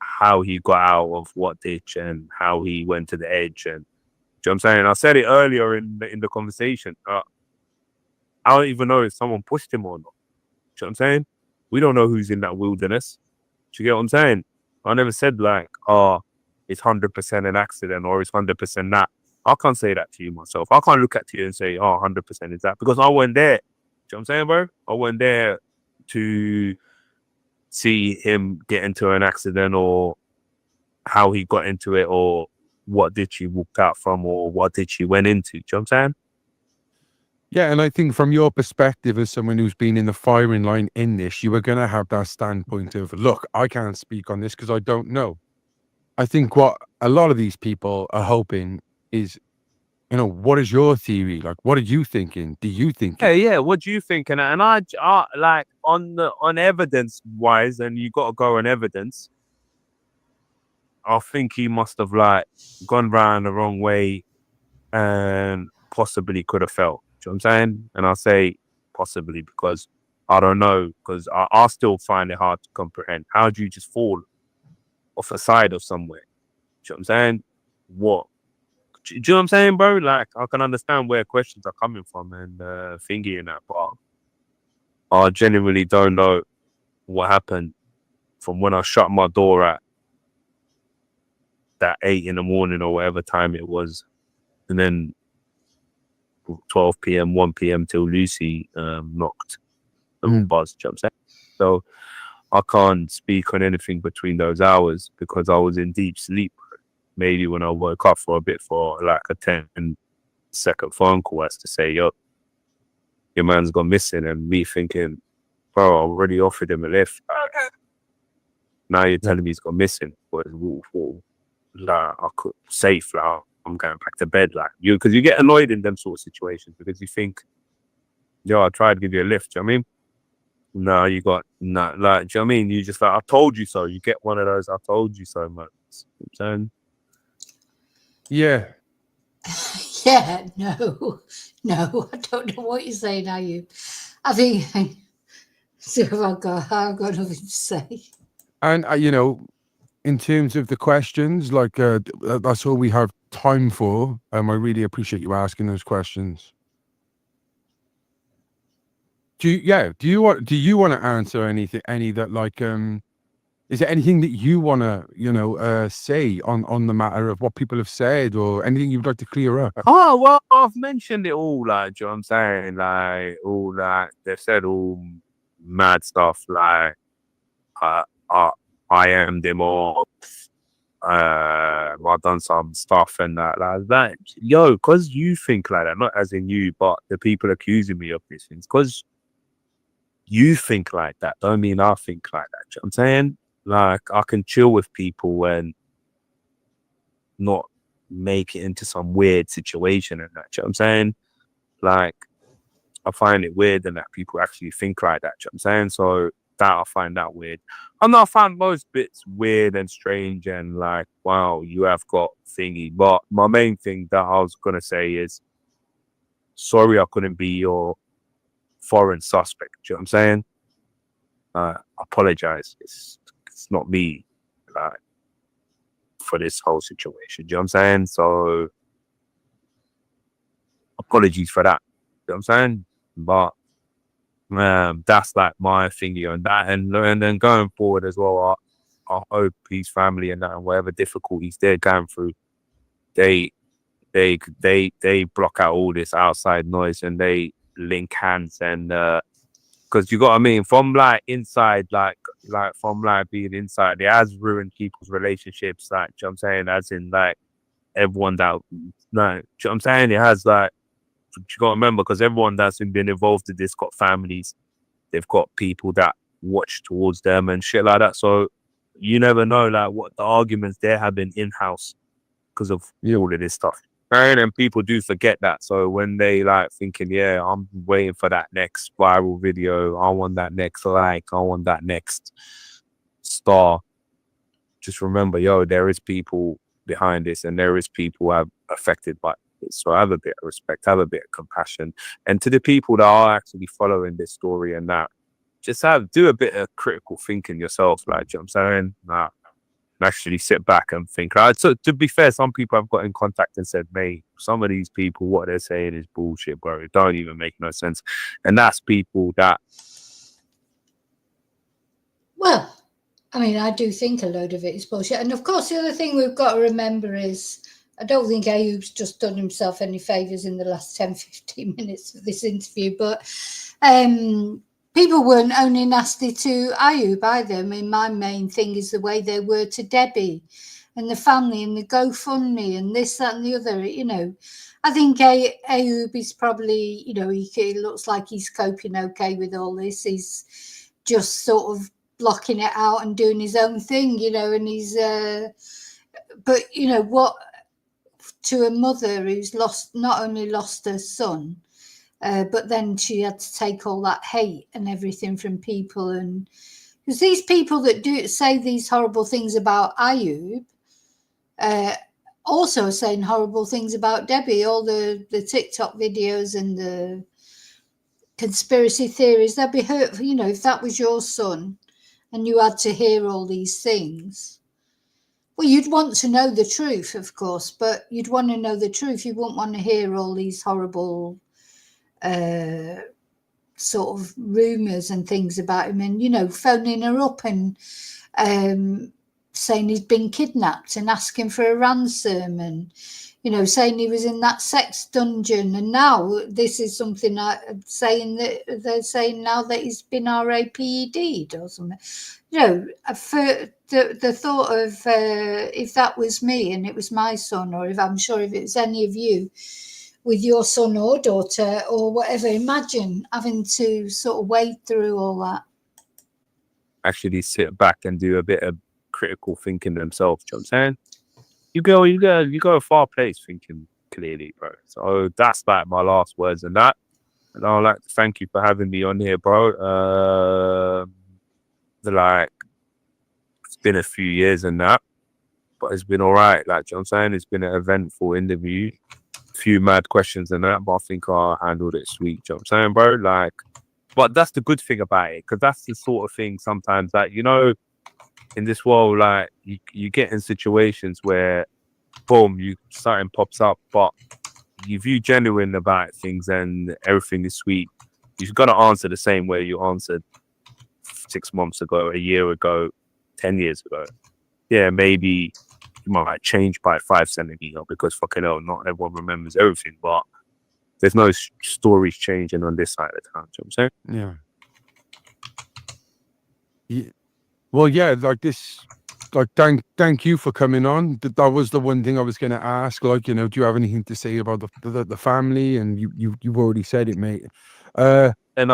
how he got out of what ditch and how he went to the edge. And do you know what I'm saying? I said it earlier in the conversation. I don't even know if someone pushed him or not. Do you know what I'm saying? We don't know who's in that wilderness. Do you get what I'm saying? I never said like, "Oh, it's 100% an accident or it's 100% that." I can't say that to you myself. I can't look at you and say, "Oh, 100% is that," because I wasn't there. Do you know what I'm saying, bro? I wasn't there to see him get into an accident or how he got into it or what ditch he walked out from or what ditch he went into. Do you know what I'm saying? Yeah, and I think from your perspective as someone who's been in the firing line in this, you were going to have that standpoint of, look, I can't speak on this because I don't know. I think what a lot of these people are hoping is, what is your theory? Like, what are you thinking? Do you think? Yeah. What do you think? And I like on evidence wise, and you got to go on evidence. I think he must have like gone round the wrong way and possibly could have fell. Do you know what I'm saying? And I say possibly because I don't know, because I still find it hard to comprehend. How do you just fall off a side of somewhere? Do you know what I'm saying? What? Do you know what I'm saying, bro? Like, I can understand where questions are coming from and thingy and that, but I genuinely don't know what happened from when I shut my door at that 8 in the morning or whatever time it was, and then 12 p.m., 1 p.m. till Lucy knocked and buzzed. You know what I'm saying? So I can't speak on anything between those hours because I was in deep sleep. Maybe when I woke up for a bit for like a 10-second phone call as to say, "Yo, your man's gone missing," and me thinking, "Bro, I already offered him a lift. Now you're telling me he's gone missing." But like, I could safe, like, I'm going back to bed, like because you get annoyed in them sort of situations because you think, "Yo, I tried to give you a lift." Do you know what I mean? No, you got no, like, do you know what I mean? You just like, "I told you so." You get one of those "I told you so" moments. You know what I'm saying? Yeah. Yeah, no, I don't know what you're saying, are you? I think, so I've got nothing to say. And, in terms of the questions, like, that's all we have time for. I really appreciate you asking those questions. Do you want to answer any that, like, is there anything that you want to, say on the matter of what people have said or anything you'd like to clear up? Oh, well, I've mentioned it all, like, do you know what I'm saying? Like, all that, they've said all mad stuff, like, I am them all. I've done some stuff and that, like that. Yo, because you think like that, not as in you, but the people accusing me of these things, because you think like that, don't mean I think like that. Do you know what I'm saying? Like, I can chill with people and not make it into some weird situation and that. Do you know what I'm saying? Like, I find it weird and that people actually think like that. Do you know what I'm saying? So that I find that weird. I know I found most bits weird and strange and like, wow, you have got thingy. But my main thing that I was gonna say is, sorry I couldn't be your foreign suspect. Do you know what I'm saying? I apologize. It's not me, like, for this whole situation. Do you know what I'm saying? So apologies for that. You know what I'm saying? But That's like my thingy on that, and then going forward as well, I hope his family and that, and whatever difficulties they're going through, they block out all this outside noise and they link hands, and because you got what I mean, from like inside, like from like being inside, it has ruined people's relationships, like, you know what I'm saying, as in like everyone that, like, you know what I'm saying, it has like, you got to remember, because everyone that's been involved in this got families, they've got people that watch towards them and shit like that, so you never know like what the arguments they're having in-house because of all of this stuff. And people do forget that. So when they like thinking, yeah, I'm waiting for that next viral video, I want that next like, I want that next star. Just remember, yo, there is people behind this, and there is people affected by it. So have a bit of respect, have a bit of compassion, and to the people that are actually following this story and that, just do a bit of critical thinking yourself. Like, you know what I'm saying, and actually sit back and think. Right? So to be fair, some people have got in contact and said, mate, some of these people, what they're saying is bullshit, bro. It don't even make no sense. And that's people that... Well, I mean, I do think a load of it is bullshit. And of course, the other thing we've got to remember is, I don't think Ayub's just done himself any favours in the last 10, 15 minutes of this interview, but people weren't only nasty to Ayub either. I mean, my main thing is the way they were to Debbie and the family and the GoFundMe and this, that and the other. You know, I think Ayub is probably, you know, he looks like he's coping okay with all this. He's just sort of blocking it out and doing his own thing, you know, and he's... but, you know, what... to a mother who's not only lost her son, but then she had to take all that hate and everything from people. And because these people that do say these horrible things about Ayub also are saying horrible things about Debbie, all the TikTok videos and the conspiracy theories, they'd be hurt. You know, if that was your son and you had to hear all these things, well, you'd want to know the truth, of course, but you'd want to know the truth. You wouldn't want to hear all these horrible sort of rumours and things about him, and, you know, phoning her up and saying he'd been kidnapped and asking for a ransom, and, you know, saying he was in that sex dungeon. And now this is something saying that they're saying now that he's been RAPED'd or something. You know, for the thought of if that was me and it was my son, or if I'm sure if it was any of you with your son or daughter or whatever, imagine having to sort of wade through all that. Actually sit back and do a bit of critical thinking themselves. You know what I'm saying? You go a far place thinking clearly, bro. So that's like my last words on that. And I'd like to thank you for having me on here, bro. Like, it's been a few years and that, but it's been all right. Like, you know what I'm saying? It's been an eventful interview, few mad questions and that, but I think I handled it sweet. You know what I'm saying, bro? Like, but that's the good thing about it, because that's the sort of thing sometimes that, you know, in this world, like, you get in situations where, boom, something pops up, but if you genuine about things and everything is sweet, you've got to answer the same way you answered 6 months ago, a year ago, 10 years ago. Yeah, maybe you might change by 5 centimeters because fucking hell, not everyone remembers everything, but there's no stories changing on this side of the town. You know what I'm saying? Yeah. Well, yeah, like this, like, thank you for coming on. That was the one thing I was going to ask. Like, you know, do you have anything to say about the family? And you've already said it, mate. And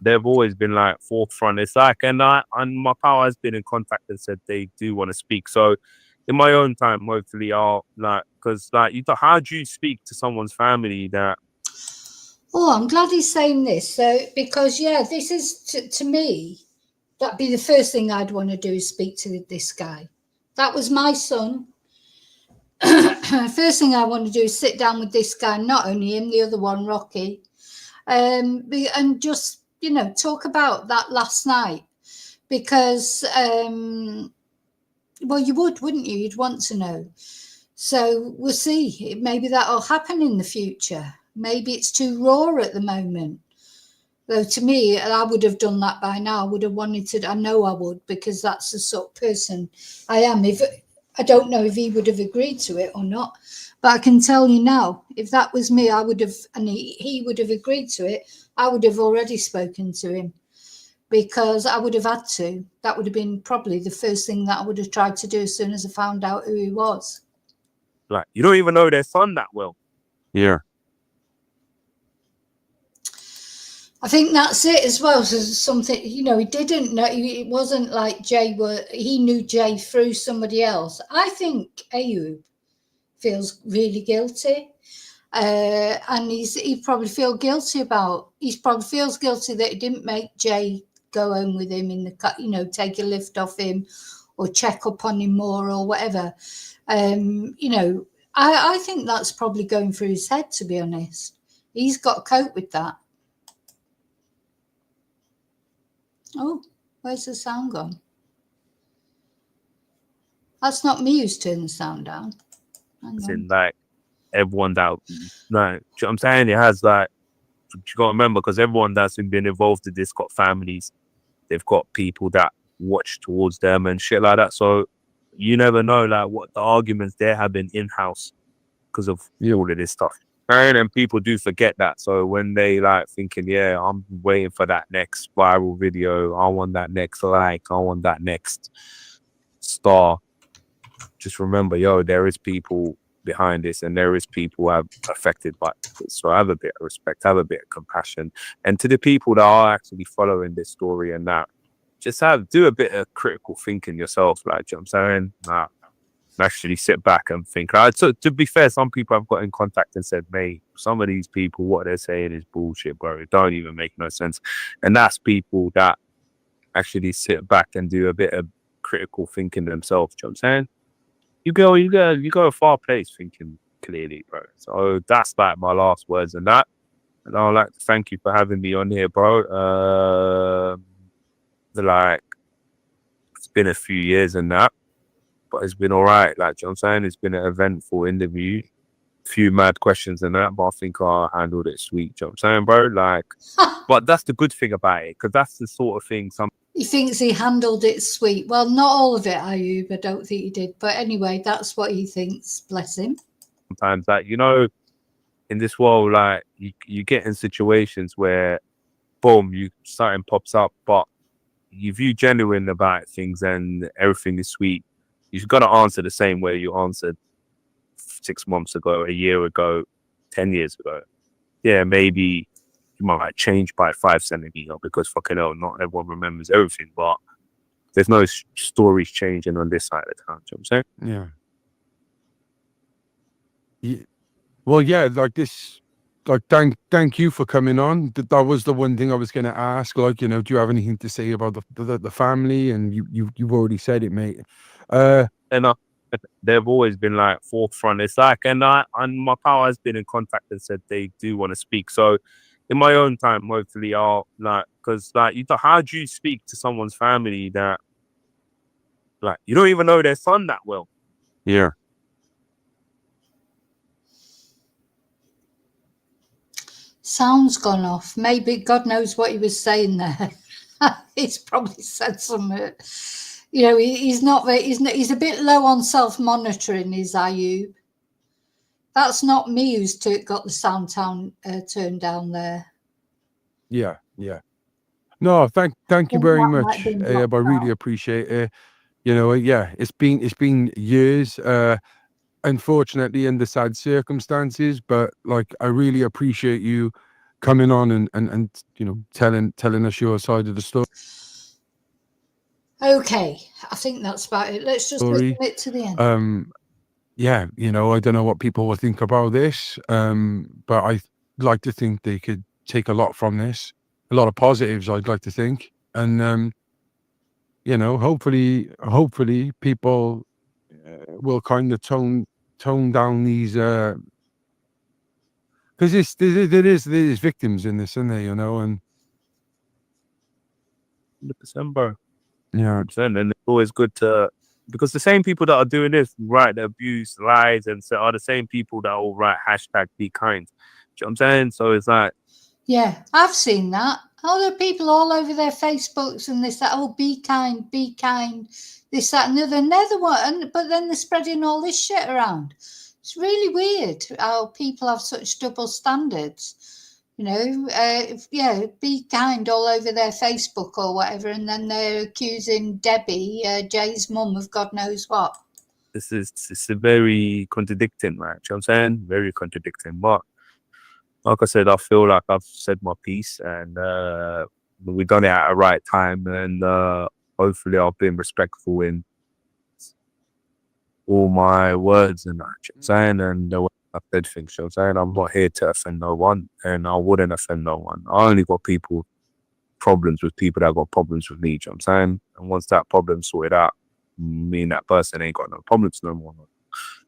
they've always been like forefront. It's like, and my power has been in contact and said they do want to speak. So in my own time, hopefully I'll like, because like, how do you speak to someone's family that? Oh, I'm glad he's saying this. So, because, yeah, this is to me, that'd be the first thing I'd want to do is speak to this guy. That was my son. First thing I want to do is sit down with this guy, not only him, the other one, Rocky, and just, you know, talk about that last night, because, well, you wouldn't you? You'd want to know. So we'll see. Maybe that'll happen in the future. Maybe it's too raw at the moment. Though to me, I would have done that by now. I would have wanted to. I know I would, because that's the sort of person I am. If I don't know if he would have agreed to it or not, but I can tell you now, if that was me, I would have, and he would have agreed to it. I would have already spoken to him, because I would have had to. That would have been probably the first thing that I would have tried to do as soon as I found out who he was. Like, you don't even know their son that well. Yeah. I think that's it as well. So something, you know, he didn't know. It wasn't like he knew Jay through somebody else. I think Ayub feels really guilty, and he probably feels guilty that he didn't make Jay go home with him in the cut. You know, take a lift off him, or check up on him more, or whatever. You know, I think that's probably going through his head. To be honest, he's got to cope with that. Oh, where's the sound gone? That's not me who's turned the sound down. It's in like everyone that, like, do you know what I'm saying? It has like, you gotta remember, because everyone that's been involved in this got families, they've got people that watch towards them and shit like that. So you never know like what the arguments they're having in house because of all of this stuff. And people do forget that. So when they like thinking, yeah, I'm waiting for that next viral video, I want that next like, I want that next star. Just remember, yo, there is people behind this, and there is people affected by this. So have a bit of respect, have a bit of compassion, and to the people that are actually following this story and that, just do a bit of critical thinking yourself. Like, you know what I'm saying? Actually sit back and think. So to be fair, some people have got in contact and said, mate, some of these people, what they're saying is bullshit, bro. It don't even make no sense. And that's people that actually sit back and do a bit of critical thinking themselves. You know what I'm saying? You go a far place thinking clearly, bro. So that's like my last words on that. And I'd like to thank you for having me on here, bro. Like, it's been a few years and that, but it's been all right. Like, you know what I'm saying? It's been an eventful interview, few mad questions and that, but I think I handled it sweet. You know what I'm saying, bro? Like, but that's the good thing about it, because that's the sort of thing he thinks he handled it sweet. Well, not all of it, Ayub. I don't think he did. But anyway, that's what he thinks. Bless him. sometimes, like, you know, in this world, like, you get in situations where, boom, something pops up, but if you genuine about things and everything is sweet, you've got to answer the same way you answered 6 months ago, a year ago, 10 years ago. Yeah, maybe you might like change by 5 centimeters because fucking hell, not everyone remembers everything, but there's no stories changing on this side of the town. You know what I'm saying? Yeah. Well, yeah, like this, like thank you for coming on. That was the one thing I was going to ask. Like, you know, do you have anything to say about the family? And you've already said it, mate. And they've always been like forefront. It's like, and my pal has been in contact and said they do want to speak. So in my own time, hopefully I'll like, because like, how do you speak to someone's family that like you don't even know their son that well? Yeah. Sound's gone off. Maybe God knows what he was saying there. He's probably said some. You know, he's a bit low on self-monitoring. Is Ayub? That's not me who's got the sound turned down there. Yeah. No, thank you very much. I really appreciate it. You know, yeah, it's been years. Unfortunately, under sad circumstances, but like I really appreciate you coming on and you know telling us your side of the story. Okay, I think that's about it. Let's just listen it to the end. Yeah, you know, I don't know what people will think about this, but I like to think they could take a lot from this, a lot of positives. I'd like to think, and you know, hopefully people will kind of tone down these because there is victims in this, isn't there? You know, and 100%, bro. yeah, and it's always good to, because the same people that are doing this, write the abuse, lies, and so are the same people that will write #be kind. Do you know what I'm saying? So it's like, yeah, I've seen that. All the people all over their Facebooks and this, that, oh, be kind, this, that, and the other. And they're the one, but then they're spreading all this shit around. It's really weird how people have such double standards. You know, yeah, be kind all over their Facebook or whatever, and then they're accusing Debbie, Jay's mum, of God knows what. It's a very contradicting, right? You know what I'm saying? Very contradicting. But like I said, I feel like I've said my piece, and we've done it at the right time, and hopefully I've been respectful in all my words and that. You know what I'm saying? And the way I've said things. You know what I'm saying? I'm not here to offend no one, and I wouldn't offend no one. I only got problems with people that got problems with me. You know what I'm saying? And once that problem's sorted out, me and that person ain't got no problems no more. You know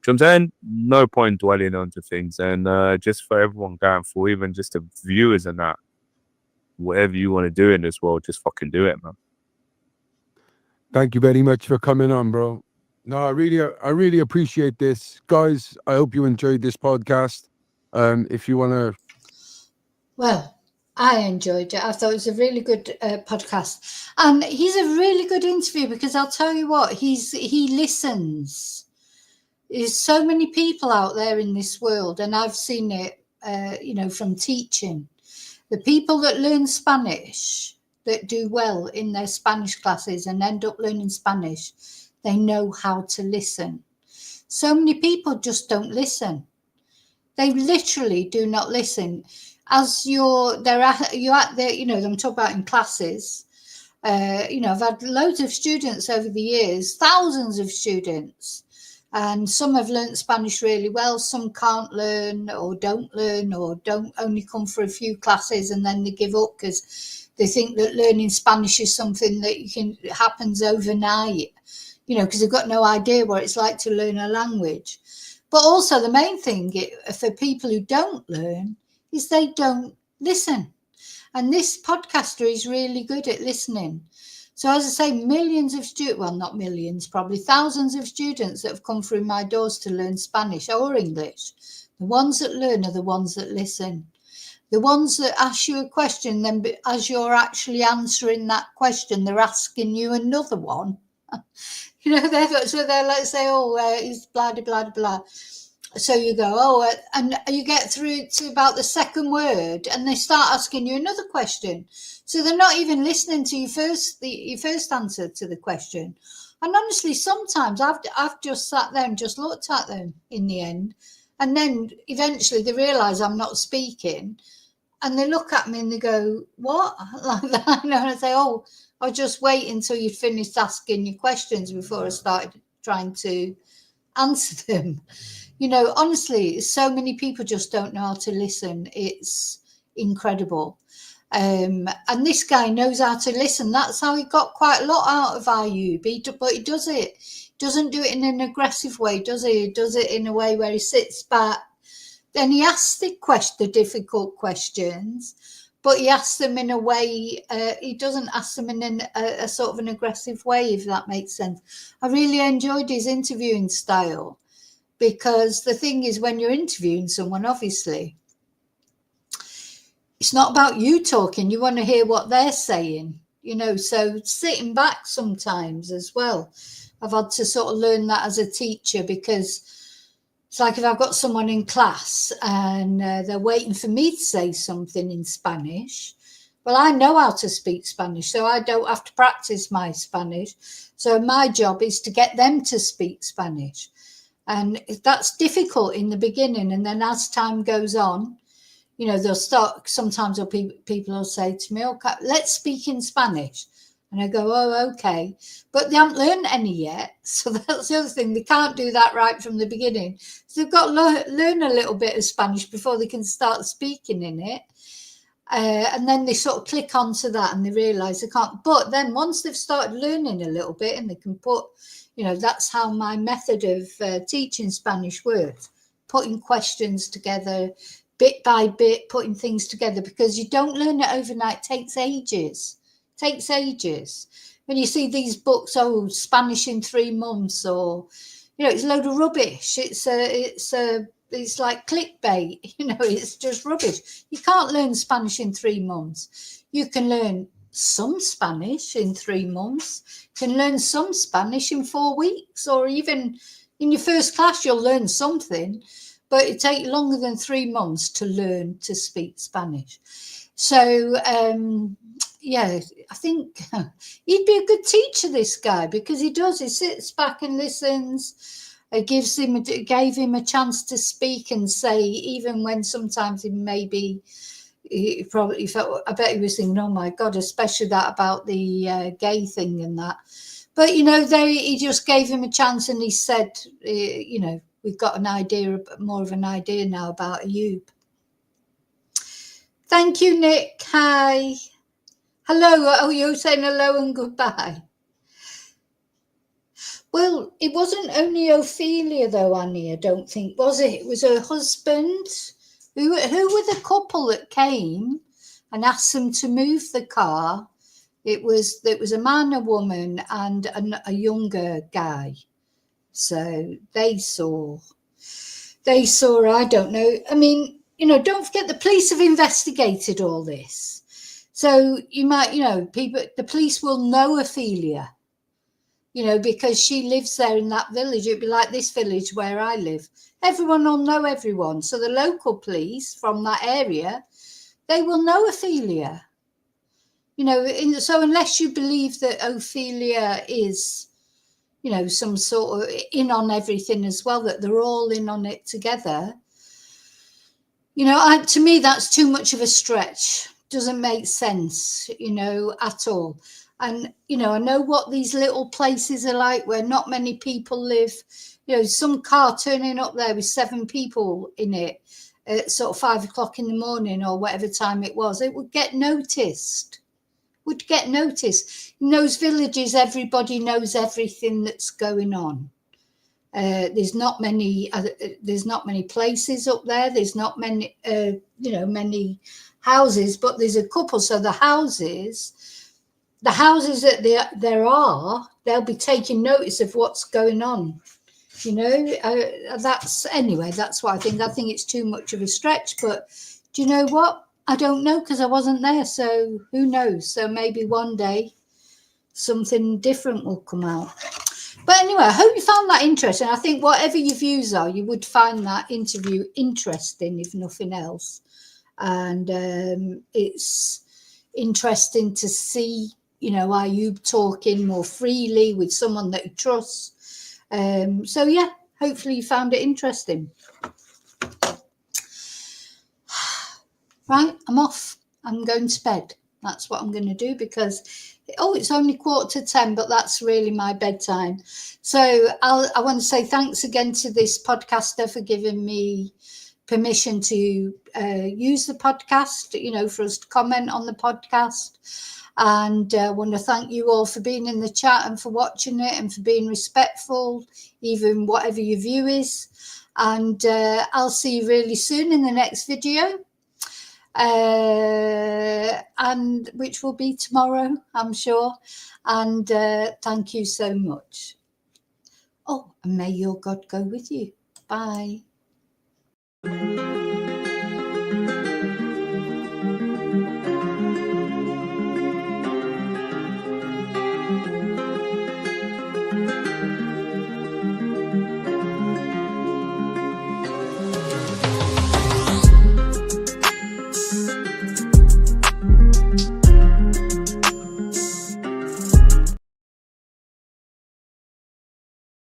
what I'm saying? No point dwelling onto things. And just for everyone going for, even just the viewers and that, whatever you want to do in this world, just fucking do it, man. Thank you very much for coming on, bro. No, I really appreciate this. Guys, I hope you enjoyed this podcast. If you want to... Well, I enjoyed it. I thought it was a really good podcast. And he's a really good interview because I'll tell you what, he listens. There's so many people out there in this world, and I've seen it, you know, from teaching. The people that learn Spanish, that do well in their Spanish classes and end up learning Spanish, they know how to listen. So many people just don't listen. They literally do not listen. As you're at there, you know, I'm talking about in classes. You know, I've had loads of students over the years, thousands of students, and some have learnt Spanish really well. Some can't learn or don't only come for a few classes and then they give up because they think that learning Spanish is something that happens overnight. You know, because they've got no idea what it's like to learn a language. But also the main thing for people who don't learn is they don't listen. And this podcaster is really good at listening. So as I say, millions of students, well, not millions, probably thousands of students that have come through my doors to learn Spanish or English. The ones that learn are the ones that listen. The ones that ask you a question, then as you're actually answering that question, they're asking you another one. You know, they're let's say, he's blah, blah, blah, blah. So you go, and you get through to about the second word and they start asking you another question. So they're not even listening to your first answer to the question. And honestly, sometimes I've just sat there and just looked at them in the end. And then eventually they realise I'm not speaking. And they look at me and they go, what? Like that. And I say, I'll just wait until you finished asking your questions before I started trying to answer them. You know, honestly, so many people just don't know how to listen. It's incredible. And this guy knows how to listen. That's how he got quite a lot out of Ayub. But he does it. Doesn't do it in an aggressive way, does he? He does it in a way where he sits back. Then he asks the difficult questions, but he asks them in a way, he doesn't ask them in a sort of an aggressive way, if that makes sense. I really enjoyed his interviewing style because the thing is, when you're interviewing someone, obviously, it's not about you talking. You want to hear what they're saying, you know, so sitting back sometimes as well. I've had to sort of learn that as a teacher because it's like if I've got someone in class and they're waiting for me to say something in Spanish. Well, I know how to speak Spanish, so I don't have to practice my Spanish. So my job is to get them to speak Spanish. And that's difficult in the beginning. And then as time goes on, you know, they'll start, sometimes people will say to me, okay, let's speak in Spanish. And I go, oh, okay. But they haven't learned any yet. So that's the other thing. They can't do that right from the beginning. So they've got to learn a little bit of Spanish before they can start speaking in it. And then they sort of click onto that and they realise they can't. But then once they've started learning a little bit and they can put, you know, that's how my method of teaching Spanish works. Putting questions together, bit by bit, putting things together, because you don't learn it overnight. It takes ages. When you see these books, Spanish in 3 months, or, you know, it's a load of rubbish. It's a it's like clickbait. It's just rubbish. You can't learn Spanish in 3 months. You can learn some Spanish in 3 months. You can learn some Spanish in 4 weeks, or even in your first class, you'll learn something, but it takes longer than 3 months to learn to speak Spanish. So, yeah, I think he'd be a good teacher, this guy, because he sits back and listens. It gave him a chance to speak and say, even when sometimes he probably felt, I bet he was thinking, oh my God, especially that about the gay thing and that. But, he just gave him a chance, and he said, we've got more of an idea now about Ayub. Thank you, Nick. Hi. Hello. Oh, you're saying hello and goodbye. Well, it wasn't only Ophelia, though, Annie, I don't think, was it? It was her husband. Who were the couple that came and asked them to move the car? It was a man, a woman, and a younger guy. So they saw, I don't know. I mean, don't forget the police have investigated all this. So you might, the police will know Ophelia, because she lives there in that village. It'd be like this village where I live. Everyone will know everyone. So the local police from that area, they will know Ophelia. So unless you believe that Ophelia is, some sort of in on everything as well, that they're all in on it together, to me, that's too much of a stretch. Doesn't make sense, at all. And, I know what these little places are like where not many people live. Some car turning up there with 7 people in it at sort of 5 o'clock in the morning or whatever time it was, it would get noticed. In those villages, everybody knows everything that's going on. There's not many places up there. There's not many, many houses, but there's a couple. So the houses that there are, they'll be taking notice of what's going on. That's what I think. I think it's too much of a stretch, but do you know what? I don't know, because I wasn't there, so who knows? So maybe one day something different will come out. But anyway, I hope you found that interesting. I think whatever your views are, you would find that interview interesting, if nothing else. And it's interesting to see, Ayub talking more freely with someone that he trusts. So yeah, hopefully you found it interesting. Right, I'm off. I'm going to bed. That's what I'm going to do, because it's only 9:45, but that's really my bedtime. So I want to say thanks again to this podcaster for giving me permission to use the podcast, for us to comment on the podcast. And I want to thank you all for being in the chat and for watching it and for being respectful, even whatever your view is. And I'll see you really soon in the next video. And which will be tomorrow, I'm sure. And thank you so much. Oh, and may your God go with you. Bye.